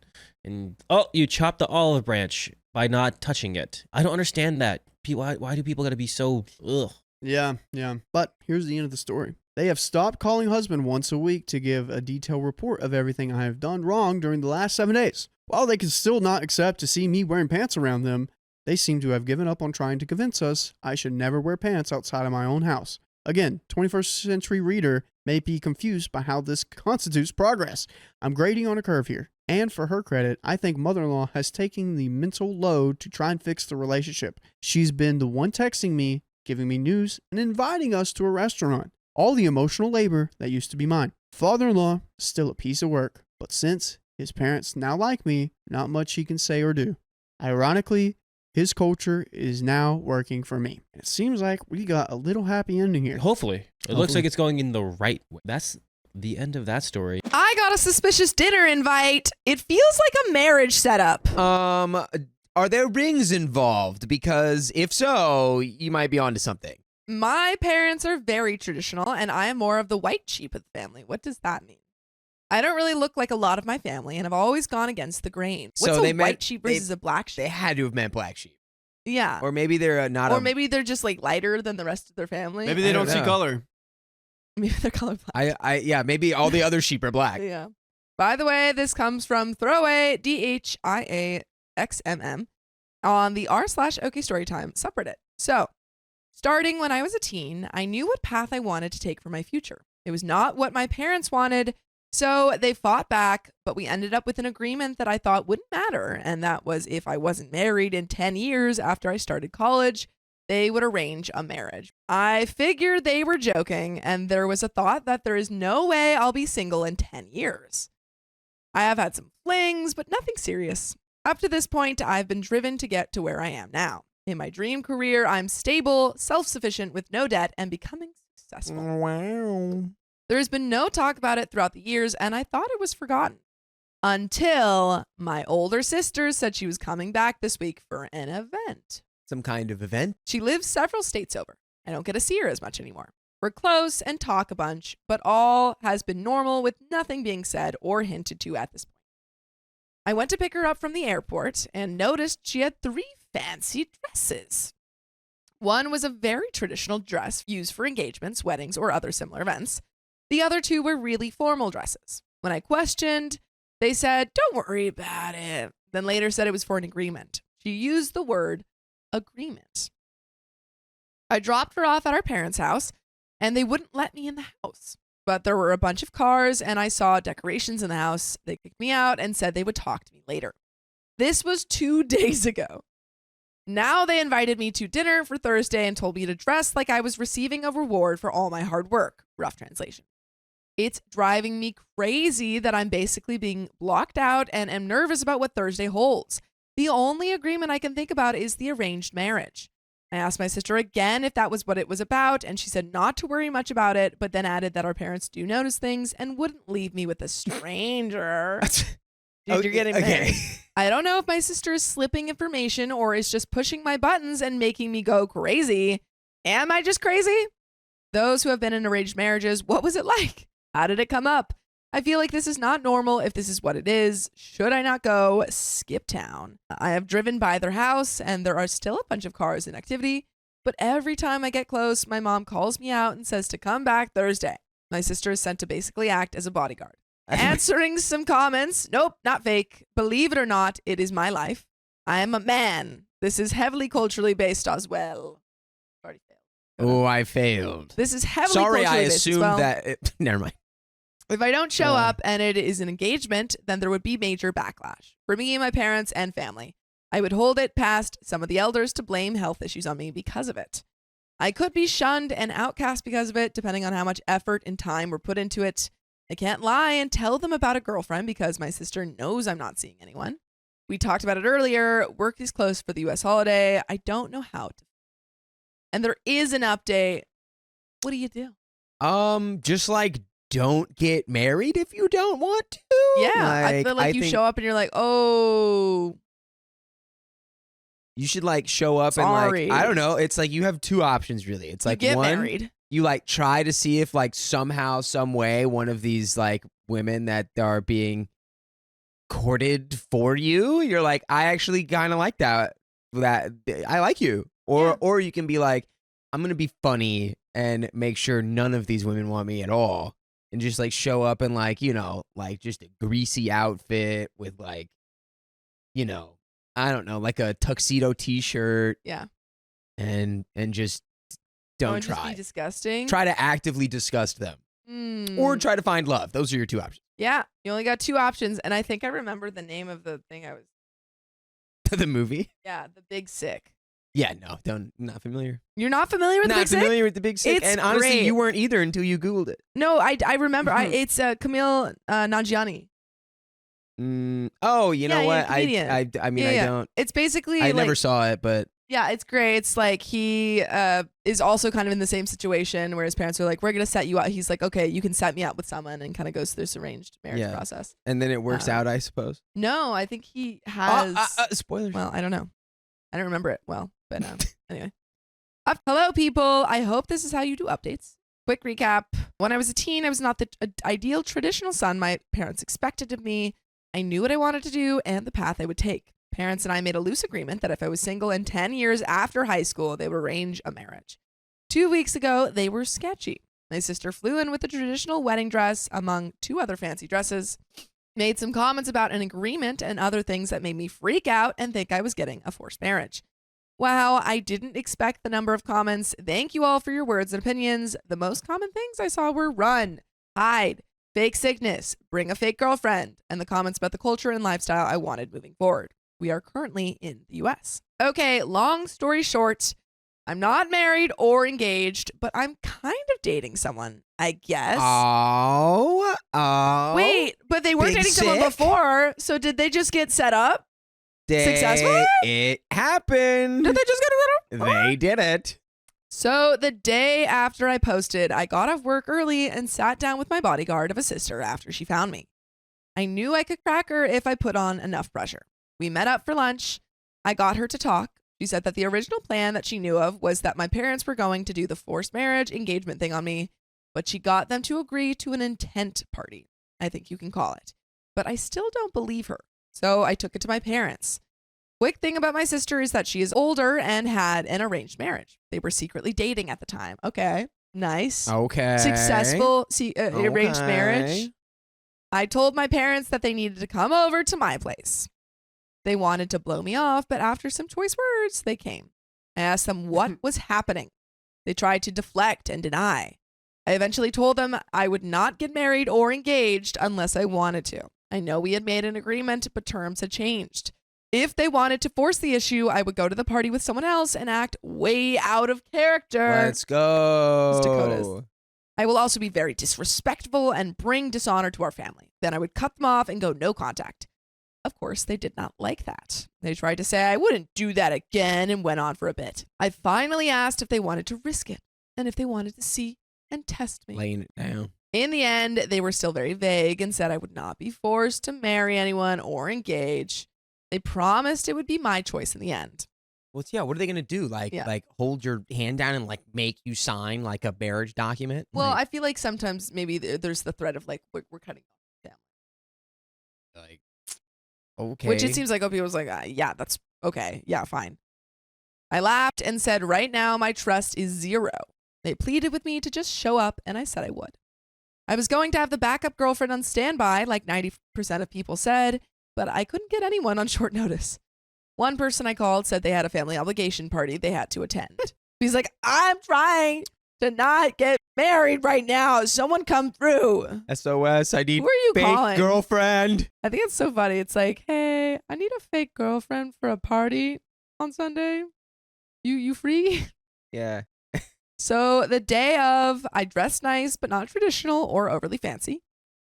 Speaker 3: oh, you chopped the olive branch by not touching it. I don't understand that. Why do people got to be so, ugh?
Speaker 6: Yeah. But here's the end of the story. They have stopped calling husband once a week to give a detailed report of everything I have done wrong during the last 7 days. While they can still not accept to see me wearing pants around them, they seem to have given up on trying to convince us I should never wear pants outside of my own house. Again, 21st century reader may be confused by how this constitutes progress. I'm grading on a curve here. And for her credit, I think mother-in-law has taken the mental load to try and fix the relationship. She's been the one texting me, giving me news, and inviting us to a restaurant. All the emotional labor that used to be mine. Father-in-law is still a piece of work, but since his parents now like me, not much he can say or do. Ironically, his culture is now working for me. It seems like we got a little happy ending here.
Speaker 3: Hopefully. It looks like it's going in the right way. That's the end of that story.
Speaker 1: I got a suspicious dinner invite. It feels like a marriage setup.
Speaker 4: Are there rings involved? Because if so, you might be onto something.
Speaker 1: My parents are very traditional, and I am more of the white sheep of the family. What does that mean? I don't really look like a lot of my family, and I've always gone against the grain. What's a white sheep versus a black sheep?
Speaker 4: They had to have meant black sheep.
Speaker 1: Yeah.
Speaker 4: Or maybe they're not.
Speaker 1: Or maybe they're just like lighter than the rest of their family.
Speaker 6: Maybe they don't see color.
Speaker 1: Maybe they're colorblind.
Speaker 4: Yeah, maybe all the other sheep are black.
Speaker 1: Yeah. By the way, this comes from Throwaway DHIAXMM on the r/OK Storytime subreddit. So, starting when I was a teen, I knew what path I wanted to take for my future. It was not what my parents wanted, so they fought back, but we ended up with an agreement that I thought wouldn't matter, and that was if I wasn't married in 10 years after I started college, they would arrange a marriage. I figured they were joking, and there was a thought that there is no way I'll be single in 10 years. I have had some flings, but nothing serious. Up to this point, I've been driven to get to where I am now. In my dream career, I'm stable, self-sufficient with no debt, and becoming successful.
Speaker 4: Wow.
Speaker 1: There has been no talk about it throughout the years, and I thought it was forgotten. Until my older sister said she was coming back this week for an event.
Speaker 4: Some kind of event?
Speaker 1: She lives several states over. I don't get to see her as much anymore. We're close and talk a bunch, but all has been normal with nothing being said or hinted to at this point. I went to pick her up from the airport and noticed she had 3 fancy dresses. One was a very traditional dress used for engagements, weddings, or other similar events. The other 2 were really formal dresses. When I questioned, they said, "Don't worry about it." Then later said it was for an agreement. She used the word agreement. I dropped her off at our parents' house, and they wouldn't let me in the house. But there were a bunch of cars, and I saw decorations in the house. They kicked me out and said they would talk to me later. This was 2 days ago. Now they invited me to dinner for Thursday and told me to dress like I was receiving a reward for all my hard work. Rough translation. It's driving me crazy that I'm basically being blocked out and am nervous about what Thursday holds. The only agreement I can think about is the arranged marriage. I asked my sister again if that was what it was about, and she said not to worry much about it, but then added that our parents do notice things and wouldn't leave me with a stranger. Dude, you're getting married. I don't know if my sister is slipping information or is just pushing my buttons and making me go crazy. Am I just crazy? Those who have been in arranged marriages, what was it like? How did it come up? I feel like this is not normal if this is what it is. Should I not go? Skip town. I have driven by their house and there are still a bunch of cars in activity, but every time I get close, my mom calls me out and says to come back Thursday. My sister is sent to basically act as a bodyguard. Answering some comments. Nope, not fake. Believe it or not, it is my life. I am a man. This is heavily culturally based as well. Already failed.
Speaker 4: Oh, I failed.
Speaker 1: This is heavily
Speaker 4: Sorry,
Speaker 1: culturally
Speaker 4: I
Speaker 1: based
Speaker 4: assumed
Speaker 1: as well.
Speaker 4: that. Never mind.
Speaker 1: If I don't show up and it is an engagement, then there would be major backlash for me and my parents and family. I would hold it past some of the elders to blame health issues on me because of it. I could be shunned and outcast because of it, depending on how much effort and time were put into it. I can't lie and tell them about a girlfriend because my sister knows I'm not seeing anyone. We talked about it earlier. Work is closed for the U.S. holiday. I don't know how to. And there is an update. What do you do?
Speaker 4: Just like don't get married if you don't want to.
Speaker 1: Yeah, I feel like you show up and you're like, oh.
Speaker 4: You should like show up
Speaker 1: Sorry.
Speaker 4: and like, I don't know. It's like you have two options really. It's like
Speaker 1: you get
Speaker 4: one,
Speaker 1: married.
Speaker 4: You like try to see if like somehow, some way, one of these like women that are being courted for you, you're like, I actually kind of like that I like you. Or you can be like, I'm going to be funny and make sure none of these women want me at all. And just like show up in like, you know, like just a greasy outfit with like, you know, I don't know, like a tuxedo t-shirt.
Speaker 1: Yeah.
Speaker 4: And just don't try.
Speaker 1: Just be disgusting.
Speaker 4: Try to actively disgust them. Or try to find love. Those are your two options.
Speaker 1: Yeah. You only got two options. And I think I remember the name of the thing I was.
Speaker 4: The movie?
Speaker 1: Yeah. The Big Sick.
Speaker 4: Yeah, no, not familiar.
Speaker 1: You're not familiar with The Big Sick?
Speaker 4: Not familiar with The Big Sick.
Speaker 1: It's
Speaker 4: and honestly,
Speaker 1: great.
Speaker 4: you weren't either until you Googled it.
Speaker 1: No, I remember. It's Camille Nanjiani.
Speaker 4: Oh, you know what? I mean, I don't.
Speaker 1: It's basically
Speaker 4: I
Speaker 1: like,
Speaker 4: never saw it, but
Speaker 1: yeah, it's great. It's like he is also kind of in the same situation where his parents are like, we're going to set you up. He's like, okay, you can set me up with someone, and kind of goes through this arranged marriage process.
Speaker 4: And then it works out, I suppose.
Speaker 1: No, I think he has.
Speaker 4: Spoilers.
Speaker 1: Well, I don't know. I don't remember it well, but anyway. Hello, people. I hope this is how you do updates. Quick recap. When I was a teen, I was not the ideal traditional son my parents expected of me. I knew what I wanted to do and the path I would take. Parents and I made a loose agreement that if I was single in 10 years after high school, they would arrange a marriage. 2 weeks ago, they were sketchy. My sister flew in with a traditional wedding dress, among 2 other fancy dresses, made some comments about an agreement and other things that made me freak out and think I was getting a forced marriage. Wow, I didn't expect the number of comments. Thank you all for your words and opinions. The most common things I saw were run, hide, fake sickness, bring a fake girlfriend, and the comments about the culture and lifestyle I wanted moving forward. We are currently in the US. Okay, long story short, I'm not married or engaged, but I'm kind of dating someone, I guess.
Speaker 4: Oh.
Speaker 1: Wait, but they weren't dating someone before, so did they just get set up? Successfully?
Speaker 4: It happened.
Speaker 1: Did they just get set up?
Speaker 4: They did it.
Speaker 1: So the day after I posted, I got off work early and sat down with my bodyguard of a sister after she found me. I knew I could crack her if I put on enough pressure. We met up for lunch. I got her to talk. She said that the original plan that she knew of was that my parents were going to do the forced marriage engagement thing on me, but she got them to agree to an intent party, I think you can call it. But I still don't believe her. So I took it to my parents. Quick thing about my sister is that she is older and had an arranged marriage. They were secretly dating at the time. Okay. Nice.
Speaker 4: Okay.
Speaker 1: Successful arranged marriage. I told my parents that they needed to come over to my place. They wanted to blow me off, but after some choice words, they came. I asked them what was happening. They tried to deflect and deny. I eventually told them I would not get married or engaged unless I wanted to. I know we had made an agreement, but terms had changed. If they wanted to force the issue, I would go to the party with someone else and act way out of character.
Speaker 4: Let's go.
Speaker 1: It's Dakota's. I will also be very disrespectful and bring dishonor to our family. Then I would cut them off and go no contact. Of course, they did not like that. They tried to say I wouldn't do that again and went on for a bit. I finally asked if they wanted to risk it and if they wanted to see and test me.
Speaker 4: Laying it down.
Speaker 1: In the end, they were still very vague and said I would not be forced to marry anyone or engage. They promised it would be my choice in the end.
Speaker 4: Well, yeah, what are they going to do? Like hold your hand down and like make you sign like a marriage document?
Speaker 1: Well, I feel like sometimes maybe there's the threat of like, we're cutting off the family.
Speaker 4: Like, okay.
Speaker 1: Which it seems like people was like, yeah, that's okay. Yeah, fine. I laughed and said, right now my trust is 0. They pleaded with me to just show up, and I said I would. I was going to have the backup girlfriend on standby, like 90% of people said, but I couldn't get anyone on short notice. One person I called said they had a family obligation party they had to attend. He's like, I'm trying to not get married right now. Someone come through.
Speaker 4: SOS, I need
Speaker 1: Who are you
Speaker 4: fake
Speaker 1: calling?
Speaker 4: girlfriend.
Speaker 1: I think it's so funny. It's like, hey, I need a fake girlfriend for a party on Sunday. You free?
Speaker 4: Yeah.
Speaker 1: So the day of, I dressed nice, but not traditional or overly fancy.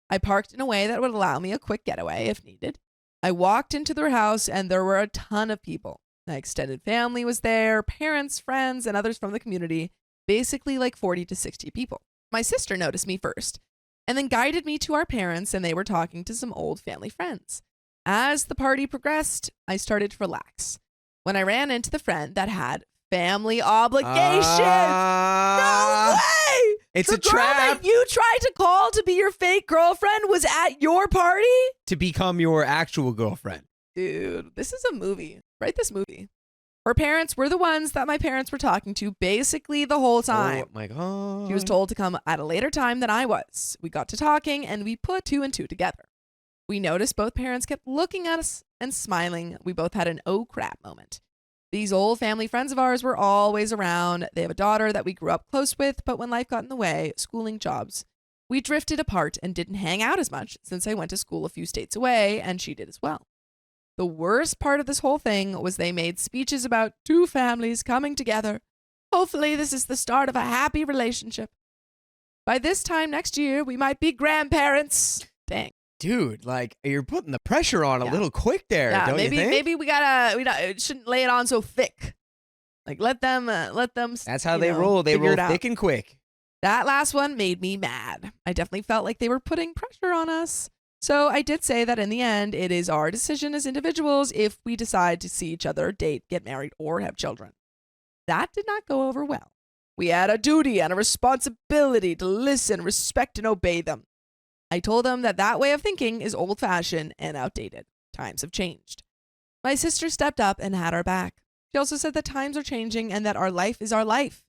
Speaker 1: I parked in a way that would allow me a quick getaway if needed. I walked into their house and there were a ton of people. My extended family was there, parents, friends, and others from the community, basically like 40 to 60 people. My sister noticed me first. and then guided me to our parents, and they were talking to some old family friends. As the party progressed, I started to relax when I ran into the friend that had family obligations. No way!
Speaker 4: It's
Speaker 1: the
Speaker 4: a
Speaker 1: girl
Speaker 4: trap.
Speaker 1: that you tried to call to be your fake girlfriend was at your party?
Speaker 4: To become your actual girlfriend.
Speaker 1: Dude, this is a movie. Write this movie. Her parents were the ones that my parents were talking to basically the whole time.
Speaker 4: Oh my God.
Speaker 1: She was told to come at a later time than I was. We got to talking and we put 2 and 2 together. We noticed both parents kept looking at us and smiling. We both had an oh crap moment. These old family friends of ours were always around. They have a daughter that we grew up close with, but when life got in the way, schooling, jobs, we drifted apart and didn't hang out as much since I went to school a few states away and she did as well. The worst part of this whole thing was they made speeches about 2 families coming together. Hopefully this is the start of a happy relationship. By this time next year, we might be grandparents. Dang.
Speaker 4: Dude, like, you're putting the pressure on a little quick there, don't you think?
Speaker 1: Maybe we shouldn't lay it on so thick. Like, let them.
Speaker 4: That's how they roll. They roll thick and quick.
Speaker 1: That last one made me mad. I definitely felt like they were putting pressure on us. So I did say that in the end, it is our decision as individuals if we decide to see each other, date, get married, or have children. That did not go over well. We had a duty and a responsibility to listen, respect, and obey them. I told them that way of thinking is old-fashioned and outdated. Times have changed. My sister stepped up and had our back. She also said that times are changing and that our life is our life.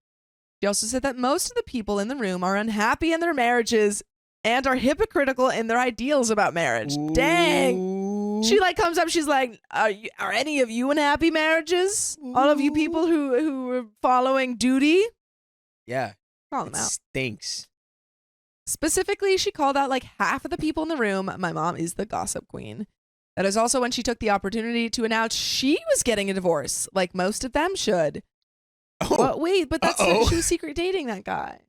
Speaker 1: She also said that most of the people in the room are unhappy in their marriages and are hypocritical in their ideals about marriage.
Speaker 4: Ooh.
Speaker 1: Dang. She comes up, she's like, are any of you in happy marriages? Ooh. All of you people who are following duty?
Speaker 4: Yeah.
Speaker 1: Call them out.
Speaker 4: Stinks.
Speaker 1: Specifically, she called out half of the people in the room. My mom is the gossip queen. That is also when she took the opportunity to announce she was getting a divorce, like most of them should.
Speaker 4: Oh,
Speaker 1: wait, but she was secret dating that guy.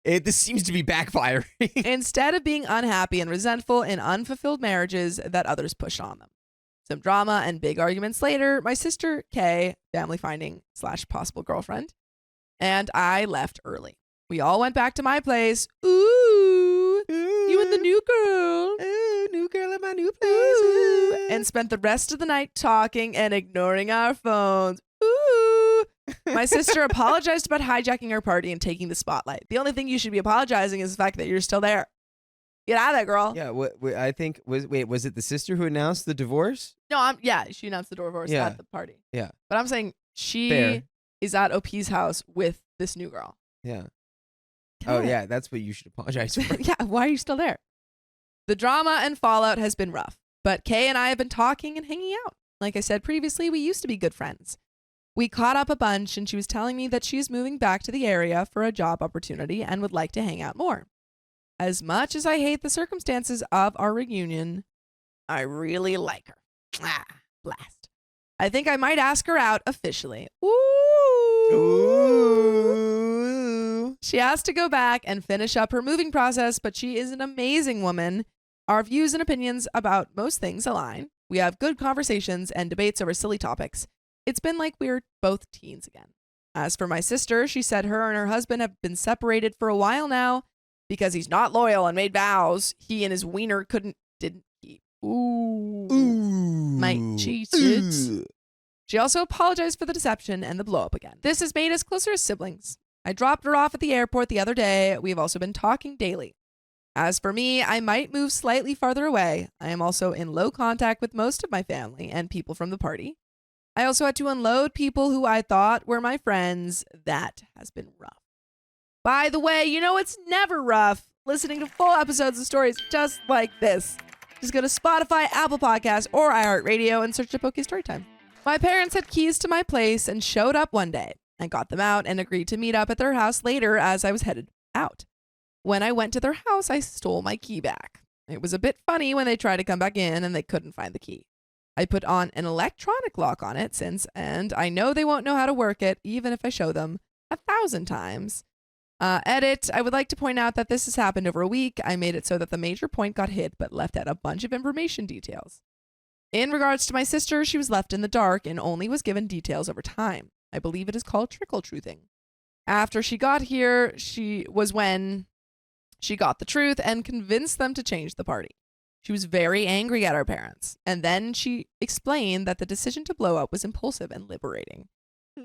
Speaker 4: This seems to be backfiring.
Speaker 1: Instead of being unhappy and resentful in unfulfilled marriages that others push on them. Some drama and big arguments later, my sister, Kay, family finding / possible girlfriend, and I left early. We all went back to my place. Ooh, you and the new girl.
Speaker 4: Ooh, new girl at my new place.
Speaker 1: Ooh, and spent the rest of the night talking and ignoring our phones. Ooh. My sister apologized about hijacking our party and taking the spotlight. The only thing you should be apologizing is the fact that you're still there. Get out of there, girl.
Speaker 4: Yeah, I think was it the sister who announced the divorce?
Speaker 1: No, she announced the divorce at the party.
Speaker 4: Yeah.
Speaker 1: But I'm saying she is at OP's house with this new girl.
Speaker 4: Yeah. Yeah, that's what you should apologize for.
Speaker 1: Yeah, why are you still there? The drama and fallout has been rough, but Kay and I have been talking and hanging out. Like I said previously, we used to be good friends. We caught up a bunch, and she was telling me that she is moving back to the area for a job opportunity and would like to hang out more. As much as I hate the circumstances of our reunion, I really like her. Blast. I think I might ask her out officially. Ooh. She has to go back and finish up her moving process, but she is an amazing woman. Our views and opinions about most things align. We have good conversations and debates over silly topics. It's been like we're both teens again. As for my sister, she said her and her husband have been separated for a while now because he's not loyal and made vows he and his wiener didn't keep. Ooh. Might cheat it. She also apologized for the deception and the blow up again. This has made us closer as siblings. I dropped her off at the airport the other day. We have also been talking daily. As for me, I might move slightly farther away. I am also in low contact with most of my family and people from the party. I also had to unload people who I thought were my friends. That has been rough. By the way, it's never rough listening to full episodes of stories just like this. Just go to Spotify, Apple Podcasts, or iHeartRadio and search up OK Storytime. My parents had keys to my place and showed up one day. I got them out and agreed to meet up at their house later as I was headed out. When I went to their house, I stole my key back. It was a bit funny when they tried to come back in and they couldn't find the key. I put on an electronic lock on it and I know they won't know how to work it, even if I show them 1,000 times. Edit, I would like to point out that this has happened over a week. I made it so that the major point got hit, but left out a bunch of information details. In regards to my sister, she was left in the dark and only was given details over time. I believe it is called trickle truthing. After she got here, she was when She got the truth and convinced them to change the party. She was very angry at her parents, and then she explained that the decision to blow up was impulsive and liberating.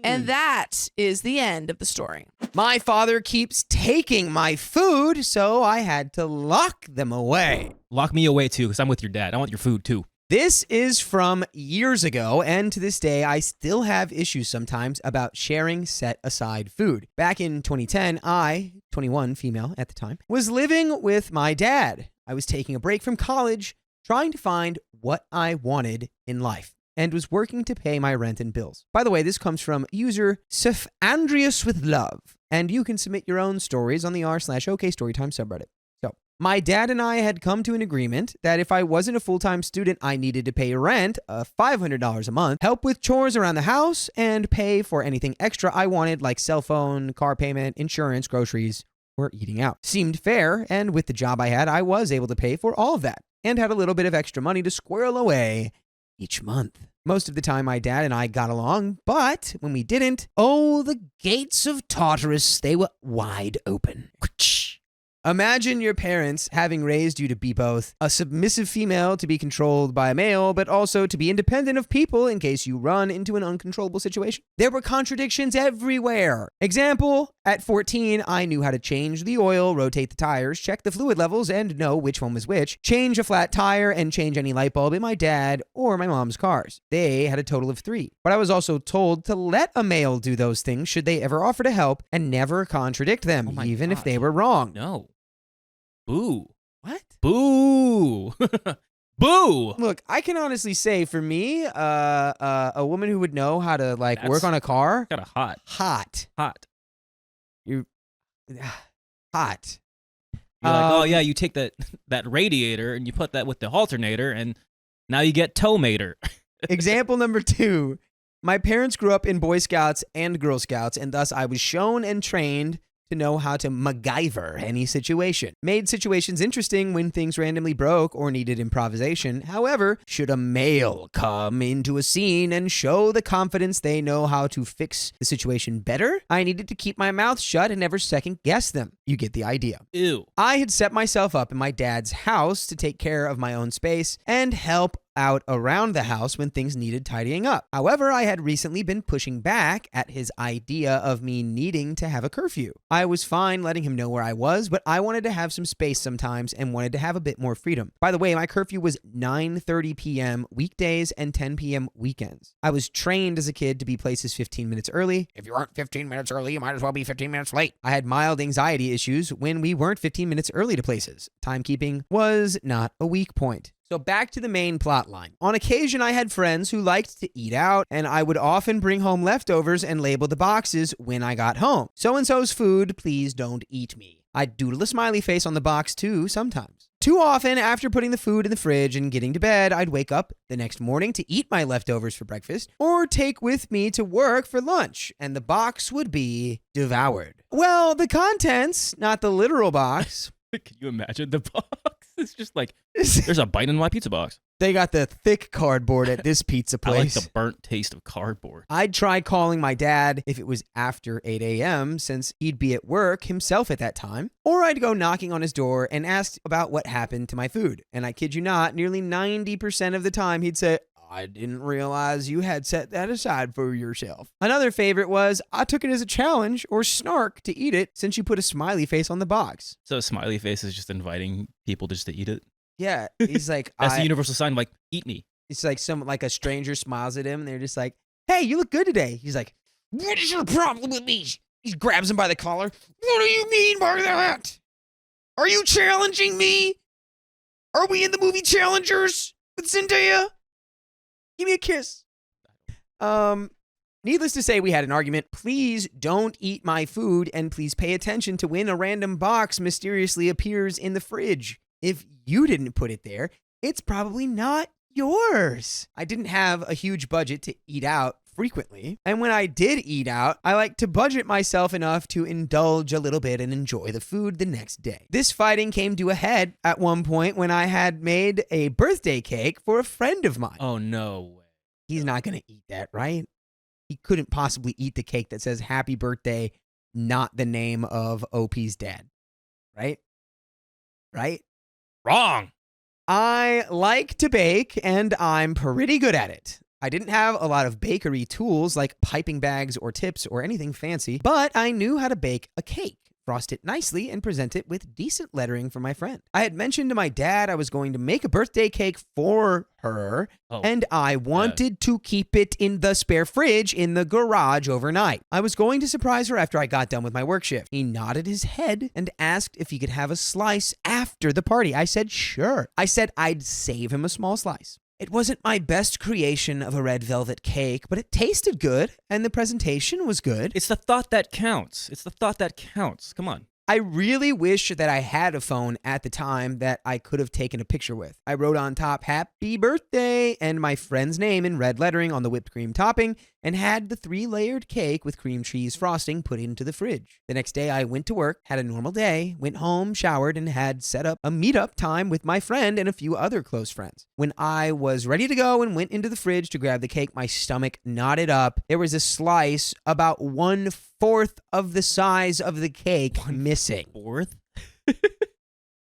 Speaker 1: And that is the end of the story.
Speaker 4: My father keeps taking my food, so I had to lock them away.
Speaker 3: Lock me away too, because I'm with your dad. I want your food too.
Speaker 4: This is from years ago, and to this day, I still have issues sometimes about sharing set-aside food. Back in 2010, I, 21, female at the time, was living with my dad. I was taking a break from college, trying to find what I wanted in life, and was working to pay my rent and bills. By the way, this comes from user Sif Andreas with Love, and you can submit your own stories on the r/OKStorytime subreddit. So, my dad and I had come to an agreement that if I wasn't a full-time student, I needed to pay rent of $500 a month, help with chores around the house, and pay for anything extra I wanted like cell phone, car payment, insurance, groceries, or eating out. Seemed fair, and with the job I had, I was able to pay for all of that, and had a little bit of extra money to squirrel away each month. Most of the time, my dad and I got along, but when we didn't, oh, the gates of Tartarus, they were wide open. Imagine your parents having raised you to be both a submissive female to be controlled by a male, but also to be independent of people in case you run into an uncontrollable situation. There were contradictions everywhere. Example, at 14, I knew how to change the oil, rotate the tires, check the fluid levels, and know which one was which, change a flat tire, and change any light bulb in my dad or my mom's cars. They had a total of 3. But I was also told to let a male do those things should they ever offer to help and never contradict them, even if they were wrong.
Speaker 3: No. Boo.
Speaker 4: What?
Speaker 3: Boo. Boo.
Speaker 4: Look, I can honestly say for me, a woman who would know how to work on a car.
Speaker 3: Kind of hot.
Speaker 4: Hot. You're hot.
Speaker 3: You're like, oh yeah, you take that radiator and you put that with the alternator and now you get tow-mater.
Speaker 4: Example number 2. My parents grew up in Boy Scouts and Girl Scouts, and thus I was shown and trained to know how to MacGyver any situation. Made situations interesting when things randomly broke or needed improvisation. However, should a male come into a scene and show the confidence they know how to fix the situation better, I needed to keep my mouth shut and never second guess them. You get the idea.
Speaker 3: Ew.
Speaker 4: I had set myself up in my dad's house to take care of my own space and help out around the house when things needed tidying up. However, I had recently been pushing back at his idea of me needing to have a curfew. I was fine letting him know where I was, but I wanted to have some space sometimes and wanted to have a bit more freedom. By the way, my curfew was 9:30 p.m. weekdays and 10 p.m. weekends. I was trained as a kid to be places 15 minutes early. If you aren't 15 minutes early, you might as well be 15 minutes late. I had mild anxiety issues when we weren't 15 minutes early to places. Timekeeping was not a weak point. So back to the main plot line. On occasion, I had friends who liked to eat out, and I would often bring home leftovers and label the boxes when I got home. So-and-so's food, please don't eat me. I'd doodle a smiley face on the box too sometimes. Too often, after putting the food in the fridge and getting to bed, I'd wake up the next morning to eat my leftovers for breakfast or take with me to work for lunch, and the box would be devoured. Well, the contents, not the literal box.
Speaker 3: Can you imagine the box? It's just like, there's a bite in my pizza box.
Speaker 4: They got the thick cardboard at this pizza place.
Speaker 3: I like the burnt taste of cardboard.
Speaker 4: I'd try calling my dad if it was after 8 a.m. since he'd be at work himself at that time. Or I'd go knocking on his door and ask about what happened to my food. And I kid you not, nearly 90% of the time he'd say, I didn't realize you had set that aside for yourself. Another favorite was, I took it as a challenge or snark to eat it since you put a smiley face on the box.
Speaker 3: So a smiley face is just inviting people just to eat it?
Speaker 4: Yeah, he's like...
Speaker 3: That's the universal sign, like, eat me.
Speaker 4: It's like a stranger smiles at him and they're just like, hey, you look good today. He's like, what is your problem with me? He grabs him by the collar. What do you mean by that? Are you challenging me? Are we in the movie Challengers with Zendaya? Give me a kiss. Needless to say, we had an argument. Please don't eat my food, and please pay attention to when a random box mysteriously appears in the fridge. If you didn't put it there, it's probably not yours. I didn't have a huge budget to eat out frequently, and when I did eat out, I like to budget myself enough to indulge a little bit and enjoy the food the next day. This fighting came to a head at one point when I had made a birthday cake for a friend of mine.
Speaker 3: Oh, no way.
Speaker 4: He's not going to eat that, right? He couldn't possibly eat the cake that says happy birthday, not the name of OP's dad, right? right?
Speaker 3: Wrong.
Speaker 4: I like to bake, and I'm pretty good at it. I didn't have a lot of bakery tools like piping bags or tips or anything fancy, but I knew how to bake a cake, frost it nicely, and present it with decent lettering for my friend. I had mentioned to my dad I was going to make a birthday cake for her, and I wanted to keep it in the spare fridge in the garage overnight. I was going to surprise her after I got done with my work shift. He nodded his head and asked if he could have a slice after the party. I said sure. I said I'd save him a small slice. It wasn't my best creation of a red velvet cake, but it tasted good, and the presentation was good.
Speaker 3: It's the thought that counts. It's the thought that counts. Come on.
Speaker 4: I really wish that I had a phone at the time that I could have taken a picture with. I wrote on top, "Happy birthday," and my friend's name in red lettering on the whipped cream topping, and had the 3-layered cake with cream cheese frosting put into the fridge. The next day, I went to work, had a normal day, went home, showered, and had set up a meetup time with my friend and a few other close friends. When I was ready to go and went into the fridge to grab the cake, my stomach knotted up. There was a slice about 1/4 of the size of the cake missing.
Speaker 3: 1/4?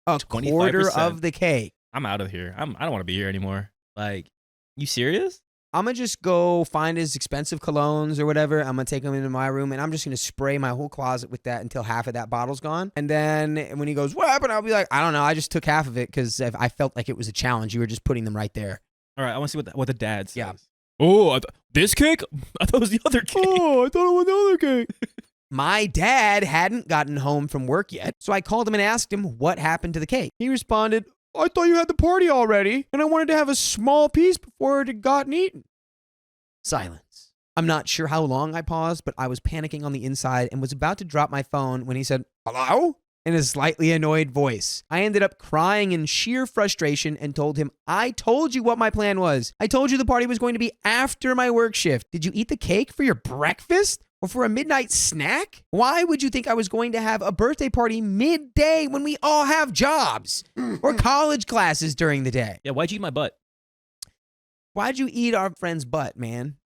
Speaker 4: A quarter of the cake.
Speaker 3: I'm out of here. I don't want to be here anymore. Like, you serious?
Speaker 4: I'm going to just go find his expensive colognes or whatever. I'm going to take them into my room, and I'm just going to spray my whole closet with that until half of that bottle's gone. And then when he goes, "What happened?" I'll be like, "I don't know. I just took half of it because I felt like it was a challenge. You were just putting them right there."
Speaker 3: All right, I want to see what the dad says.
Speaker 4: Yeah.
Speaker 3: Oh, this cake? I thought it was the other cake.
Speaker 6: Oh, I thought it was the other cake.
Speaker 4: My dad hadn't gotten home from work yet, so I called him and asked him what happened to the cake. He responded, "I thought you had the party already, and I wanted to have a small piece before it had gotten eaten." Silence. I'm not sure how long I paused, but I was panicking on the inside and was about to drop my phone when he said, "Hello?" in a slightly annoyed voice. I ended up crying in sheer frustration and told him, "I told you what my plan was. I told you the party was going to be after my work shift. Did you eat the cake for your breakfast? Or for a midnight snack? Why would you think I was going to have a birthday party midday when we all have jobs or college classes during the day?"
Speaker 3: Yeah, why'd you eat my butt?
Speaker 4: Why'd you eat our friend's butt, man?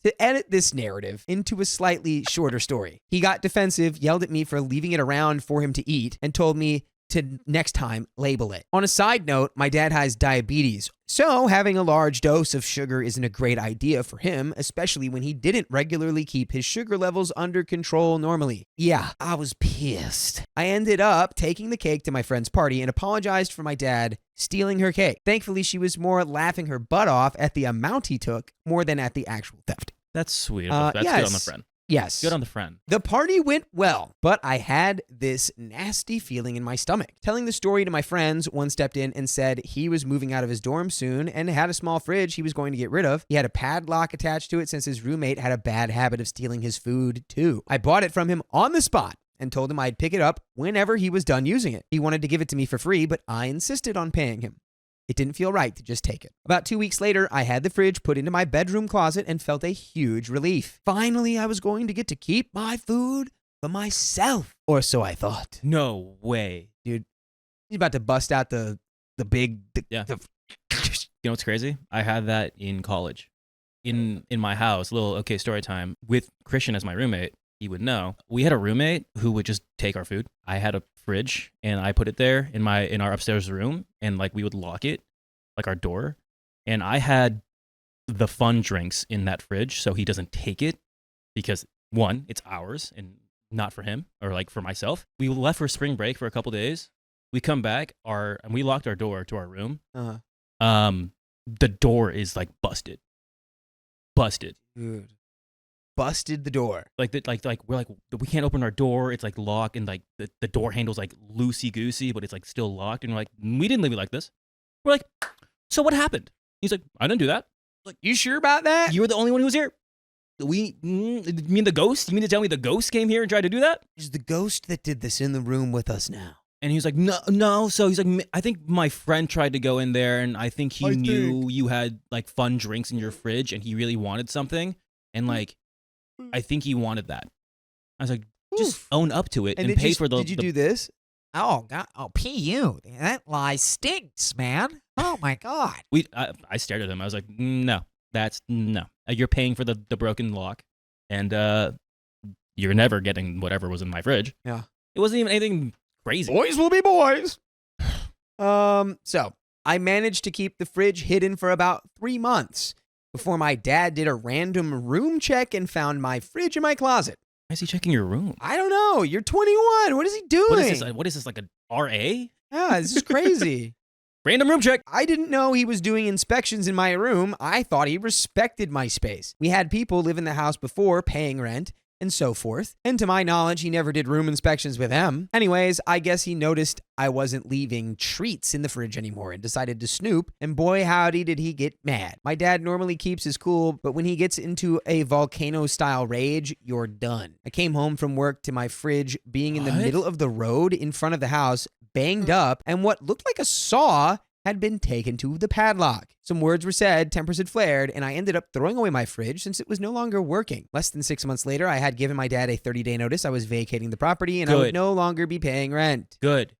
Speaker 4: To edit this narrative into a slightly shorter story, he got defensive, yelled at me for leaving it around for him to eat, and told me to next time label it. On a side note, my dad has diabetes, so having a large dose of sugar isn't a great idea for him, especially when he didn't regularly keep his sugar levels under control normally. Yeah, I was pissed. I ended up taking the cake to my friend's party and apologized for my dad stealing her cake. Thankfully, she was more laughing her butt off at the amount he took more than at the actual theft.
Speaker 3: That's sweet. That's
Speaker 4: yes.
Speaker 3: good on the friend.
Speaker 4: Yes.
Speaker 3: Good on the friend.
Speaker 4: The party went well, but I had this nasty feeling in my stomach. Telling the story to my friends, one stepped in and said he was moving out of his dorm soon and had a small fridge he was going to get rid of. He had a padlock attached to it since his roommate had a bad habit of stealing his food too. I bought it from him on the spot and told him I'd pick it up whenever he was done using it. He wanted to give it to me for free, but I insisted on paying him. It didn't feel right to just take it. About 2 weeks later, I had the fridge put into my bedroom closet and felt a huge relief. Finally, I was going to get to keep my food for myself. Or so I thought.
Speaker 3: No way.
Speaker 4: Dude, he's about to bust out the big...
Speaker 3: You know what's crazy? I had that in college. In my house, story time, with Christian as my roommate. He would know. We had a roommate who would just take our food. I had a fridge and I put it there in our upstairs room, and like we would lock it, like our door. And I had the fun drinks in that fridge so he doesn't take it, because one, it's ours and not for him or like for myself. We left for spring break for a couple days. We come back and we locked our door to our room. The door is like busted.
Speaker 4: Dude. Busted the door.
Speaker 3: Like we're like, we can't open our door. It's like locked, and like the door handle's like loosey goosey, but it's like still locked. And we're like, we didn't leave it like this. We're like, so what happened? He's like, I didn't do that.
Speaker 4: Like, you sure about that?
Speaker 3: You were the only one who was here. You mean the ghost? You mean to tell me the ghost came here and tried to do that?
Speaker 4: It's the ghost that did this in the room with us now.
Speaker 3: And he was like, no. So he's like, I think my friend tried to go in there, and I think he knew you had like fun drinks in your fridge, and he really wanted something, and like, I think he wanted that. I was like, just own up to it and pay for the...
Speaker 4: Did you do this?
Speaker 7: Oh, God. Oh, P.U. That lie stinks, man. Oh, my God.
Speaker 3: I stared at him. I was like, no. You're paying for the broken lock, and you're never getting whatever was in my fridge.
Speaker 4: Yeah.
Speaker 3: It wasn't even anything crazy.
Speaker 4: Boys will be boys. So I managed to keep the fridge hidden for about 3 months before my dad did a random room check and found my fridge in my closet.
Speaker 3: Why is he checking your room?
Speaker 4: I don't know. You're 21. What is he doing?
Speaker 3: What is this, like a RA?
Speaker 4: Yeah, this is crazy.
Speaker 3: Random room check.
Speaker 4: I didn't know he was doing inspections in my room. I thought he respected my space. We had people live in the house before, paying rent, and so forth. And to my knowledge, he never did room inspections with them. Anyways, I guess he noticed I wasn't leaving treats in the fridge anymore and decided to snoop. And boy, howdy, did he get mad. My dad normally keeps his cool, but when he gets into a volcano-style rage, you're done. I came home from work to my fridge being in the middle of the road in front of the house, banged up, and what looked like a saw had been taken to the padlock. Some words were said, tempers had flared, and I ended up throwing away my fridge since it was no longer working. Less than 6 months later, I had given my dad a 30-day notice. I was vacating the property, and I would no longer be paying rent.
Speaker 3: Good.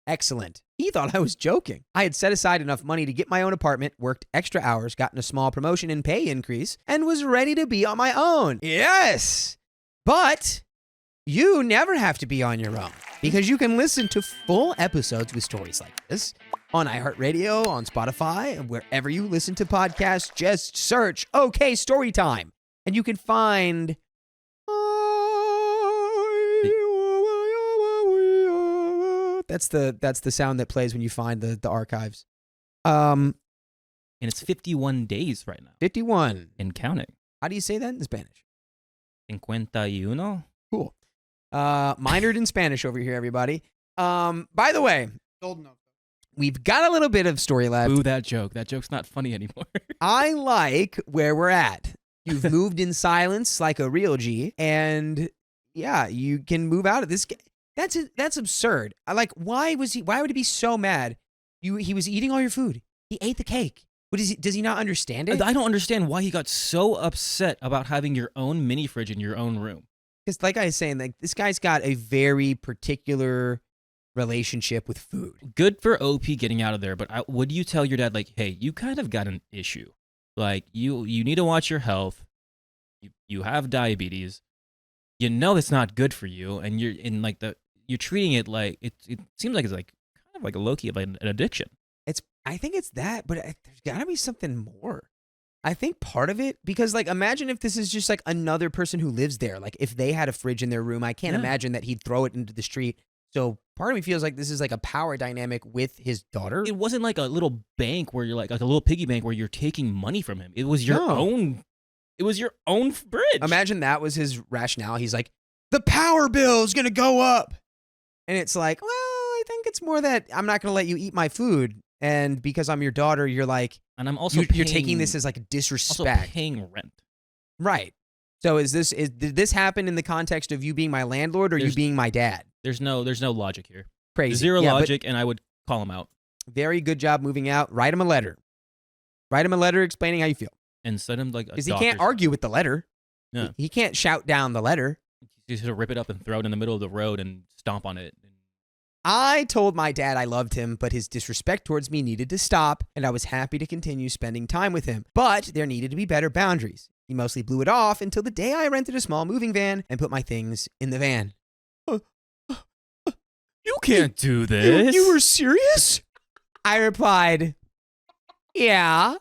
Speaker 4: Excellent. He thought I was joking. I had set aside enough money to get my own apartment, worked extra hours, gotten a small promotion and pay increase, and was ready to be on my own. Yes! But you never have to be on your own, because you can listen to full episodes with stories like this on iHeartRadio, on Spotify, and wherever you listen to podcasts. Just search OK Storytime, and you can find that's the sound that plays when you find the archives.
Speaker 3: And it's 51 days right now.
Speaker 4: 51
Speaker 3: and counting.
Speaker 4: How do you say that in Spanish?
Speaker 3: 51.
Speaker 4: Cool. Minored in Spanish over here, everybody. By the way, we've got a little bit of story left.
Speaker 3: Boo that joke. That joke's not funny anymore.
Speaker 4: I like where we're at. You've moved in silence like a real G, and yeah, you can move out of this. That's absurd. I like. Why would he be so mad? He was eating all your food. He ate the cake. Does he not understand it?
Speaker 3: I don't understand why he got so upset about having your own mini fridge in your own room.
Speaker 4: Because like I was saying, like this guy's got a very particular relationship with food.
Speaker 3: Good for OP getting out of there, but would you tell your dad, like, hey, you kind of got an issue. Like, you need to watch your health. You have diabetes. You know it's not good for you, and you're treating it like it seems like it's like kind of like a low-key of an addiction.
Speaker 4: I think it's that, but there's got to be something more. I think part of it, because like imagine if this is just like another person who lives there. Like if they had a fridge in their room, I can't imagine that he'd throw it into the street. So part of me feels like this is like a power dynamic with his daughter.
Speaker 3: It wasn't like a little bank where you're like a little piggy bank where you're taking money from him. It was your own. It was your own fridge.
Speaker 4: Imagine that was his rationale. He's like, the power bill is going to go up. And it's like, well, I think it's more that I'm not going to let you eat my food. And because I'm your daughter, you're like,
Speaker 3: and I'm also
Speaker 4: you're taking this as like a disrespect.
Speaker 3: Also paying rent.
Speaker 4: Right. So did this happen in the context of you being my landlord or you being my dad?
Speaker 3: There's no logic here.
Speaker 4: Crazy.
Speaker 3: Zero logic, and I would call him out.
Speaker 4: Very good job moving out. Write him a letter. Write him a letter explaining how you feel.
Speaker 3: And send him like
Speaker 4: because he can't argue with the letter.
Speaker 3: Yeah.
Speaker 4: He can't shout down the letter.
Speaker 3: He's just gonna rip it up and throw it in the middle of the road and stomp on it.
Speaker 4: I told my dad I loved him, but his disrespect towards me needed to stop, and I was happy to continue spending time with him. But there needed to be better boundaries. He mostly blew it off until the day I rented a small moving van and put my things in the van.
Speaker 3: You can't do this.
Speaker 4: You were serious? I replied, yeah,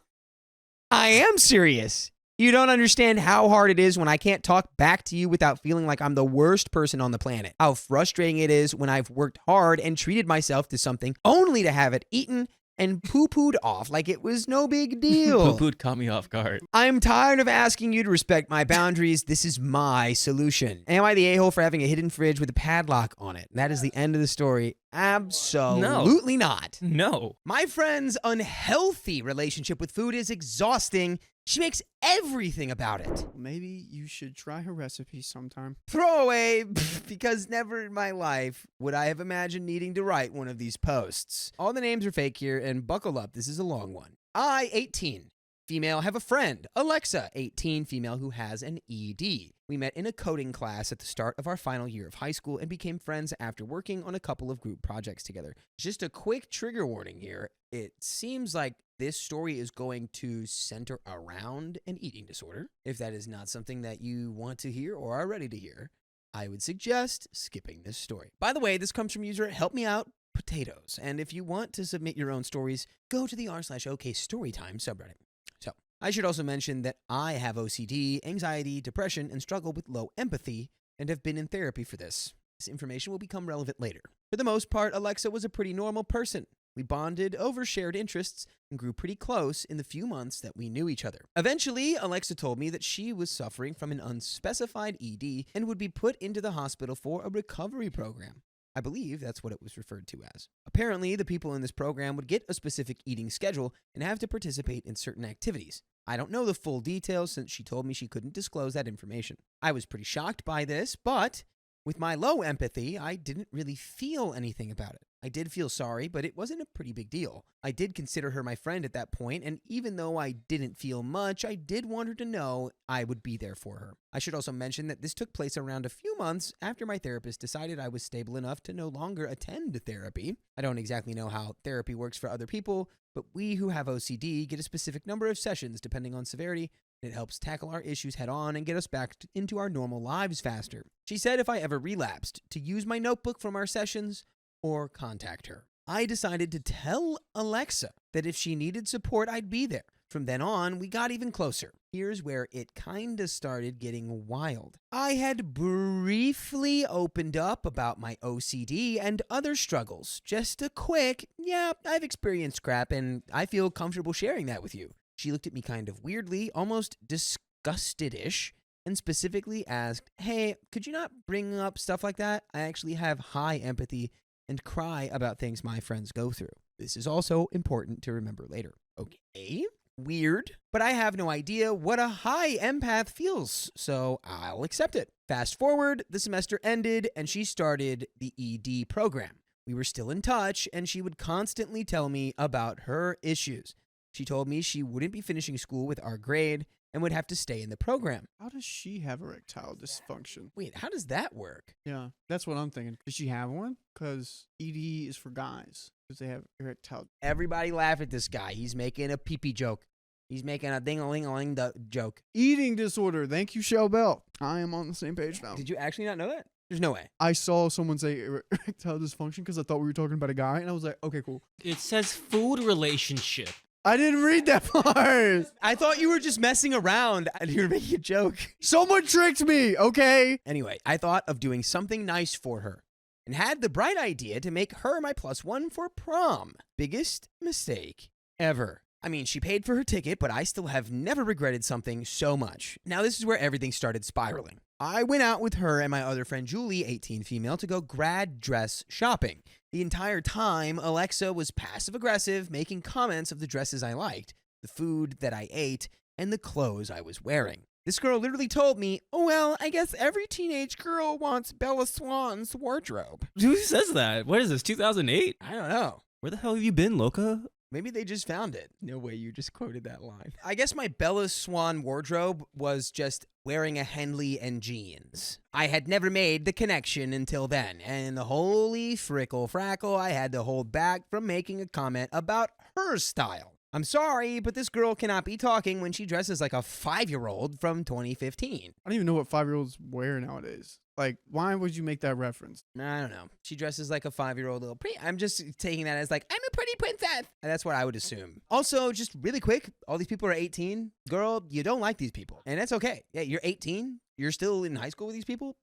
Speaker 4: I am serious. You don't understand how hard it is when I can't talk back to you without feeling like I'm the worst person on the planet. How frustrating it is when I've worked hard and treated myself to something only to have it eaten and poo-pooed off like it was no big deal.
Speaker 3: Poo-pooed caught me off guard.
Speaker 4: I'm tired of asking you to respect my boundaries. This is my solution. Am I the a-hole for having a hidden fridge with a padlock on it? That is the end of the story. Absolutely not.
Speaker 3: No.
Speaker 4: My friend's unhealthy relationship with food is exhausting. She makes everything about it.
Speaker 6: Maybe you should try her recipe sometime.
Speaker 4: Throw away, because never in my life would I have imagined needing to write one of these posts. All the names are fake here, and buckle up, this is a long one. I, 18, female, have a friend. Alexa, 18, female, who has an ED. We met in a coding class at the start of our final year of high school and became friends after working on a couple of group projects together. Just a quick trigger warning here. It seems like this story is going to center around an eating disorder. If that is not something that you want to hear or are ready to hear, I would suggest skipping this story. By the way, this comes from user Help Me Out potatoes. And if you want to submit your own stories, go to the r/OK Storytime subreddit. So, I should also mention that I have OCD, anxiety, depression, and struggle with low empathy, and have been in therapy for this. This information will become relevant later. For the most part, Alexa was a pretty normal person. We bonded over shared interests and grew pretty close in the few months that we knew each other. Eventually, Alexa told me that she was suffering from an unspecified ED and would be put into the hospital for a recovery program. I believe that's what it was referred to as. Apparently, the people in this program would get a specific eating schedule and have to participate in certain activities. I don't know the full details since she told me she couldn't disclose that information. I was pretty shocked by this, but with my low empathy, I didn't really feel anything about it. I did feel sorry, but it wasn't a pretty big deal. I did consider her my friend at that point, and even though I didn't feel much, I did want her to know I would be there for her. I should also mention that this took place around a few months after my therapist decided I was stable enough to no longer attend therapy. I don't exactly know how therapy works for other people, but we who have OCD get a specific number of sessions depending on severity. It helps tackle our issues head on and get us back into our normal lives faster. She said if I ever relapsed, to use my notebook from our sessions or contact her. I decided to tell Alexa that if she needed support, I'd be there. From then on, we got even closer. Here's where it kinda started getting wild. I had briefly opened up about my OCD and other struggles. Just a quick, yeah, I've experienced crap and I feel comfortable sharing that with you. She looked at me kind of weirdly, almost disgusted-ish, and specifically asked, hey, could you not bring up stuff like that? I actually have high empathy and cry about things my friends go through. This is also important to remember later. Okay, weird, but I have no idea what a high empath feels, so I'll accept it. Fast forward, the semester ended, and she started the ED program. We were still in touch, and she would constantly tell me about her issues. She told me she wouldn't be finishing school with our grade and would have to stay in the program.
Speaker 6: How does she have erectile dysfunction?
Speaker 4: Wait, how does that work?
Speaker 6: Yeah, that's what I'm thinking. Does she have one? Because ED is for guys, because they have erectile.
Speaker 4: Everybody laugh at this guy. He's making a pee-pee joke. He's making a ding-a-ling-a-ling joke.
Speaker 6: Eating disorder. Thank you, Shell Bell. I am on the same page now.
Speaker 4: Did you actually not know that? There's no way.
Speaker 6: I saw someone say erectile dysfunction because I thought we were talking about a guy, and I was like, okay, cool.
Speaker 3: It says food relationship.
Speaker 6: I didn't read that part.
Speaker 4: I thought you were just messing around and you were making a joke.
Speaker 6: Someone tricked me, okay?
Speaker 4: Anyway, I thought of doing something nice for her and had the bright idea to make her my +1 for prom. Biggest mistake ever. I mean, she paid for her ticket, but I still have never regretted something so much. Now, this is where everything started spiraling. I went out with her and my other friend Julie, 18 female, to go grad dress shopping. The entire time, Alexa was passive-aggressive, making comments of the dresses I liked, the food that I ate, and the clothes I was wearing. This girl literally told me, oh, well, I guess every teenage girl wants Bella Swan's wardrobe.
Speaker 3: Who says that? What is this, 2008?
Speaker 4: I don't know.
Speaker 3: Where the hell have you been, Loca?
Speaker 4: Maybe they just found it. No way you just quoted that line. I guess my Bella Swan wardrobe was just wearing a Henley and jeans. I had never made the connection until then, and the holy frickle frackle, I had to hold back from making a comment about her style. I'm sorry, but this girl cannot be talking when she dresses like a 5-year-old from 2015.
Speaker 6: I don't even know what 5-year-olds wear nowadays. Like, why would you make that reference?
Speaker 4: I don't know. She dresses like a 5-year-old little I'm just taking that as like, I'm a pretty princess. And that's what I would assume. Also, just really quick, all these people are 18. Girl, you don't like these people. And that's okay. Yeah, you're 18. You're still in high school with these people.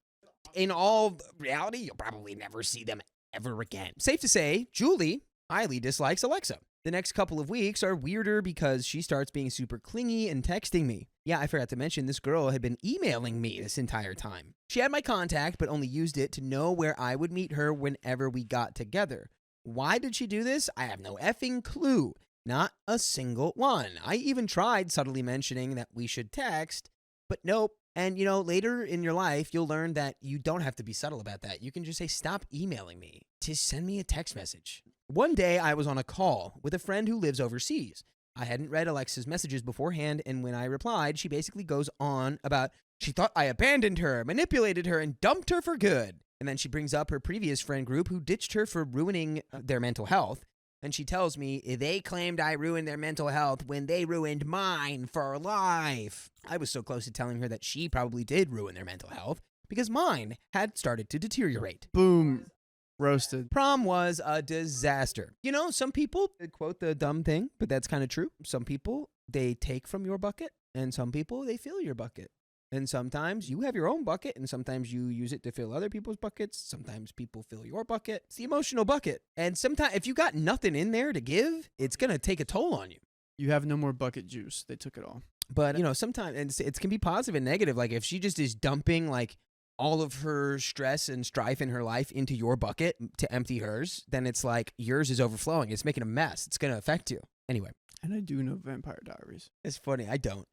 Speaker 4: In all reality, you'll probably never see them ever again. Safe to say, Julie highly dislikes Alexa. The next couple of weeks are weirder because she starts being super clingy and texting me. Yeah, I forgot to mention this girl had been emailing me this entire time. She had my contact, but only used it to know where I would meet her whenever we got together. Why did she do this? I have no effing clue. Not a single one. I even tried subtly mentioning that we should text, but nope. And, you know, later in your life, you'll learn that you don't have to be subtle about that. You can just say, stop emailing me. Just send me a text message. One day, I was on a call with a friend who lives overseas. I hadn't read Alexa's messages beforehand, and when I replied, she basically goes on about she thought I abandoned her, manipulated her, and dumped her for good. And then she brings up her previous friend group who ditched her for ruining their mental health. And she tells me they claimed I ruined their mental health when they ruined mine for life. I was so close to telling her that she probably did ruin their mental health because mine had started to deteriorate.
Speaker 6: Boom. Roasted.
Speaker 4: Prom was a disaster. You know, some people quote the dumb thing, but that's kind of true. Some people, they take from your bucket, and some people, they fill your bucket. And sometimes you have your own bucket, and sometimes you use it to fill other people's buckets. Sometimes people fill your bucket. It's the emotional bucket. And sometimes if you got nothing in there to give, it's going to take a toll on you.
Speaker 6: You have no more bucket juice. They took it all.
Speaker 4: But, you know, sometimes it can be positive and negative. Like if she just is dumping like all of her stress and strife in her life into your bucket to empty hers, then it's like yours is overflowing. It's making a mess. It's going to affect you. Anyway.
Speaker 6: And I do know Vampire Diaries.
Speaker 4: It's funny. I don't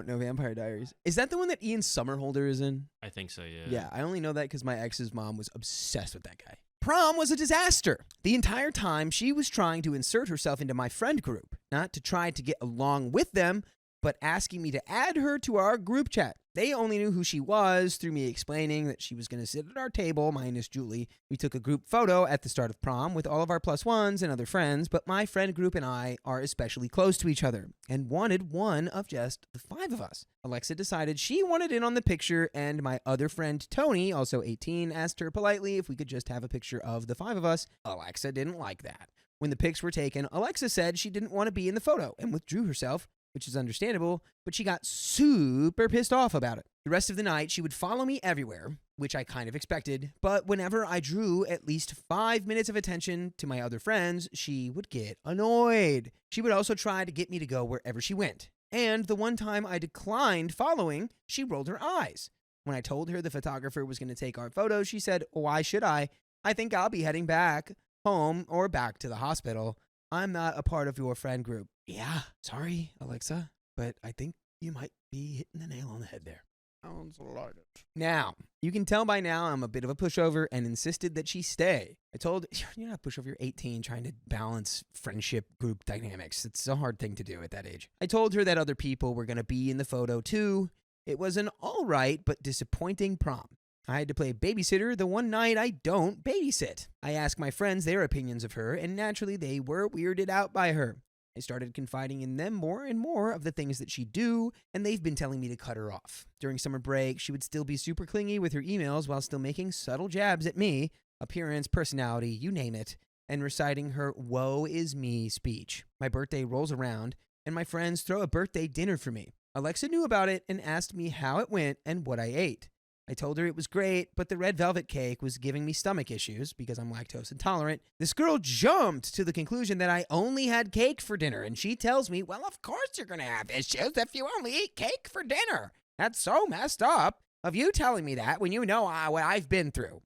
Speaker 4: know Vampire Diaries. Is that the one that Ian Somerhalder is in?
Speaker 3: I think so, yeah.
Speaker 4: Yeah, I only know that because my ex's mom was obsessed with that guy. Prom was a disaster. The entire time, she was trying to insert herself into my friend group, not to try to get along with them, but asking me to add her to our group chat. They only knew who she was through me explaining that she was going to sit at our table, minus Julie. We took a group photo at the start of prom with all of our +1s and other friends, but my friend group and I are especially close to each other and wanted one of just the 5 of us. Alexa decided she wanted in on the picture, and my other friend Tony, also 18, asked her politely if we could just have a picture of the 5 of us. Alexa didn't like that. When the pics were taken, Alexa said she didn't want to be in the photo and withdrew herself, which is understandable, but she got super pissed off about it. The rest of the night, she would follow me everywhere, which I kind of expected, but whenever I drew at least 5 minutes of attention to my other friends, she would get annoyed. She would also try to get me to go wherever she went. And the one time I declined following, she rolled her eyes. When I told her the photographer was going to take our photos, she said, "Why should I? I think I'll be heading back home or back to the hospital. I'm not a part of your friend group." Yeah, sorry, Alexa, but I think you might be hitting the nail on the head there.
Speaker 6: Sounds like it.
Speaker 4: Now, you can tell by now I'm a bit of a pushover and insisted that she stay. I told you're not a pushover, you're 18 trying to balance friendship group dynamics. It's a hard thing to do at that age. I told her that other people were going to be in the photo too. It was an all right but disappointing prom. I had to play babysitter the one night I don't babysit. I asked my friends their opinions of her, and naturally they were weirded out by her. I started confiding in them more and more of the things that she'd do, and they've been telling me to cut her off. During summer break, she would still be super clingy with her emails while still making subtle jabs at me, appearance, personality, you name it, and reciting her woe is me speech. My birthday rolls around, and my friends throw a birthday dinner for me. Alexa knew about it and asked me how it went and what I ate. I told her it was great, but the red velvet cake was giving me stomach issues because I'm lactose intolerant. This girl jumped to the conclusion that I only had cake for dinner, and she tells me, "Well, of course you're going to have issues if you only eat cake for dinner. That's so messed up of you telling me that when you know what I've been through.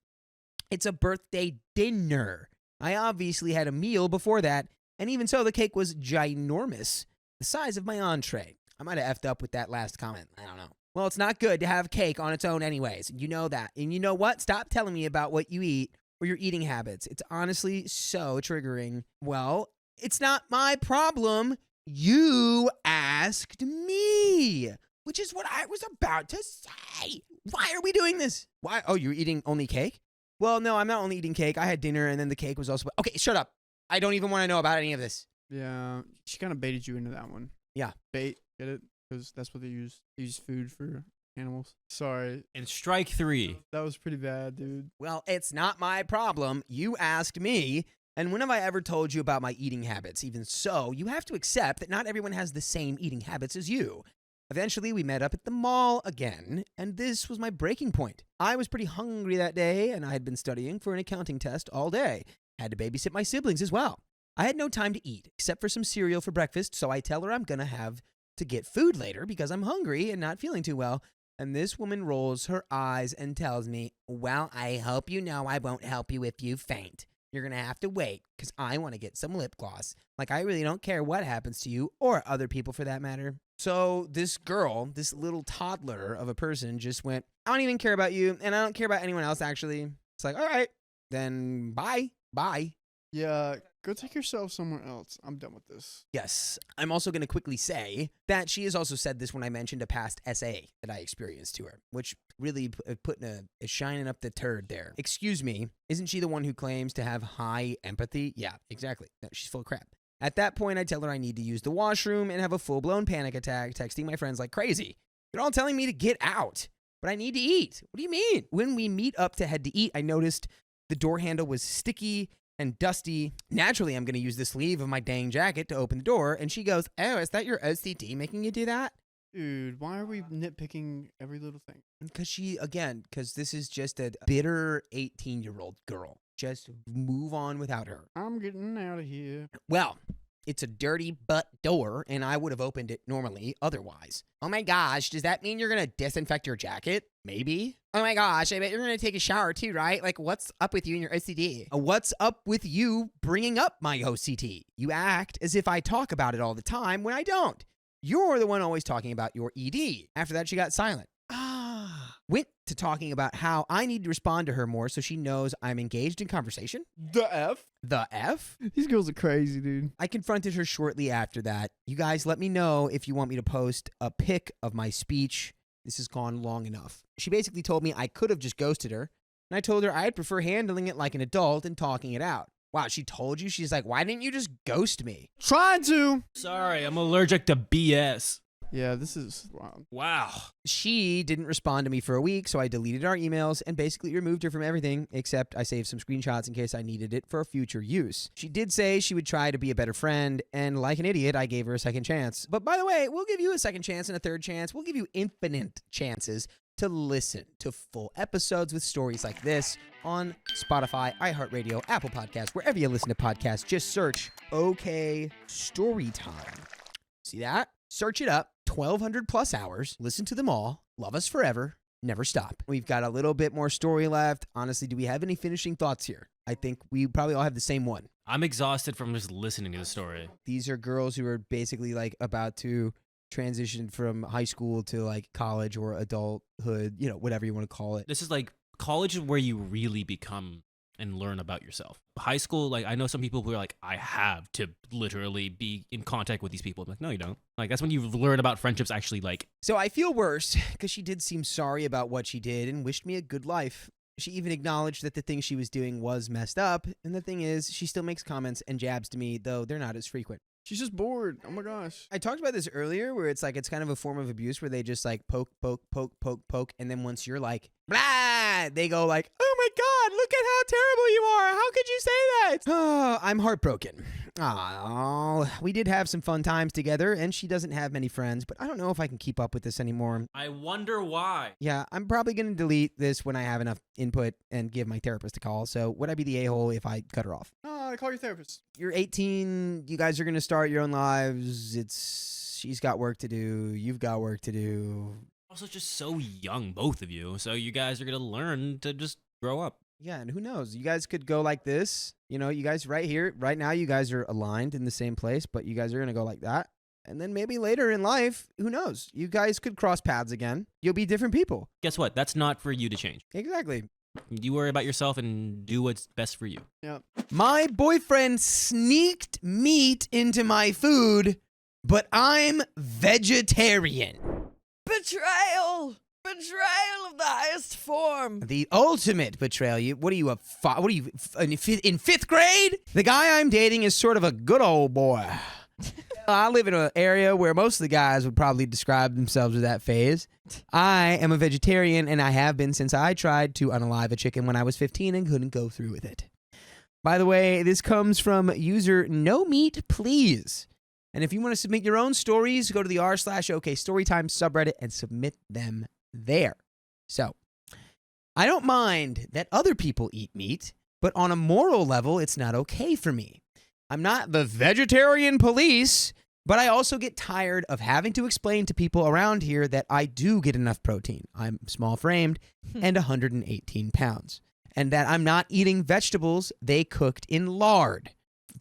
Speaker 4: It's a birthday dinner. I obviously had a meal before that, and even so, the cake was ginormous, the size of my entree." I might have effed up with that last comment. I don't know. Well, it's not good to have cake on its own anyways. You know that. And you know what? Stop telling me about what you eat or your eating habits. It's honestly so triggering. Well, it's not my problem. You asked me, which is what I was about to say. Why are we doing this? Why? Oh, you're eating only cake? Well, no, I'm not only eating cake. I had dinner, and then the cake was also... Okay, shut up. I don't even want to know about any of this.
Speaker 6: Yeah, she kind of baited you into that one.
Speaker 4: Yeah.
Speaker 6: Bait, get it? Because that's what they use. They use food for animals. Sorry.
Speaker 3: And strike 3.
Speaker 6: That was pretty bad, dude.
Speaker 4: Well, it's not my problem. You asked me. And when have I ever told you about my eating habits? Even so, you have to accept that not everyone has the same eating habits as you. Eventually, we met up at the mall again, and this was my breaking point. I was pretty hungry that day, and I had been studying for an accounting test all day. Had to babysit my siblings as well. I had no time to eat, except for some cereal for breakfast, so I tell her I'm going to have to get food later because I'm hungry and not feeling too well. And this woman rolls her eyes and tells me, "Well, I hope you know I won't help you if you faint. You're going to have to wait because I want to get some lip gloss. Like, I really don't care what happens to you or other people for that matter." So this girl, this little toddler of a person just went, "I don't even care about you, and I don't care about anyone else, actually." It's like, all right, then bye.
Speaker 6: Yeah, go take yourself somewhere else. I'm done with this.
Speaker 4: Yes. I'm also going to quickly say that she has also said this when I mentioned a past SA that I experienced to her, which really put a shining up the turd there. Excuse me, isn't she the one who claims to have high empathy? Yeah, exactly. No, she's full of crap. At that point, I tell her I need to use the washroom and have a full-blown panic attack, texting my friends like crazy. They're all telling me to get out, but I need to eat. What do you mean? When we meet up to head to eat, I noticed The door handle was sticky and dusty. Naturally, I'm going to use the sleeve of my dang jacket to open the door. And she goes, "Oh, is that your OCD making you do that?"
Speaker 6: Dude, why are we nitpicking every little thing?
Speaker 4: Because this is just a bitter 18-year-old girl. Just move on without her.
Speaker 6: I'm getting out of here.
Speaker 4: Well, it's a dirty butt door, and I would have opened it normally otherwise. Oh my gosh, does that mean you're going to disinfect your jacket? Maybe. Oh my gosh, I bet you're going to take a shower too, right? Like, what's up with you and your OCD? What's up with you bringing up my OCD? You act as if I talk about it all the time when I don't. You're the one always talking about your ED. After that, she got silent. Went to talking about how I need to respond to her more so she knows I'm engaged in conversation.
Speaker 6: The F?
Speaker 4: The F?
Speaker 6: These girls are crazy, dude.
Speaker 4: I confronted her shortly after that. You guys let me know if you want me to post a pic of my speech. This has gone long enough. She basically told me I could have just ghosted her, and I told her I'd prefer handling it like an adult and talking it out. Wow, she told you? She's like, why didn't you just ghost me?
Speaker 6: Trying to.
Speaker 3: Sorry, I'm allergic to BS.
Speaker 6: Yeah, this is wild.
Speaker 3: Wow.
Speaker 4: She didn't respond to me for a week, so I deleted our emails and basically removed her from everything, except I saved some screenshots in case I needed it for future use. She did say she would try to be a better friend, and like an idiot, I gave her a second chance. But by the way, we'll give you a second chance and a third chance. We'll give you infinite chances to listen to full episodes with stories like this on Spotify, iHeartRadio, Apple Podcasts, wherever you listen to podcasts. Just search OK Storytime. See that? Search it up. 1,200 plus hours. Listen to them all. Love us forever. Never stop. We've got a little bit more story left. Honestly, do we have any finishing thoughts here? I think we probably all have the same one.
Speaker 3: I'm exhausted from just listening to the story.
Speaker 4: These are girls who are basically like about to transition from high school to like college or adulthood, you know, whatever you want to call it.
Speaker 3: This is like college is where you really become and learn about yourself. High school, like I know some people who are like, I have to literally be in contact with these people. I'm like, no, you don't. Like that's when you learn about friendships actually like.
Speaker 4: So I feel worse because she did seem sorry about what she did and wished me a good life. She even acknowledged that the thing she was doing was messed up. And the thing is, she still makes comments and jabs to me, though they're not as frequent.
Speaker 6: She's just bored. Oh my gosh.
Speaker 4: I talked about this earlier where it's like, it's kind of a form of abuse where they just like poke. And then once you're like, blah, they go like, oh my God, look at how terrible you are. How could you say that? Oh, I'm heartbroken. Oh, we did have some fun times together and she doesn't have many friends, but I don't know if I can keep up with this anymore.
Speaker 3: I wonder why.
Speaker 4: Yeah, I'm probably going to delete this when I have enough input and give my therapist a call. So would I be the a-hole if I cut her off?
Speaker 6: Call your therapist.
Speaker 4: You're 18. You guys are going to start your own lives. She's got work to do. You've got work to do.
Speaker 3: Also just so young, both of you. So you guys are going to learn to just grow up.
Speaker 4: Yeah, and who knows? You guys could go like this. You know, you guys right here, right now, you guys are aligned in the same place, but you guys are going to go like that. And then maybe later in life, who knows? You guys could cross paths again. You'll be different people.
Speaker 3: Guess what? That's not for you to change.
Speaker 4: Exactly.
Speaker 3: You worry about yourself and do what's best for you.
Speaker 6: Yep.
Speaker 4: My boyfriend sneaked meat into my food, but I'm vegetarian.
Speaker 1: Betrayal! Betrayal of the highest form.
Speaker 4: The ultimate betrayal. What are you, in fifth grade? The guy I'm dating is sort of a good old boy. I live in an area where most of the guys would probably describe themselves as that phase. I am a vegetarian, and I have been since I tried to unalive a chicken when I was 15 and couldn't go through with it. By the way, this comes from user No Meat Please. And if you want to submit your own stories, go to the r/OK Storytime subreddit and submit them there. So, I don't mind that other people eat meat, but on a moral level, it's not okay for me. I'm not the vegetarian police, but I also get tired of having to explain to people around here that I do get enough protein. I'm small-framed and 118 pounds. And that I'm not eating vegetables they cooked in lard.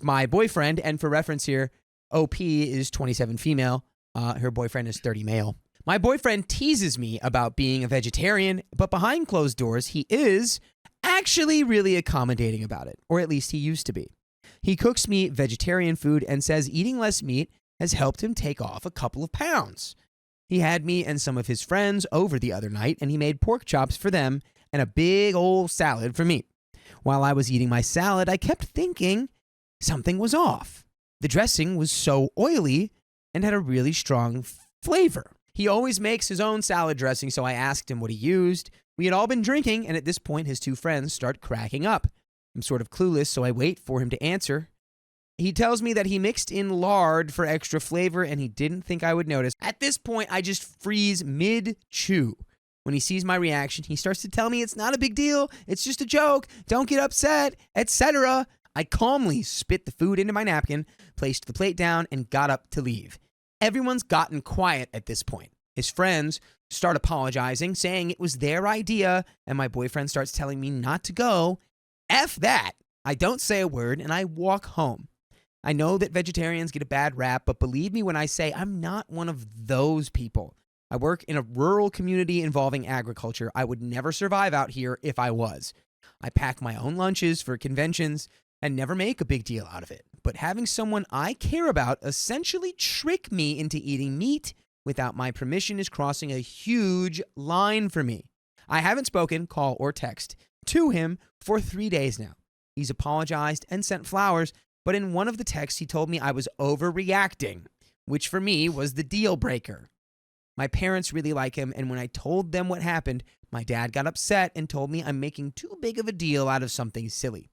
Speaker 4: My boyfriend, and for reference here, OP is 27 female. Her boyfriend is 30 male. My boyfriend teases me about being a vegetarian, but behind closed doors, he is actually really accommodating about it, or at least he used to be. He cooks me vegetarian food and says eating less meat has helped him take off a couple of pounds. He had me and some of his friends over the other night, and he made pork chops for them and a big old salad for me. While I was eating my salad, I kept thinking something was off. The dressing was so oily and had a really strong flavor. He always makes his own salad dressing, so I asked him what he used. We had all been drinking, and at this point, his two friends start cracking up. I'm sort of clueless, so I wait for him to answer. He tells me that he mixed in lard for extra flavor, and he didn't think I would notice. At this point, I just freeze mid-chew. When he sees my reaction, he starts to tell me it's not a big deal, it's just a joke, don't get upset, etc. I calmly spit the food into my napkin, placed the plate down, and got up to leave. Everyone's gotten quiet at this point. His friends start apologizing, saying it was their idea, and my boyfriend starts telling me not to go. F that. I don't say a word, and I walk home. I know that vegetarians get a bad rap, but believe me when I say I'm not one of those people. I work in a rural community involving agriculture. I would never survive out here if I was. I pack my own lunches for conventions and never make a big deal out of it. But having someone I care about essentially trick me into eating meat without my permission is crossing a huge line for me. I haven't spoken, call, or text to him for 3 days now. He's apologized and sent flowers, but in one of the texts he told me I was overreacting, which for me was the deal breaker. My parents really like him, and when I told them what happened, my dad got upset and told me I'm making too big of a deal out of something silly.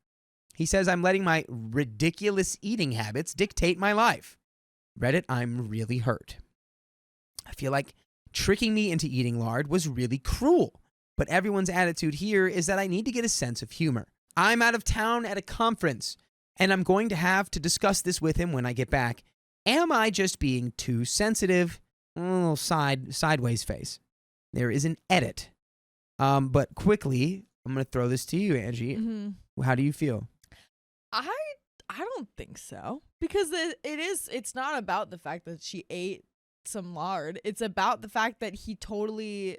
Speaker 4: He says I'm letting my ridiculous eating habits dictate my life. Reddit, I'm really hurt. I feel like tricking me into eating lard was really cruel, but everyone's attitude here is that I need to get a sense of humor. I'm out of town at a conference, and I'm going to have to discuss this with him when I get back. Am I just being too sensitive? A little sideways face. There is an edit. But quickly, I'm going to throw this to you, Angie. Mm-hmm. How do you feel?
Speaker 1: I don't think so. Because it's not about the fact that she ate some lard. It's about the fact that he totally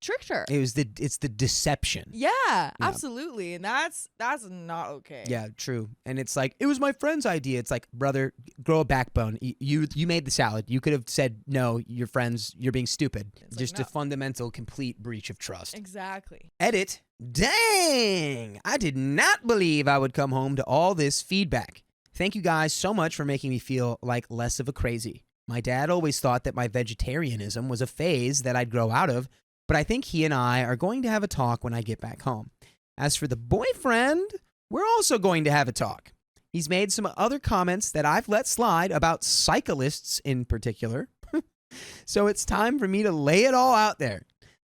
Speaker 1: tricked her.
Speaker 4: It's the deception.
Speaker 1: Yeah, absolutely. And that's not okay.
Speaker 4: Yeah, true. And it's like, it was my friend's idea. It's like, brother, grow a backbone. You made the salad. You could have said, no, your friends, you're being stupid. It's just a fundamental, complete breach of trust.
Speaker 1: Exactly.
Speaker 4: Edit. Dang! I did not believe I would come home to all this feedback. Thank you guys so much for making me feel like less of a crazy. My dad always thought that my vegetarianism was a phase that I'd grow out of, but I think he and I are going to have a talk when I get back home. As for the boyfriend, we're also going to have a talk. He's made some other comments that I've let slide about cyclists in particular. So it's time for me to lay it all out there.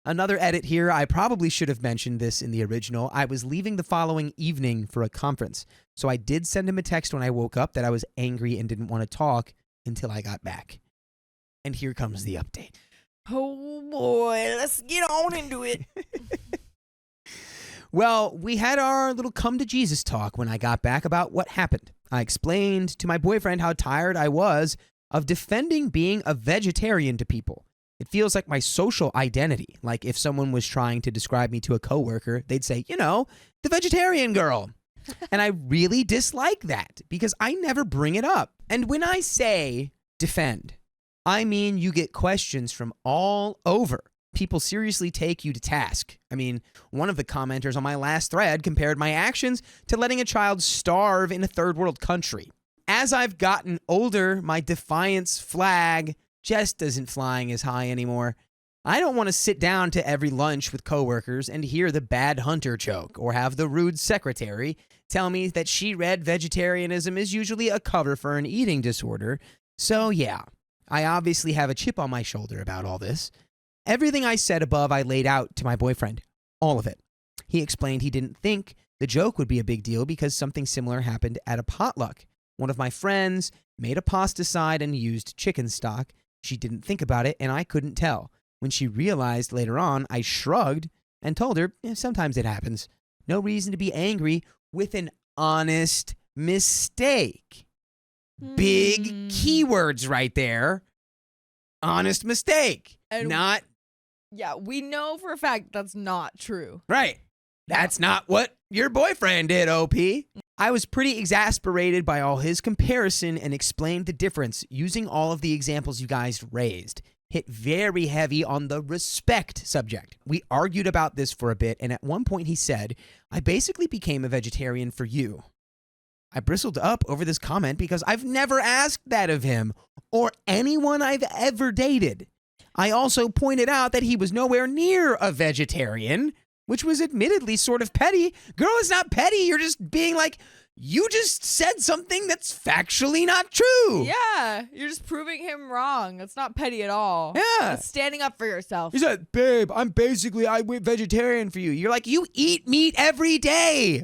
Speaker 4: Another edit here, I probably should have mentioned this in the original. I was leaving the following evening for a conference, so I did send him a text when I woke up that I was angry and didn't want to talk until I got back. And here comes the update.
Speaker 1: Oh boy, let's get on into it.
Speaker 4: Well, we had our little come to Jesus talk when I got back about what happened. I explained to my boyfriend how tired I was of defending being a vegetarian to people. It feels like my social identity. Like if someone was trying to describe me to a coworker, they'd say, the vegetarian girl. And I really dislike that because I never bring it up. And when I say defend, I mean you get questions from all over. People seriously take you to task. I mean, one of the commenters on my last thread compared my actions to letting a child starve in a third world country. As I've gotten older, my defiance flag just isn't flying as high anymore. I don't want to sit down to every lunch with coworkers and hear the bad hunter joke or have the rude secretary tell me that she read vegetarianism is usually a cover for an eating disorder. So yeah, I obviously have a chip on my shoulder about all this. Everything I said above I laid out to my boyfriend. All of it. He explained he didn't think the joke would be a big deal because something similar happened at a potluck. One of my friends made a pasta side and used chicken stock. She didn't think about it and I couldn't tell. When she realized later on, I shrugged and told her, sometimes it happens. No reason to be angry with an honest mistake. Big keywords right there. Honest mistake.
Speaker 1: And
Speaker 4: not.
Speaker 1: Yeah, we know for a fact that's not true.
Speaker 4: Right. That's not what your boyfriend did, OP. I was pretty exasperated by all his comparison and explained the difference using all of the examples you guys raised. Hit very heavy on the respect subject. We argued about this for a bit, and at one point he said, I basically became a vegetarian for you. I bristled up over this comment because I've never asked that of him or anyone I've ever dated. I also pointed out that he was nowhere near a vegetarian, which was admittedly sort of petty. Girl, it's not petty. You're just being like, you just said something that's factually not true.
Speaker 8: Yeah, you're just proving him wrong. That's not petty at all.
Speaker 4: Yeah.
Speaker 8: That's standing up for yourself.
Speaker 4: He said, babe, I went vegetarian for you. You're like, you eat meat every day.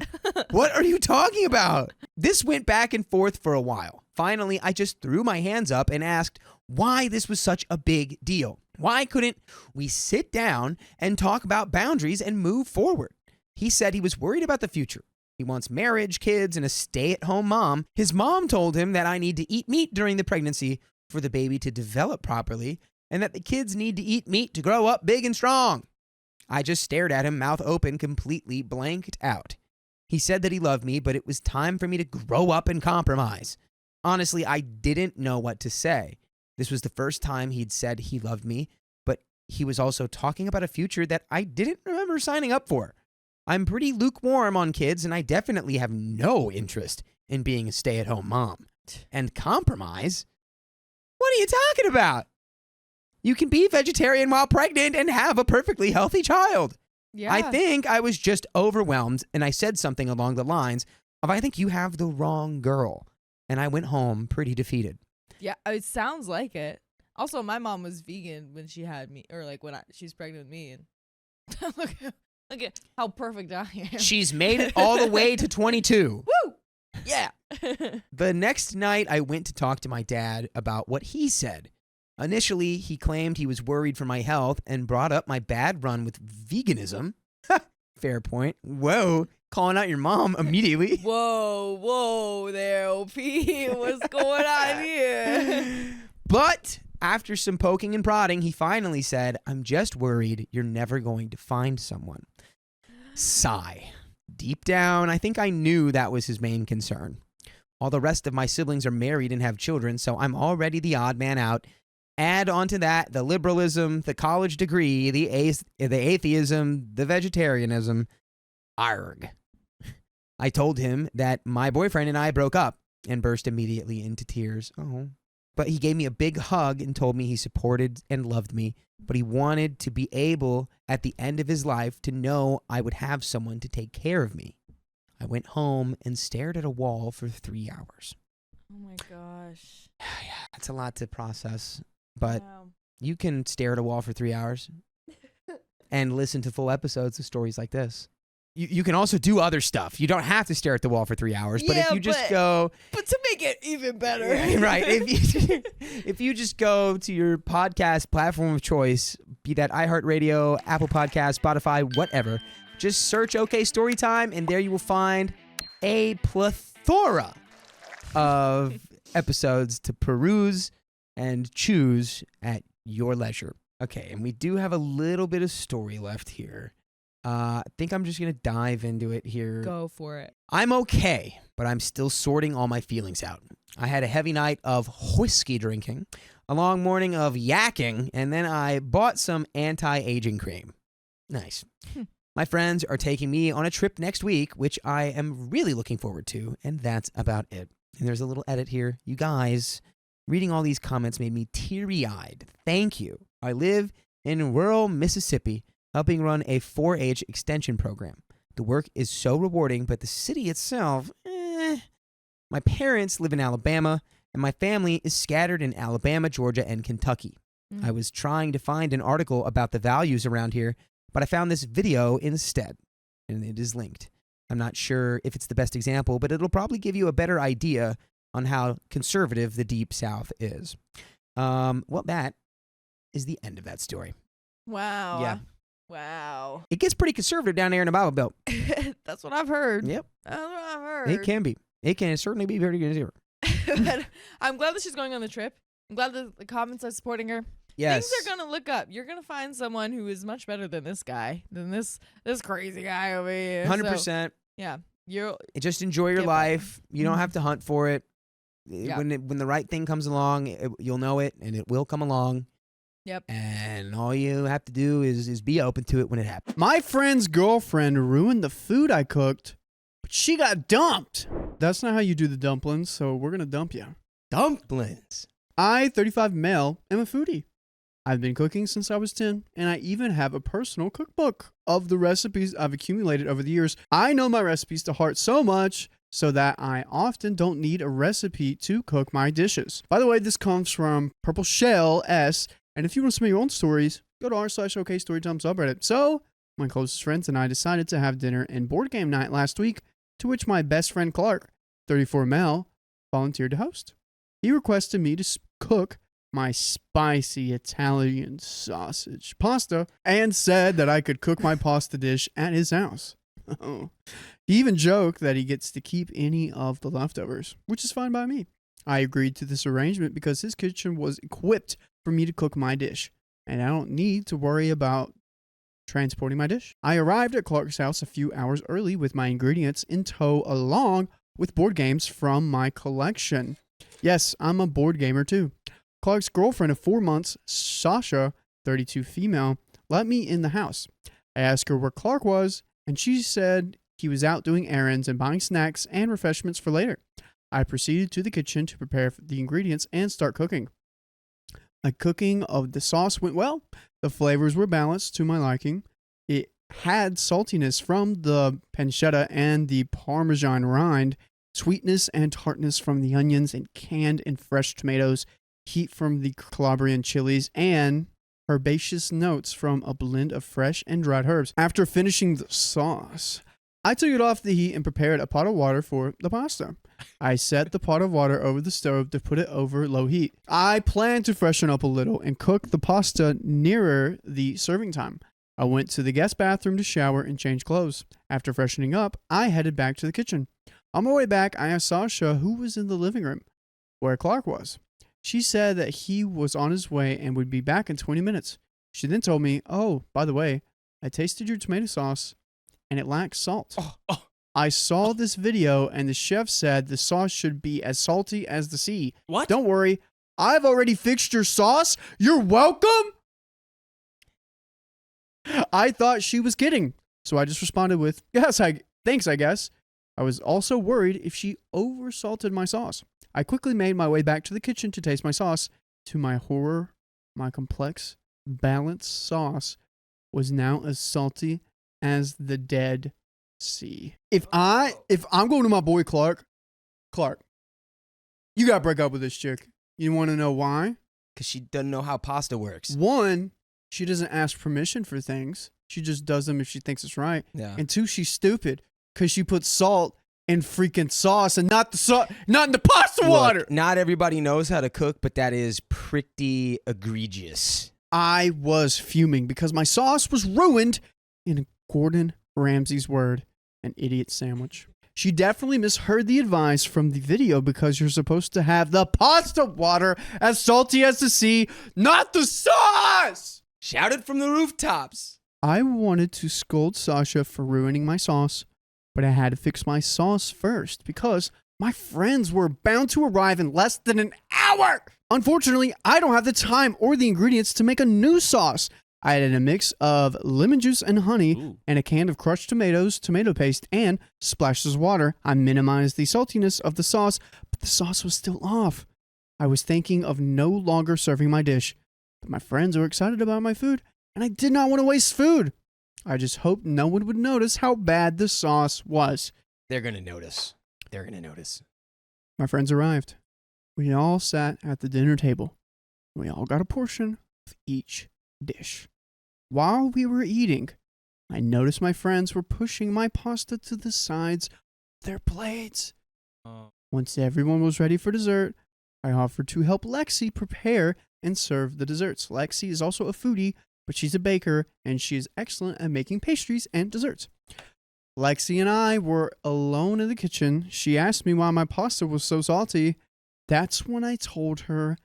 Speaker 4: What are you talking about? This went back and forth for a while. Finally, I just threw my hands up and asked why this was such a big deal. Why couldn't we sit down and talk about boundaries and move forward? He said he was worried about the future. He wants marriage, kids, and a stay-at-home mom. His mom told him that I need to eat meat during the pregnancy for the baby to develop properly, and that the kids need to eat meat to grow up big and strong. I just stared at him, mouth open, completely blanked out. He said that he loved me, but it was time for me to grow up and compromise. Honestly, I didn't know what to say. This was the first time he'd said he loved me, but he was also talking about a future that I didn't remember signing up for. I'm pretty lukewarm on kids, and I definitely have no interest in being a stay-at-home mom. And compromise? What are you talking about? You can be vegetarian while pregnant and have a perfectly healthy child.
Speaker 8: Yeah.
Speaker 4: I think I was just overwhelmed, and I said something along the lines of, I think you have the wrong girl. And I went home pretty defeated.
Speaker 8: Yeah, it sounds like it. Also, my mom was vegan when she had me, or like when she's pregnant with me. And look at how perfect I am.
Speaker 4: She's made it all the way to 22.
Speaker 8: Woo!
Speaker 4: Yeah. The next night, I went to talk to my dad about what he said. Initially, he claimed he was worried for my health and brought up my bad run with veganism. Fair point. Whoa. Calling out your mom immediately.
Speaker 8: Whoa there, OP. What's going on here?
Speaker 4: But after some poking and prodding, he finally said, I'm just worried you're never going to find someone. Sigh. Deep down, I think I knew that was his main concern. All the rest of my siblings are married and have children, so I'm already the odd man out. Add onto that the liberalism, the college degree, the atheism, the vegetarianism. Arg. I told him that my boyfriend and I broke up and burst immediately into tears. Oh. But he gave me a big hug and told me he supported and loved me, but he wanted to be able, at the end of his life, to know I would have someone to take care of me. I went home and stared at a wall for 3 hours.
Speaker 8: Oh my gosh.
Speaker 4: Yeah, that's a lot to process, but
Speaker 8: Wow.
Speaker 4: you can stare at a wall for 3 hours and listen to full episodes of stories like this. You can also do other stuff. You don't have to stare at the wall for 3 hours, but if you just go...
Speaker 8: But to make it even better.
Speaker 4: Right. If you just go to your podcast platform of choice, be that iHeartRadio, Apple Podcasts, Spotify, whatever, just search OK Storytime, and there you will find a plethora of episodes to peruse and choose at your leisure. Okay, and we do have a little bit of story left here. I think I'm just going to dive into it here.
Speaker 8: Go for it.
Speaker 4: I'm okay, but I'm still sorting all my feelings out. I had a heavy night of whiskey drinking, a long morning of yakking, and then I bought some anti-aging cream. Nice. My friends are taking me on a trip next week, which I am really looking forward to, and that's about it. And there's a little edit here. You guys, reading all these comments made me teary-eyed. Thank you. I live in rural Mississippi, helping run a 4-H extension program. The work is so rewarding, but the city itself, My parents live in Alabama, and my family is scattered in Alabama, Georgia, and Kentucky. I was trying to find an article about the values around here, but I found this video instead, and it is linked. I'm not sure if it's the best example, but it'll probably give you a better idea on how conservative the Deep South is. Well, that is the end of that story.
Speaker 8: Wow.
Speaker 4: Yeah.
Speaker 8: Wow.
Speaker 4: It gets pretty conservative down there in the Bible Belt.
Speaker 8: That's what I've heard.
Speaker 4: Yep.
Speaker 8: That's what I've heard.
Speaker 4: It can be. It can certainly be very conservative.
Speaker 8: But I'm glad that she's going on the trip. I'm glad that the comments are supporting her.
Speaker 4: Yes.
Speaker 8: Things are going to look up. You're going to find someone who is much better than this guy, than this crazy guy over here.
Speaker 4: 100%.
Speaker 8: So, yeah.
Speaker 4: Just enjoy your
Speaker 8: Get
Speaker 4: life. You don't have to hunt for it.
Speaker 8: Yeah.
Speaker 4: When the right thing comes along, you'll know it, and it will come along.
Speaker 8: Yep.
Speaker 4: And all you have to do is be open to it when it happens.
Speaker 6: My friend's girlfriend ruined the food I cooked, but she got dumped. That's not how you do the dumplings, so we're going to dump you.
Speaker 4: Dumplings.
Speaker 6: I, 35 male, am a foodie. I've been cooking since I was 10, and I even have a personal cookbook of the recipes I've accumulated over the years. I know my recipes to heart so much so that I often don't need a recipe to cook my dishes. By the way, this comes from Purple Shell S, and if you want to submit your own stories, go to r/OK Storytime subreddit. So, my closest friends and I decided to have dinner and board game night last week, to which my best friend Clark, 34 male, volunteered to host. He requested me to cook my spicy Italian sausage pasta and said that I could cook my pasta dish at his house. He even joked that he gets to keep any of the leftovers, which is fine by me. I agreed to this arrangement because his kitchen was equipped for me to cook my dish, and I don't need to worry about transporting my dish. I arrived at Clark's house a few hours early with my ingredients in tow, along with board games from my collection. Yes, I'm a board gamer too. Clark's girlfriend of 4 months, Sasha, 32 female, let me in the house. I asked her where Clark was, and she said he was out doing errands and buying snacks and refreshments for later. I proceeded to the kitchen to prepare the ingredients and start cooking. The cooking of the sauce went well. The flavors were balanced to my liking. It had saltiness from the pancetta and the Parmesan rind, sweetness and tartness from the onions and canned and fresh tomatoes, heat from the Calabrian chilies, and herbaceous notes from a blend of fresh and dried herbs. After finishing the sauce, I took it off the heat and prepared a pot of water for the pasta. I set the pot of water over the stove to put it over low heat. I planned to freshen up a little and cook the pasta nearer the serving time. I went to the guest bathroom to shower and change clothes. After freshening up, I headed back to the kitchen. On my way back, I asked Sasha who was in the living room, where Clark was. She said that he was on his way and would be back in 20 minutes. She then told me, oh, by the way, I tasted your tomato sauce and it lacks salt. I saw this video and the chef said the sauce should be as salty as the sea.
Speaker 3: What?
Speaker 6: Don't worry, I've already fixed your sauce. You're welcome. I thought she was kidding, so I just responded with, thanks, I guess. I was also worried if she oversalted my sauce. I quickly made my way back to the kitchen to taste my sauce. To my horror, my complex, balanced sauce was now as salty as the Dead Sea. If I'm going to my boy Clark, you gotta break up with this chick. You want to know why?
Speaker 4: Because she doesn't know how pasta works.
Speaker 6: One, she doesn't ask permission for things. She just does them if she thinks it's right.
Speaker 4: Yeah.
Speaker 6: And two, she's stupid because she puts salt in freaking sauce and not in the pasta water.
Speaker 4: Look, not everybody knows how to cook, but that is pretty egregious.
Speaker 6: I was fuming because my sauce was ruined, in Gordon Ramsay's word, an idiot sandwich. She definitely misheard the advice from the video because you're supposed to have the pasta water as salty as the sea, not the sauce!
Speaker 4: Shouted from the rooftops.
Speaker 6: I wanted to scold Sasha for ruining my sauce, but I had to fix my sauce first because my friends were bound to arrive in less than an hour. Unfortunately, I don't have the time or the ingredients to make a new sauce. I added a mix of lemon juice and honey and a can of crushed tomatoes, tomato paste, and splashes of water. I minimized the saltiness of the sauce, but the sauce was still off. I was thinking of no longer serving my dish, but my friends were excited about my food, and I did not want to waste food. I just hoped no one would notice how bad the sauce was.
Speaker 4: They're going to notice. They're going to notice.
Speaker 6: My friends arrived. We all sat at the dinner table. We all got a portion of each dish. While we were eating, I noticed my friends were pushing my pasta to the sides of their plates. Once everyone was ready for dessert, I offered to help Lexi prepare and serve the desserts. Lexi is also a foodie, but she's a baker, and she is excellent at making pastries and desserts. Lexi and I were alone in the kitchen. She asked me why my pasta was so salty. That's when I told her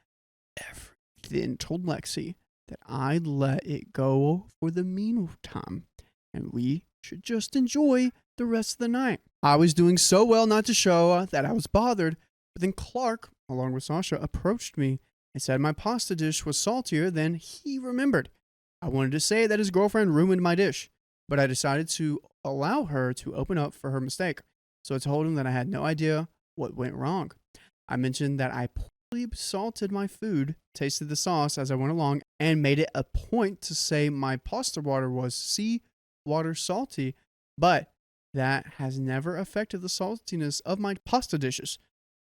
Speaker 6: everything. Told Lexi that I'd let it go for the meantime, and we should just enjoy the rest of the night. I was doing so well not to show that I was bothered, but then Clark, along with Sasha, approached me and said my pasta dish was saltier than he remembered. I wanted to say that his girlfriend ruined my dish, but I decided to allow her to open up for her mistake. So I told him that I had no idea what went wrong. I mentioned that I salted my food, tasted the sauce as I went along, and made it a point to say my pasta water was seawater salty, but that has never affected the saltiness of my pasta dishes.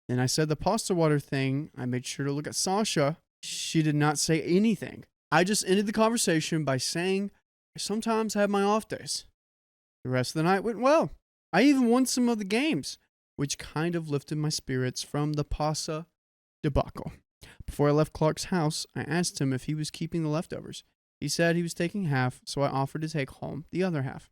Speaker 6: Then I said the pasta water thing. I made sure to look at Sasha. She did not say anything. I just ended the conversation by saying I sometimes have my off days. The rest of the night went well. I even won some of the games, which kind of lifted my spirits from the pasta debacle. Before I left Clark's house, I asked him if he was keeping the leftovers. He said he was taking half, so I offered to take home the other half.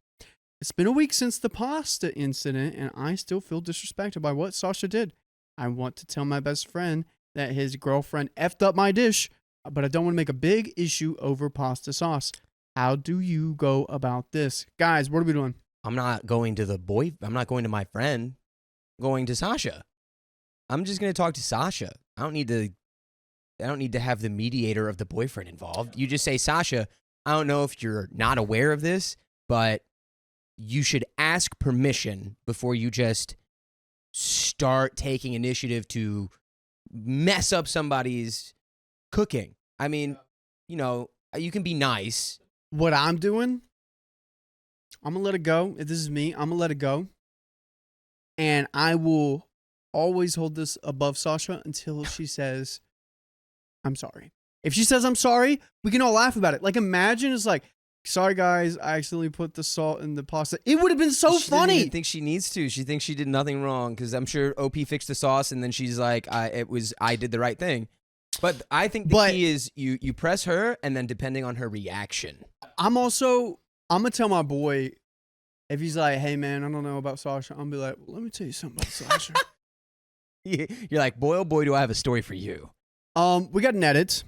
Speaker 6: It's been a week since the pasta incident, and I still feel disrespected by what Sasha did. I want to tell my best friend that his girlfriend effed up my dish, but I don't want to make a big issue over pasta sauce. How do you go about this? Guys, what are we doing?
Speaker 4: I'm not going to my friend. I'm going to Sasha. I'm just going to talk to Sasha. I don't need to have the mediator of the boyfriend involved. You just say, Sasha, I don't know if you're not aware of this, but you should ask permission before you just start taking initiative to mess up somebody's cooking. I mean, you can be nice.
Speaker 6: What I'm doing, I'm going to let it go. If this is me, I'm going to let it go. And I will always hold this above Sasha until she says, I'm sorry. If she says I'm sorry, we can all laugh about it. Like, imagine it's like, sorry guys, I accidentally put the salt in the pasta. It would have been so funny.
Speaker 4: She doesn't think she needs to. She thinks she did nothing wrong because I'm sure OP fixed the sauce and then she's like, I did the right thing. But I think the key is you press her and then depending on her reaction.
Speaker 6: I'm going to tell my boy, if he's like, hey man, I don't know about Sasha, I'm going to be like, well, let me tell you something about Sasha.
Speaker 4: You're like, boy, oh boy, do I have a story for you.
Speaker 6: We got an edit.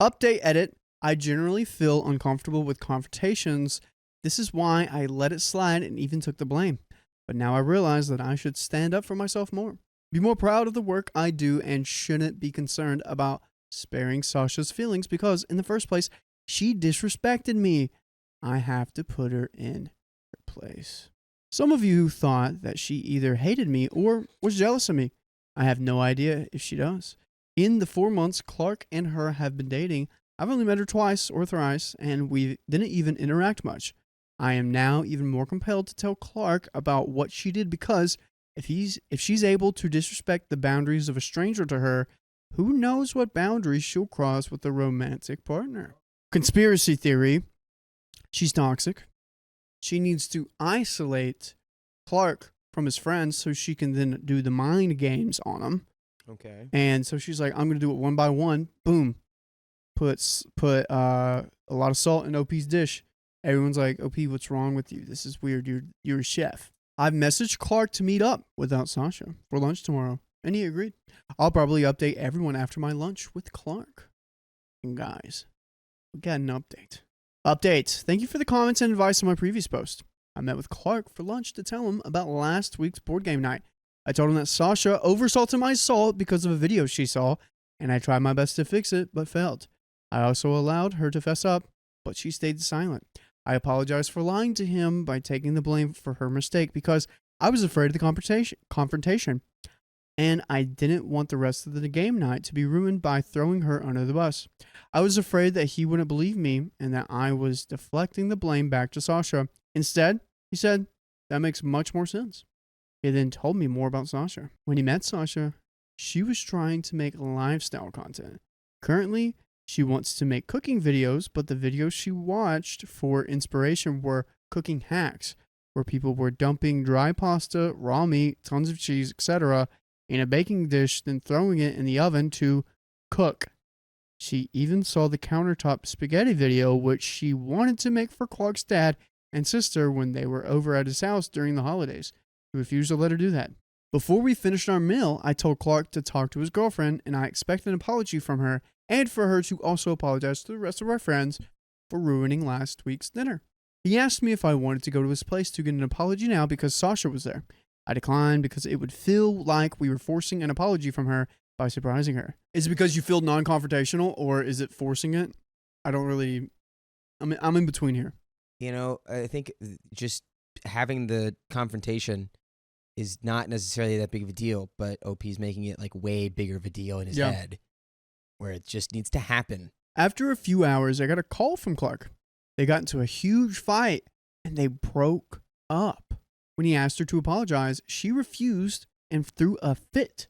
Speaker 6: Update edit. I generally feel uncomfortable with confrontations. This is why I let it slide and even took the blame. But now I realize that I should stand up for myself more. Be more proud of the work I do and shouldn't be concerned about sparing Sasha's feelings because, in the first place, she disrespected me. I have to put her in her place. Some of you thought that she either hated me or was jealous of me. I have no idea if she does. In the 4 months Clark and her have been dating, I've only met her twice or thrice, and we didn't even interact much. I am now even more compelled to tell Clark about what she did because if she's able to disrespect the boundaries of a stranger to her, who knows what boundaries she'll cross with a romantic partner. Conspiracy theory. She's toxic. She needs to isolate Clark from his friends so she can then do the mind games on him.
Speaker 4: Okay.
Speaker 6: And so she's like, I'm going to do it one by one. Boom. Put a lot of salt in OP's dish. Everyone's like, OP, what's wrong with you? This is weird. You're a chef. I've messaged Clark to meet up without Sasha for lunch tomorrow, and he agreed. I'll probably update everyone after my lunch with Clark. And guys, we got an update. Updates. Thank you for the comments and advice on my previous post. I met with Clark for lunch to tell him about last week's board game night. I told him that Sasha oversalted my salt because of a video she saw, and I tried my best to fix it, but failed. I also allowed her to fess up, but she stayed silent. I apologized for lying to him by taking the blame for her mistake because I was afraid of the confrontation, and I didn't want the rest of the game night to be ruined by throwing her under the bus. I was afraid that he wouldn't believe me and that I was deflecting the blame back to Sasha. Instead, he said, that makes much more sense. He then told me more about Sasha. When he met Sasha, she was trying to make lifestyle content. Currently, she wants to make cooking videos, but the videos she watched for inspiration were cooking hacks, where people were dumping dry pasta, raw meat, tons of cheese, etc. in a baking dish, then throwing it in the oven to cook. She even saw the countertop spaghetti video, which she wanted to make for Clark's dad and sister when they were over at his house during the holidays. He refused to let her do that. Before we finished our meal, I told Clark to talk to his girlfriend, and I expect an apology from her, and for her to also apologize to the rest of our friends for ruining last week's dinner. He asked me if I wanted to go to his place to get an apology now because Sasha was there. I declined because it would feel like we were forcing an apology from her by surprising her. Is it because you feel non-confrontational, or is it forcing it? I'm in between here.
Speaker 4: I think just having the confrontation is not necessarily that big of a deal, but OP's making it like way bigger of a deal in his head, where it just needs to happen.
Speaker 6: After a few hours, I got a call from Clark. They got into a huge fight and they broke up. When he asked her to apologize, she refused and threw a fit.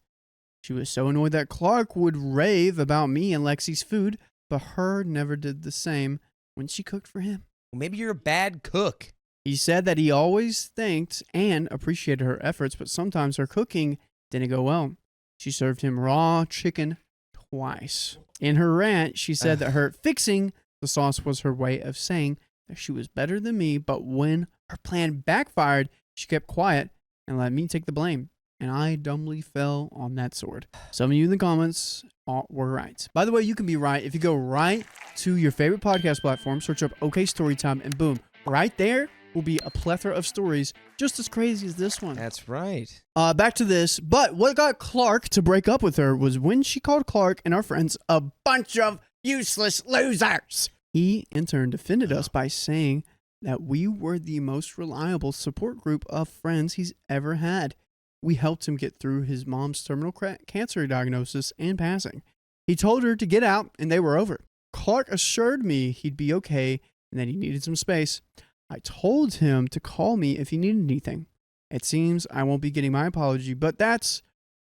Speaker 6: She was so annoyed that Clark would rave about me and Lexi's food, but her never did the same when she cooked for him.
Speaker 4: Well, maybe you're a bad cook.
Speaker 6: He said that he always thanked and appreciated her efforts, but sometimes her cooking didn't go well. She served him raw chicken twice. In her rant, she said that her fixing the sauce was her way of saying that she was better than me, but when her plan backfired, she kept quiet and let me take the blame. And I dumbly fell on that sword. Some of you in the comments were right. By the way, you can be right if you go right to your favorite podcast platform, search up OK Storytime, and boom, right there will be a plethora of stories just as crazy as this one.
Speaker 4: That's right.
Speaker 6: Back to this. But what got Clark to break up with her was when she called Clark and our friends a bunch of useless losers. He, in turn, defended us by saying that we were the most reliable support group of friends he's ever had. We helped him get through his mom's terminal cancer diagnosis and passing. He told her to get out, and they were over. Clark assured me he'd be okay and that he needed some space. I told him to call me if he needed anything. It seems I won't be getting my apology, but that's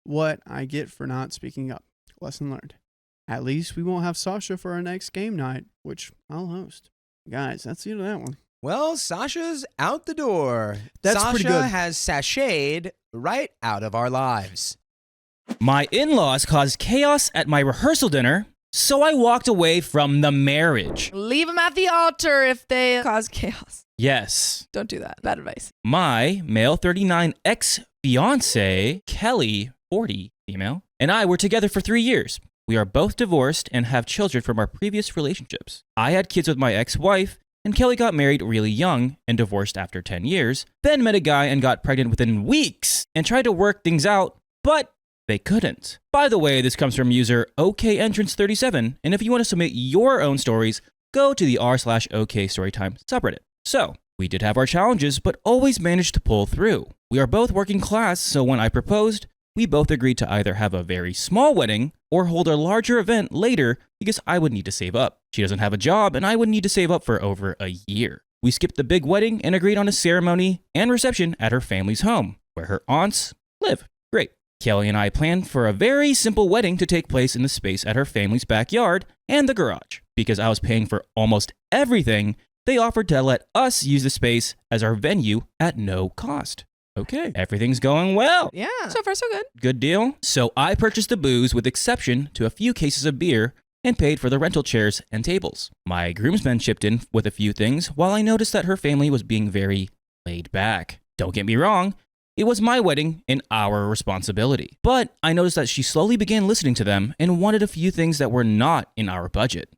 Speaker 6: what I get for not speaking up. Lesson learned. At least we won't have Sasha for our next game night, which I'll host. Guys, that's the end of that one.
Speaker 4: Well, Sasha's out the door.
Speaker 6: That's pretty good.
Speaker 4: Sasha has sashayed right out of our lives.
Speaker 9: My in-laws caused chaos at my rehearsal dinner, so I walked away from the marriage.
Speaker 1: Leave them at the altar if they cause chaos.
Speaker 9: Yes.
Speaker 1: Don't do that. Bad advice.
Speaker 9: My male 39 ex-fiance, Kelly, 40, female, and I were together for 3 years. We are both divorced and have children from our previous relationships. I had kids with my ex-wife, and Kelly got married really young and divorced after 10 years, then met a guy and got pregnant within weeks and tried to work things out, but they couldn't. By the way, this comes from user OKEntrance37, and if you want to submit your own stories, go to the r/OKStorytime subreddit. So, we did have our challenges, but always managed to pull through. We are both working class, so when I proposed, we both agreed to either have a very small wedding or hold a larger event later because I would need to save up. She doesn't have a job and I would need to save up for over a year. We skipped the big wedding and agreed on a ceremony and reception at her family's home, where her aunts live. Great. Kelly and I planned for a very simple wedding to take place in the space at her family's backyard and the garage. Because I was paying for almost everything, they offered to let us use the space as our venue at no cost. Okay, everything's going well.
Speaker 1: Yeah. So far, so good.
Speaker 9: Good deal. So I purchased the booze with exception to a few cases of beer and paid for the rental chairs and tables. My groomsmen chipped in with a few things while I noticed that her family was being very laid back. Don't get me wrong, it was my wedding and our responsibility. But I noticed that she slowly began listening to them and wanted a few things that were not in our budget.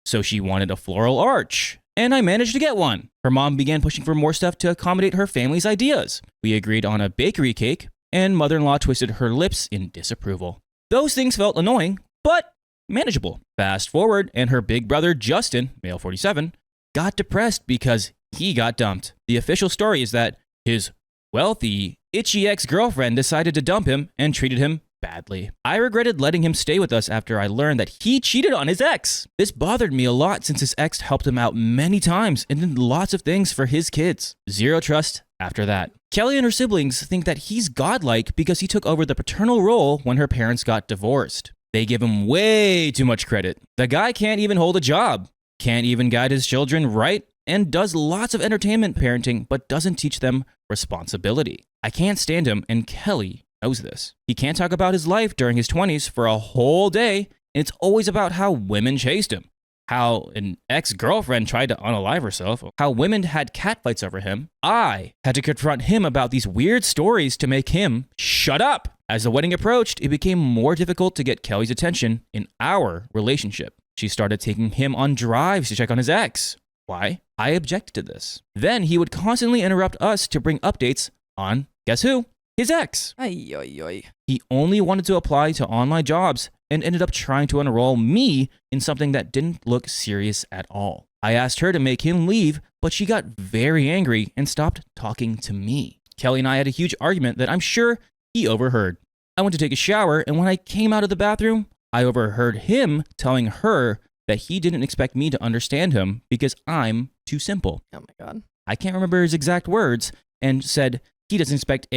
Speaker 9: So she wanted a floral arch, and I managed to get one. Her mom began pushing for more stuff to accommodate her family's ideas. We agreed on a bakery cake, and mother-in-law twisted her lips in disapproval. Those things felt annoying, but manageable. Fast forward, and her big brother, Justin, male 47, got depressed because he got dumped. The official story is that his wealthy, itchy ex-girlfriend decided to dump him and treated him badly. I regretted letting him stay with us after I learned that he cheated on his ex. This bothered me a lot since his ex helped him out many times and did lots of things for his kids. Zero trust after that. Kelly and her siblings think that he's godlike because he took over the paternal role when her parents got divorced. They give him way too much credit. The guy can't even hold a job, can't even guide his children right, and does lots of entertainment parenting but doesn't teach them responsibility. I can't stand him, and Kelly knows this. He can't talk about his life during his 20s for a whole day, and it's always about how women chased him, how an ex-girlfriend tried to unalive herself, how women had catfights over him. I had to confront him about these weird stories to make him shut up. As the wedding approached, it became more difficult to get Kelly's attention in our relationship. She started taking him on drives to check on his ex. Why? I objected to this. Then he would constantly interrupt us to bring updates on, guess who? His ex.
Speaker 1: Ay, oy, oy.
Speaker 9: He only wanted to apply to online jobs and ended up trying to enroll me in something that didn't look serious at all. I asked her to make him leave, but she got very angry and stopped talking to me. Kelly and I had a huge argument that I'm sure he overheard. I went to take a shower, and when I came out of the bathroom, I overheard him telling her that he didn't expect me to understand him because I'm too simple.
Speaker 1: Oh my God.
Speaker 9: I can't remember his exact words, and said he doesn't expect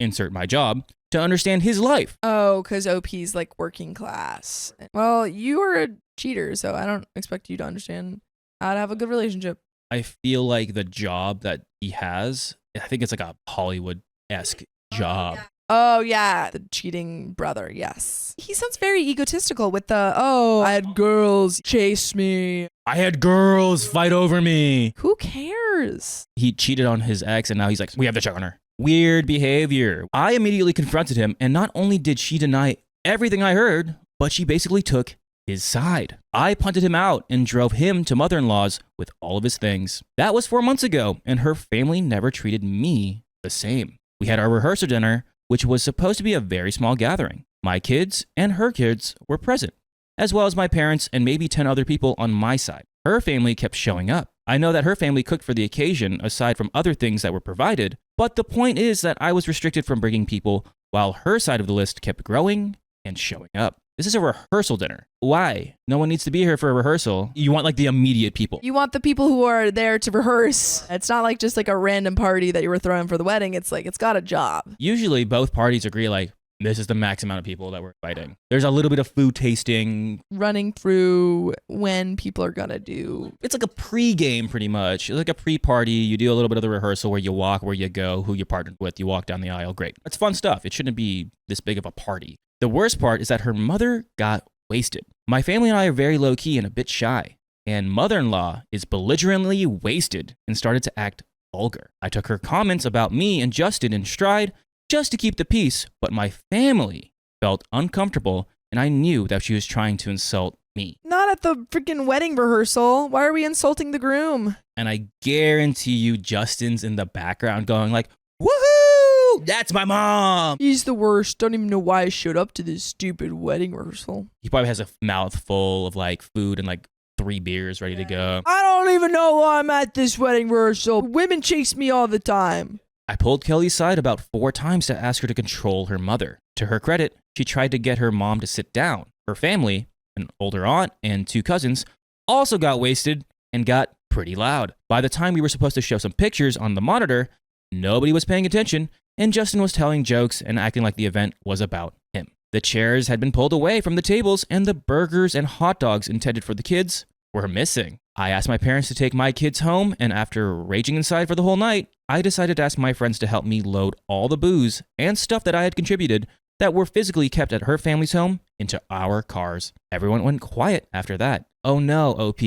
Speaker 9: insert my job, to understand his life.
Speaker 1: Oh, because OP's like working class. Well, you are a cheater, so I don't expect you to understand how to have a good relationship.
Speaker 9: I feel like the job that he has, I think it's like a Hollywood-esque job.
Speaker 1: Oh, yeah. The cheating brother, yes. He sounds very egotistical with I had girls chase me.
Speaker 9: I had girls fight over me.
Speaker 1: Who cares?
Speaker 9: He cheated on his ex, and now he's like, we have to check on her. Weird behavior. I immediately confronted him, and not only did she deny everything I heard, but she basically took his side. I punted him out and drove him to mother-in-law's with all of his things. That was 4 months ago, and her family never treated me the same. We had our rehearsal dinner, which was supposed to be a very small gathering. My kids and her kids were present, as well as my parents and maybe 10 other people on my side. Her family kept showing up. I know that her family cooked for the occasion aside from other things that were provided, but the point is that I was restricted from bringing people while her side of the list kept growing and showing up. This is a rehearsal dinner. Why? No one needs to be here for a rehearsal. You want like the immediate people.
Speaker 1: You want the people who are there to rehearse. It's not like just like a random party that you were throwing for the wedding. It's like, it's got a job.
Speaker 9: Usually both parties agree like, this is the max amount of people that we're inviting. There's a little bit of food tasting.
Speaker 1: Running through when people are gonna do.
Speaker 9: It's like a pre-game pretty much. It's like a pre-party. You do a little bit of the rehearsal where you walk, where you go, who you partnered with. You walk down the aisle. Great. It's fun stuff. It shouldn't be this big of a party. The worst part is that her mother got wasted. My family and I are very low-key and a bit shy. And mother-in-law is belligerently wasted and started to act vulgar. I took her comments about me and Justin in stride just to keep the peace, but my family felt uncomfortable and I knew that she was trying to insult me.
Speaker 1: Not at the freaking wedding rehearsal. Why are we insulting the groom?
Speaker 9: And I guarantee you Justin's in the background going like, woohoo! That's my mom!
Speaker 1: He's the worst. Don't even know why I showed up to this stupid wedding rehearsal.
Speaker 9: He probably has a mouth full of like food and like 3 beers ready to go.
Speaker 1: I don't even know why I'm at this wedding rehearsal. Women chase me all the time.
Speaker 9: I pulled Kelly's side about 4 times to ask her to control her mother. To her credit, she tried to get her mom to sit down. Her family, an older aunt and 2 cousins, also got wasted and got pretty loud. By the time we were supposed to show some pictures on the monitor, nobody was paying attention, and Justin was telling jokes and acting like the event was about him. The chairs had been pulled away from the tables, and the burgers and hot dogs intended for the kids were missing. I asked my parents to take my kids home, and after raging inside for the whole night, I decided to ask my friends to help me load all the booze and stuff that I had contributed that were physically kept at her family's home into our cars. Everyone went quiet after that. Oh no, OP.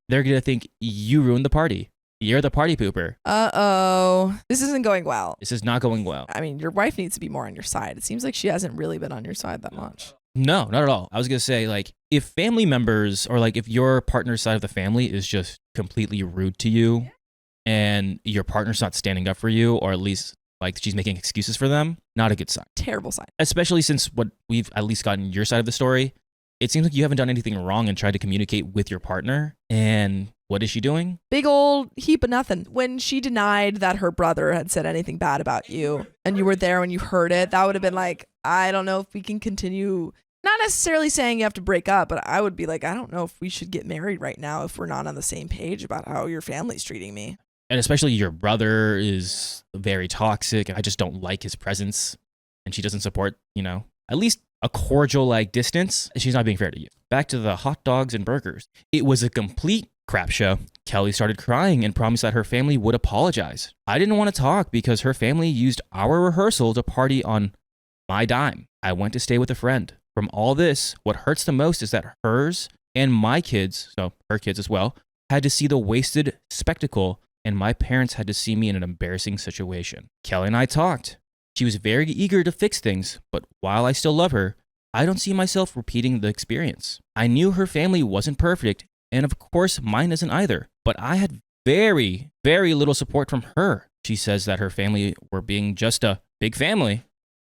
Speaker 9: They're gonna think you ruined the party. You're the party pooper.
Speaker 1: Uh-oh. This isn't going well.
Speaker 9: This is not going well.
Speaker 1: I mean, your wife needs to be more on your side. It seems like she hasn't really been on your side that much.
Speaker 9: No, not at all. I was going to say, like, if family members or like if your partner's side of the family is just completely rude to you and your partner's not standing up for you, or at least like she's making excuses for them, not a good sign.
Speaker 1: Terrible sign.
Speaker 9: Especially since what we've at least gotten your side of the story, it seems like you haven't done anything wrong and tried to communicate with your partner. And what is she doing?
Speaker 1: Big old heap of nothing. When she denied that her brother had said anything bad about you and you were there when you heard it, that would have been like, I don't know if we can continue. Not necessarily saying you have to break up, but I would be like, I don't know if we should get married right now if we're not on the same page about how your family's treating me.
Speaker 9: And especially your brother is very toxic. I just don't like his presence. And she doesn't support, at least a cordial like distance. She's not being fair to you. Back to the hot dogs and burgers. It was a complete crap show. Kelly started crying and promised that her family would apologize. I didn't want to talk because her family used our rehearsal to party on my dime. I went to stay with a friend. From all this, what hurts the most is that hers and my kids, so her kids as well, had to see the wasted spectacle, and my parents had to see me in an embarrassing situation. Kelly and I talked. She was very eager to fix things, but while I still love her, I don't see myself repeating the experience. I knew her family wasn't perfect, and of course mine isn't either, but I had very, very little support from her. She says that her family were being just a big family,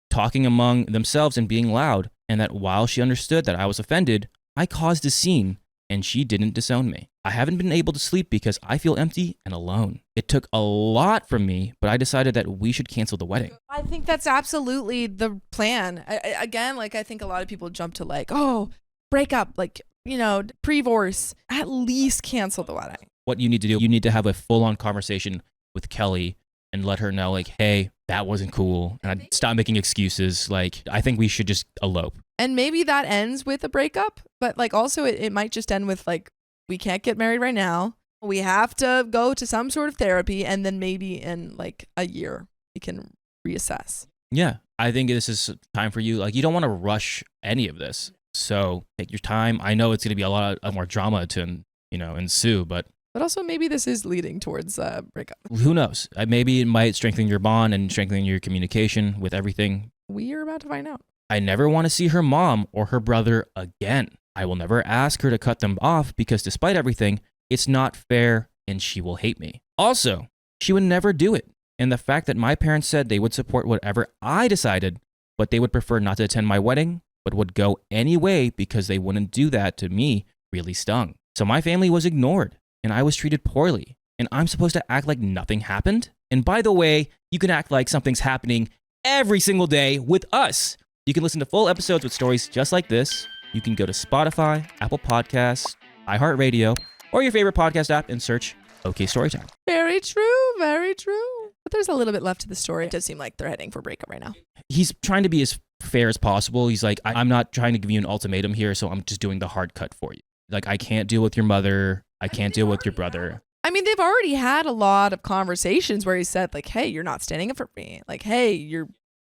Speaker 9: talking among themselves and being loud, and that while she understood that I was offended, I caused a scene, and she didn't disown me. I haven't been able to sleep because I feel empty and alone. It took a lot from me, but I decided that we should cancel the wedding.
Speaker 1: I think that's absolutely the plan. Again, like I think a lot of people jump to like, oh, break up, like, you know, pre-divorce. At least cancel the wedding.
Speaker 9: What you need to do, you need to have a full-on conversation with Kelly and let her know, like, hey, that wasn't cool. And I'd stop making excuses. Like, I think we should just elope.
Speaker 1: And maybe that ends with a breakup, but like also it might just end with like, we can't get married right now. We have to go to some sort of therapy, and then maybe in like a year we can reassess.
Speaker 9: Yeah, I think this is time for you. Like, you don't want to rush any of this. So take your time. I know it's going to be a lot more drama to, you know, ensue, but
Speaker 1: also maybe this is leading towards breakup.
Speaker 9: Who knows? Maybe it might strengthen your bond and strengthen your communication with everything.
Speaker 1: We are about to find out.
Speaker 9: I never want to see her mom or her brother again. I will never ask her to cut them off because despite everything, it's not fair and she will hate me. Also, she would never do it. And the fact that my parents said they would support whatever I decided, but they would prefer not to attend my wedding, but would go anyway because they wouldn't do that to me really stung. So my family was ignored and I was treated poorly. And I'm supposed to act like nothing happened? And by the way, you can act like something's happening every single day with us. You can listen to full episodes with stories just like this. You can go to Spotify, Apple Podcasts, iHeartRadio, or your favorite podcast app and search OK Storytime.
Speaker 1: Very true, very true. But there's a little bit left to the story. It does seem like they're heading for breakup right now.
Speaker 9: He's trying to be as fair as possible. He's like, I'm not trying to give you an ultimatum here, so I'm just doing the hard cut for you. Like, I can't deal with your mother. I can't deal with your brother.
Speaker 1: I mean, they've already had a lot of conversations where he said, like, hey, you're not standing up for me. Like, hey, your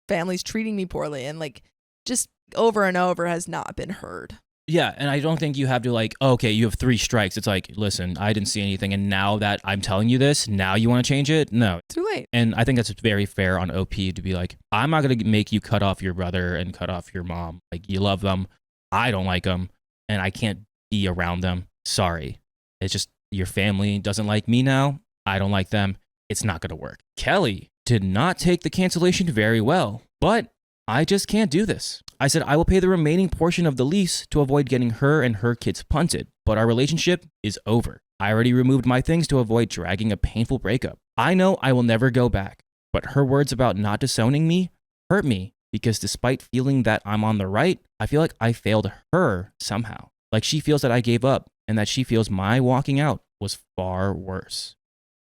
Speaker 1: family's treating me poorly. And like, just over and over has not been heard.
Speaker 9: Yeah, and I don't think you have to like, okay, you have 3 strikes. It's like, listen, I didn't see anything, and now that I'm telling you this, now you want to change it? No.
Speaker 1: Too late.
Speaker 9: And I think that's very fair on OP to be like, I'm not going to make you cut off your brother and cut off your mom. Like, you love them. I don't like them, and I can't be around them. Sorry. It's just your family doesn't like me now. I don't like them. It's not going to work. Kelly did not take the cancellation very well, but I just can't do this. I said I will pay the remaining portion of the lease to avoid getting her and her kids punted, but our relationship is over. I already removed my things to avoid dragging a painful breakup. I know I will never go back, but her words about not disowning me hurt me because despite feeling that I'm on the right, I feel like I failed her somehow. Like she feels that I gave up and that she feels my walking out was far worse.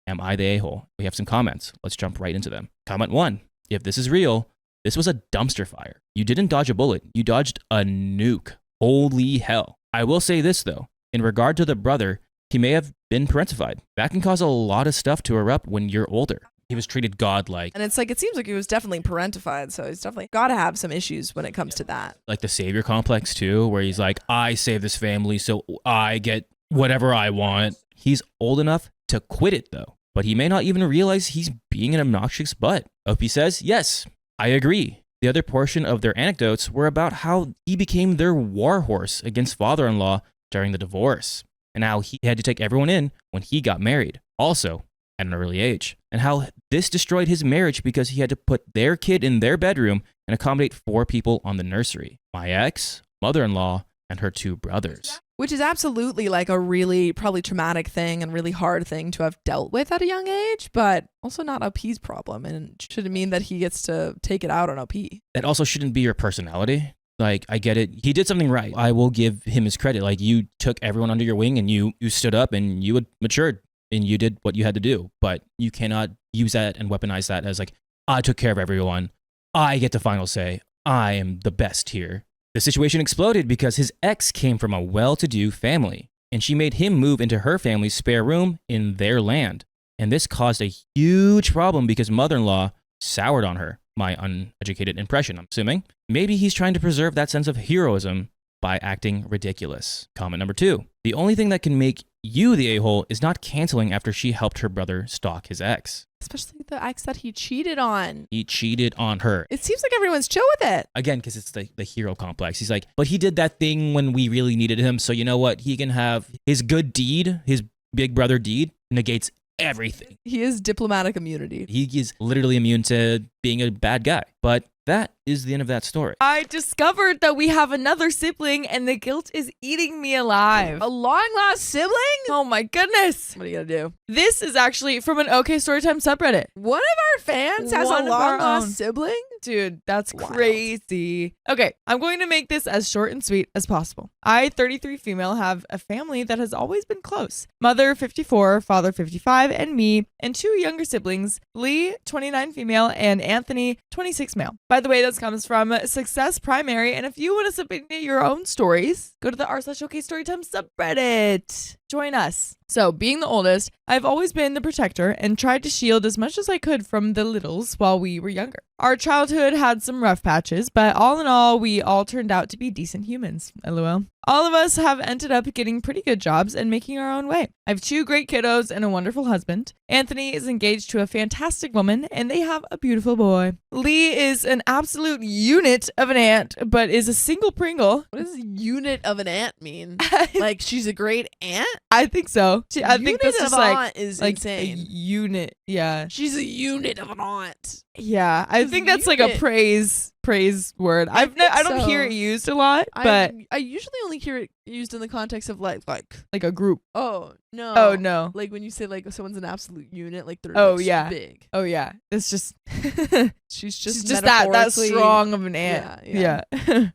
Speaker 9: Am I the a-hole? We have some comments. Let's jump right into them. Comment 1. If this is real, this was a dumpster fire. You didn't dodge a bullet. You dodged a nuke. Holy hell. I will say this, though. In regard to the brother, he may have been parentified. That can cause a lot of stuff to erupt when you're older. He was treated godlike.
Speaker 1: And it's like, it seems like he was definitely parentified, so he's definitely got to have some issues when it comes to that.
Speaker 9: Like the savior complex, too, where he's like, I save this family, so I get whatever I want. He's old enough to quit it, though. But he may not even realize he's being an obnoxious butt. OP says, yes, I agree. The other portion of their anecdotes were about how he became their war horse against father-in-law during the divorce, and how he had to take everyone in when he got married, also at an early age, and how this destroyed his marriage because he had to put their kid in their bedroom and accommodate 4 people on the nursery. My ex, mother-in-law, and her 2 brothers.
Speaker 1: Which is absolutely like a really probably traumatic thing and really hard thing to have dealt with at a young age, but also not OP's problem, and shouldn't mean that he gets to take it out on OP.
Speaker 9: That also shouldn't be your personality. Like, I get it. He did something right. I will give him his credit. Like, you took everyone under your wing and you stood up and you matured and you did what you had to do. But you cannot use that and weaponize that as like, I took care of everyone. I get the final say. I am the best here. The situation exploded because his ex came from a well-to-do family, and she made him move into her family's spare room in their land. And this caused a huge problem because mother-in-law soured on her. My uneducated impression, I'm assuming. Maybe he's trying to preserve that sense of heroism by acting ridiculous. Comment number 2. The only thing that can make you the a-hole is not canceling after she helped her brother stalk his ex.
Speaker 1: Especially the ex that he cheated on.
Speaker 9: He cheated on her.
Speaker 1: It seems like everyone's chill with it.
Speaker 9: Again, because it's the hero complex. He's like, but he did that thing when we really needed him. So you know what? He can have his good deed, his big brother deed, negates everything.
Speaker 1: He is diplomatic immunity.
Speaker 9: He is literally immune to being a bad guy. But that is the end of that story.
Speaker 8: I discovered that we have another sibling and the guilt is eating me alive.
Speaker 1: A long lost sibling?
Speaker 8: Oh my goodness.
Speaker 1: What are you gonna do?
Speaker 8: This is actually from an OK Storytime subreddit.
Speaker 1: One of our fans has
Speaker 8: One
Speaker 1: a
Speaker 8: of
Speaker 1: long
Speaker 8: our
Speaker 1: lost
Speaker 8: own.
Speaker 1: sibling?
Speaker 8: Dude, that's
Speaker 1: Wild.
Speaker 8: crazy. Okay, I'm going to make this as short and sweet as possible. I, 33 female, have a family that has always been close. Mother, 54, father, 55, and me, and 2 younger siblings, Lee, 29 female, and Anthony, 26 male. By the way, this comes from Success Primary, and if you want to submit your own stories, go to the r/OK Storytime subreddit. Join us. So, being the oldest, I've always been the protector and tried to shield as much as I could from the littles while we were younger. Our childhood had some rough patches, but all in all, we all turned out to be decent humans. LOL. All of us have ended up getting pretty good jobs and making our own way. I have 2 great kiddos and a wonderful husband. Anthony is engaged to a fantastic woman, and they have a beautiful boy. Lee is an absolute unit of an aunt, but is a single Pringle.
Speaker 1: What does unit of an aunt mean? Like she's a great aunt?
Speaker 8: I think so. I think that's just like
Speaker 1: aunt is
Speaker 8: like
Speaker 1: insane.
Speaker 8: a unit. Yeah.
Speaker 1: She's a unit of an aunt.
Speaker 8: Yeah. I think that's like a
Speaker 1: unit.
Speaker 8: praise word. I don't
Speaker 1: so.
Speaker 8: hear it used a lot, but
Speaker 1: I usually only hear it used in the context of like
Speaker 8: like a group.
Speaker 1: oh no.
Speaker 8: Oh no.
Speaker 1: Like when you say like someone's an absolute unit, like they're
Speaker 8: Oh,
Speaker 1: like,
Speaker 8: yeah.
Speaker 1: big.
Speaker 8: Oh yeah. It's just
Speaker 1: She's
Speaker 8: she's
Speaker 1: just
Speaker 8: just that
Speaker 1: metaphorically-
Speaker 8: strong of an aunt.
Speaker 1: Yeah.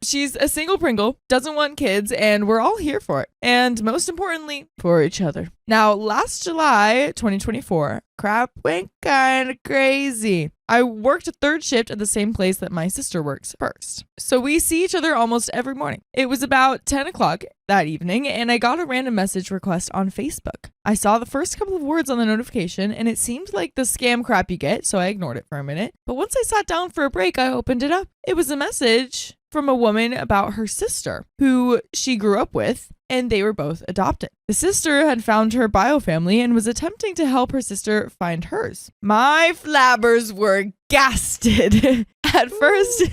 Speaker 8: She's a single Pringle, doesn't want kids, and we're all here for it. And most importantly, for each other. Now, last July 2024, crap went kind of crazy. I worked a 3rd shift at the same place that my sister works first. So we see each other almost every morning. It was about 10 o'clock that evening, and I got a random message request on Facebook. I saw the first couple of words on the notification, and it seemed like the scam crap you get, so I ignored it for a minute. But once I sat down for a break, I opened it up. It was a message from a woman about her sister, who she grew up with, and they were both adopted. The sister had found her bio family and was attempting to help her sister find hers. My flabbers were gasted. At first,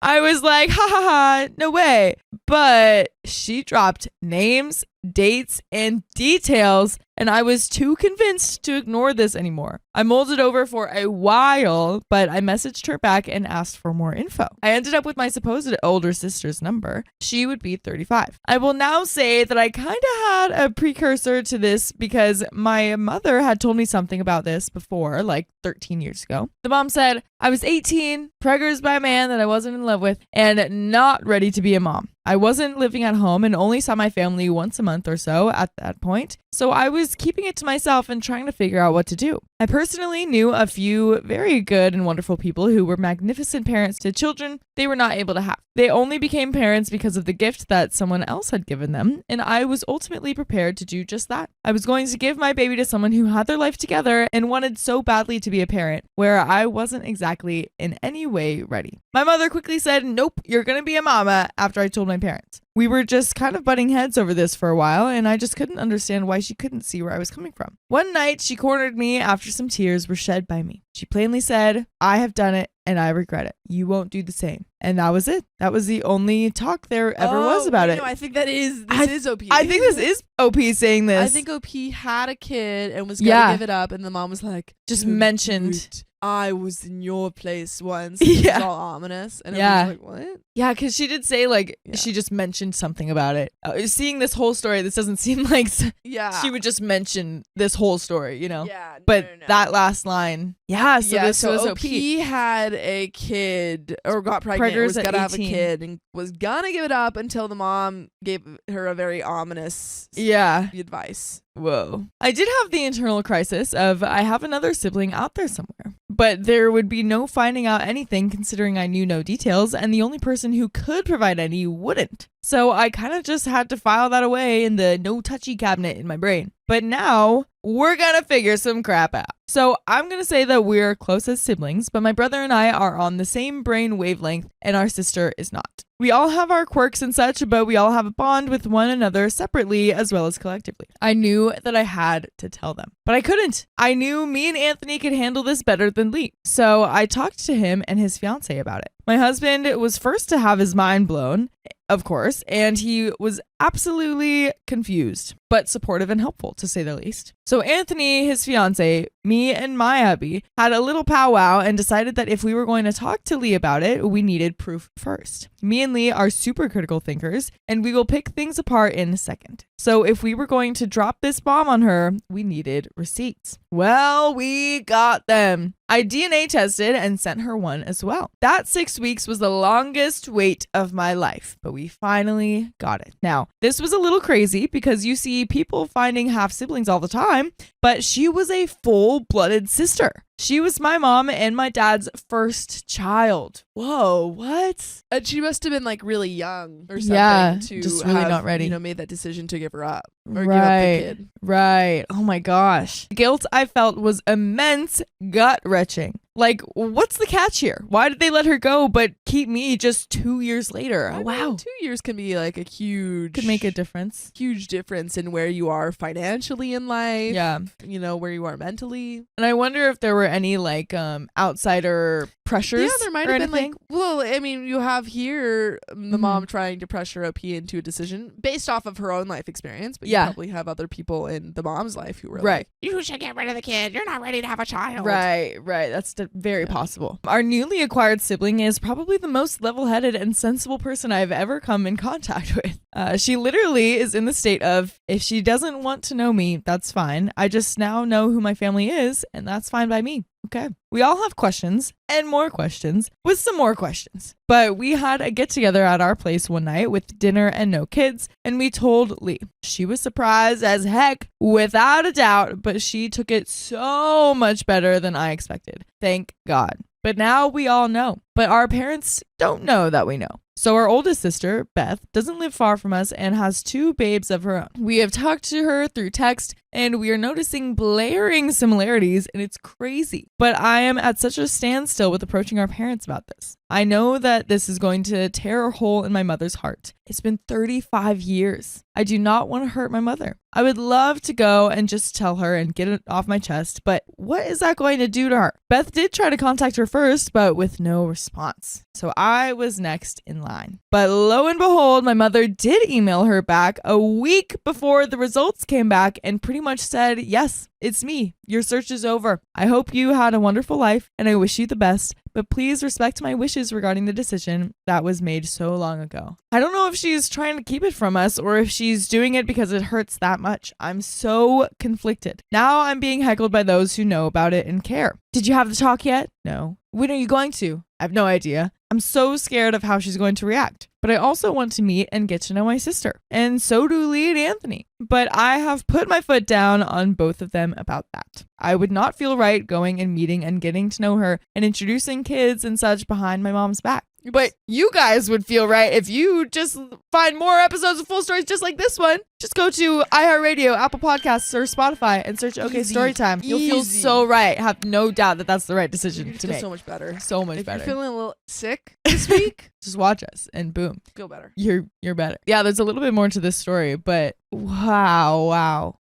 Speaker 8: I was like, ha ha ha, no way. But she dropped names, dates, and details, and I was too convinced to ignore this anymore. I mulled it over for a while, but I messaged her back and asked for more info. I ended up with my supposed older sister's number. She would be 35. I will now say that I kind of had a precursor to this because my mother had told me something about this before, like 13 years ago. The mom said, I was 18, preggers by a man that I wasn't in love with, and not ready to be a mom. I wasn't living at home and only saw my family once a month or so at that point, so I was keeping it to myself and trying to figure out what to do. I personally knew a few very good and wonderful people who were magnificent parents to children they were not able to have. They only became parents because of the gift that someone else had given them, and I was ultimately prepared to do just that. I was going to give my baby to someone who had their life together and wanted so badly to be a parent, where I wasn't exactly in any way ready. My mother quickly said, nope, you're going to be a mama, after I told my parents. We were just kind of butting heads over this for a while, and I just couldn't understand why she couldn't see where I was coming from. One night, she cornered me after some tears were shed by me. She plainly said, I have done it, and I regret it. You won't do the same. And that was it. That was the only talk there ever was about it.
Speaker 1: No, I think this is OP.
Speaker 8: I think this is OP saying this.
Speaker 1: I think OP had a kid and was gonna give it up, and the mom was like,
Speaker 8: just
Speaker 1: "Dude,
Speaker 8: mentioned.
Speaker 1: I was in your place once."
Speaker 8: Yeah.
Speaker 1: It was all ominous. And
Speaker 8: Yeah.
Speaker 1: I was like, what?
Speaker 8: Yeah, because she did say, like, she just mentioned something about it. Seeing this whole story, this doesn't seem like she would just mention this whole story, you know?
Speaker 1: Yeah.
Speaker 8: But that last line, so this was
Speaker 1: OP
Speaker 8: OP.
Speaker 1: had a kid or got pregnant, or
Speaker 8: Preggers
Speaker 1: was
Speaker 8: at
Speaker 1: gonna have a
Speaker 8: 18.
Speaker 1: kid, and was gonna give it up until the mom gave her a very ominous advice.
Speaker 8: Whoa. I did have the internal crisis of I have another sibling out there somewhere, but there would be no finding out anything considering I knew no details, and the only person who could provide any wouldn't. So I kind of just had to file that away in the no touchy cabinet in my brain. But now we're gonna figure some crap out. So I'm gonna say that we're close as siblings, but my brother and I are on the same brain wavelength and our sister is not. We all have our quirks and such, but we all have a bond with one another separately as well as collectively. I knew that I had to tell them, but I couldn't. I knew me and Anthony could handle this better than Lee. So I talked to him and his fiance about it. My husband was first to have his mind blown, of course, and he was absolutely confused, but supportive and helpful, to say the least. So Anthony, his fiance, me, and my hubby had a little powwow and decided that if we were going to talk to Lee about it, we needed proof first. Me and Lee are super critical thinkers, and we will pick things apart in a second. So if we were going to drop this bomb on her, we needed receipts. Well, we got them. I DNA tested and sent her one as well. That 6 weeks was the longest wait of my life, but we finally got it. Now, this was a little crazy because you see people finding half siblings all the time, but she was a full-blooded sister. She was my mom and my dad's first child. Whoa, what?
Speaker 1: And she must have been like really young or something.
Speaker 8: Yeah,
Speaker 1: to
Speaker 8: just really
Speaker 1: have,
Speaker 8: not ready.
Speaker 1: You know, made that decision to give her up or
Speaker 8: Right.
Speaker 1: give up the kid.
Speaker 8: Right. Oh my gosh. Guilt I felt was immense, gut-wrenching. Like, what's the catch here? Why did they let her go but keep me just 2 years later?
Speaker 1: I mean,
Speaker 8: Wow.
Speaker 1: 2 years can be like a huge...
Speaker 8: Could make a difference.
Speaker 1: Huge difference in where you are financially in life.
Speaker 8: Yeah.
Speaker 1: You know, where you are mentally.
Speaker 8: And I wonder if there were any like outsider pressures.
Speaker 1: Yeah, there might
Speaker 8: or
Speaker 1: have been
Speaker 8: anything.
Speaker 1: like, well, I mean, you have here the mom trying to pressure OP into a decision based off of her own life experience, but you probably have other people in the mom's life who were like,
Speaker 7: you should get rid of the kid. You're not ready to have a child.
Speaker 8: Right. That's very possible. Our newly acquired sibling is probably the most level-headed and sensible person I've ever come in contact with. She literally is in the state of, if she doesn't want to know me, that's fine. I just now know who my family is, and that's fine by me. Okay. We all have questions and more questions with some more questions. But we had a get together at our place one night with dinner and no kids, and we told Lee. She was surprised as heck, without a doubt, but she took it so much better than I expected. Thank God. But now we all know. But our parents don't know that we know. So our oldest sister, Beth, doesn't live far from us and has 2 babes of her own. We have talked to her through text and we are noticing blaring similarities, and it's crazy. But I am at such a standstill with approaching our parents about this. I know that this is going to tear a hole in my mother's heart. It's been 35 years. I do not want to hurt my mother. I would love to go and just tell her and get it off my chest, but what is that going to do to her? Beth did try to contact her first, but with no response. So I was next in line. But lo and behold, my mother did email her back a week before the results came back and pretty much said, yes, it's me. Your search is over. I hope you had a wonderful life and I wish you the best, but please respect my wishes regarding the decision that was made so long ago. I don't know if she's trying to keep it from us or if she's doing it because it hurts that much. I'm so conflicted. Now I'm being heckled by those who know about it and care. Did you have the talk yet? No. When are you going to? I have no idea. I'm so scared of how she's going to react. But I also want to meet and get to know my sister. And so do Lee and Anthony. But I have put my foot down on both of them about that. I would not feel right going and meeting and getting to know her and introducing kids and such behind my mom's back. But you guys would feel right if you just find more episodes of Full Stories just like this one. Just go to iHeartRadio, Apple Podcasts, or Spotify and search OK Storytime. You'll feel so right. Have no doubt that that's the right decision to make.
Speaker 1: So much better.
Speaker 8: So much better.
Speaker 1: If you're feeling a little sick this week,
Speaker 8: just watch us and boom.
Speaker 1: Feel better.
Speaker 8: You're better. Yeah, there's a little bit more to this story, but wow.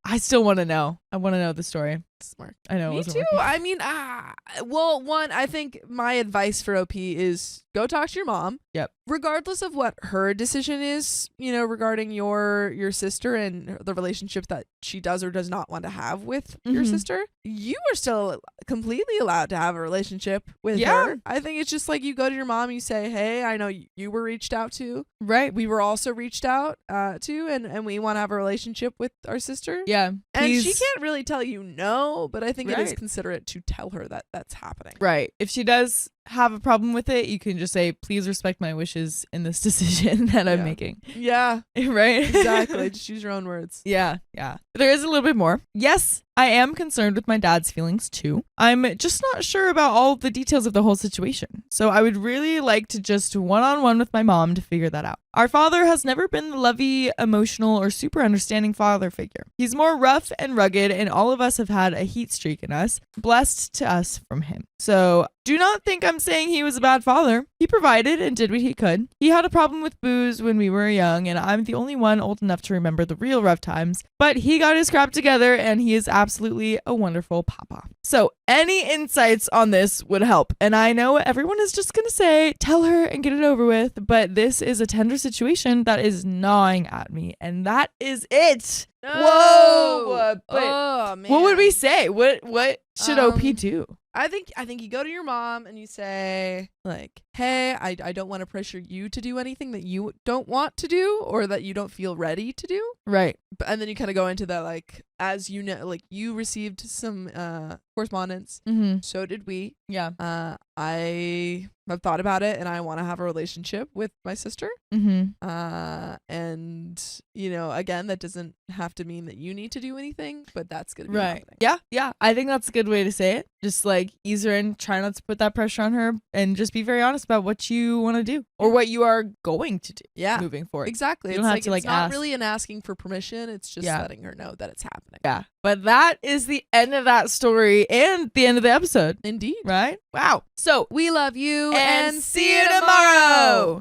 Speaker 8: I still want to know. I want to know the story.
Speaker 1: Smart.
Speaker 8: I know.
Speaker 1: Me too. I mean, well, one, I think my advice for OP is go talk to your mom.
Speaker 8: Yep.
Speaker 1: Regardless of what her decision is, you know, regarding your sister and the relationship that she does or does not want to have with your sister, you are still completely allowed to have a relationship with her. I think it's just like you go to your mom, you say, hey, I know you were reached out to.
Speaker 8: Right.
Speaker 1: We were also reached out to, and we want to have a relationship with our sister.
Speaker 8: Yeah.
Speaker 1: And she can't really tell you no, but I think it is considerate to tell her that that's happening.
Speaker 8: Right. If she does have a problem with it, you can just say, please respect my wishes in this decision that I'm making.
Speaker 1: Yeah.
Speaker 8: Right?
Speaker 1: Exactly. Just use your own words.
Speaker 8: Yeah. There is a little bit more. Yes, I am concerned with my dad's feelings too. I'm just not sure about all the details of the whole situation. So I would really like to just one-on-one with my mom to figure that out. Our father has never been the lovey, emotional, or super understanding father figure. He's more rough and rugged, and all of us have had a heat streak in us, blessed to us from him. So do not think I'm saying he was a bad father. He provided and did what he could. He had a problem with booze when we were young, and I'm the only one old enough to remember the real rough times. But he got his crap together, and he is absolutely a wonderful papa. So any insights on this would help. And I know everyone is just going to say, tell her and get it over with. But this is a tender situation that is gnawing at me. And that is it.
Speaker 1: No.
Speaker 8: Whoa. But
Speaker 1: oh, man.
Speaker 8: what would we say? What should OP do?
Speaker 1: I think you go to your mom and you say, like, hey, I don't want to pressure you to do anything that you don't want to do or that you don't feel ready to do.
Speaker 8: Right.
Speaker 1: And then you kind of go into that, like, as you know, like, you received some correspondence.
Speaker 8: Mm-hmm.
Speaker 1: So did we.
Speaker 8: Yeah.
Speaker 1: I have thought about it and I want to have a relationship with my sister.
Speaker 8: Mm-hmm.
Speaker 1: And, you know, again, that doesn't have to mean that you need to do anything, but that's going to be
Speaker 8: right.
Speaker 1: happening.
Speaker 8: Yeah. Yeah. I think that's a good way to say it. Just like ease her in, try not to put that pressure on her, and just be very honest about what you want to do or what you are going to do.
Speaker 1: Yeah.
Speaker 8: Moving forward.
Speaker 1: Exactly.
Speaker 8: You don't have to,
Speaker 1: it's
Speaker 8: like,
Speaker 1: not
Speaker 8: ask.
Speaker 1: really an asking for permission. It's just letting her know that it's happening.
Speaker 8: Yeah. But that is the end of that story and the end of the episode.
Speaker 1: Indeed.
Speaker 8: Right? Wow. So
Speaker 1: we love you
Speaker 8: and see you tomorrow.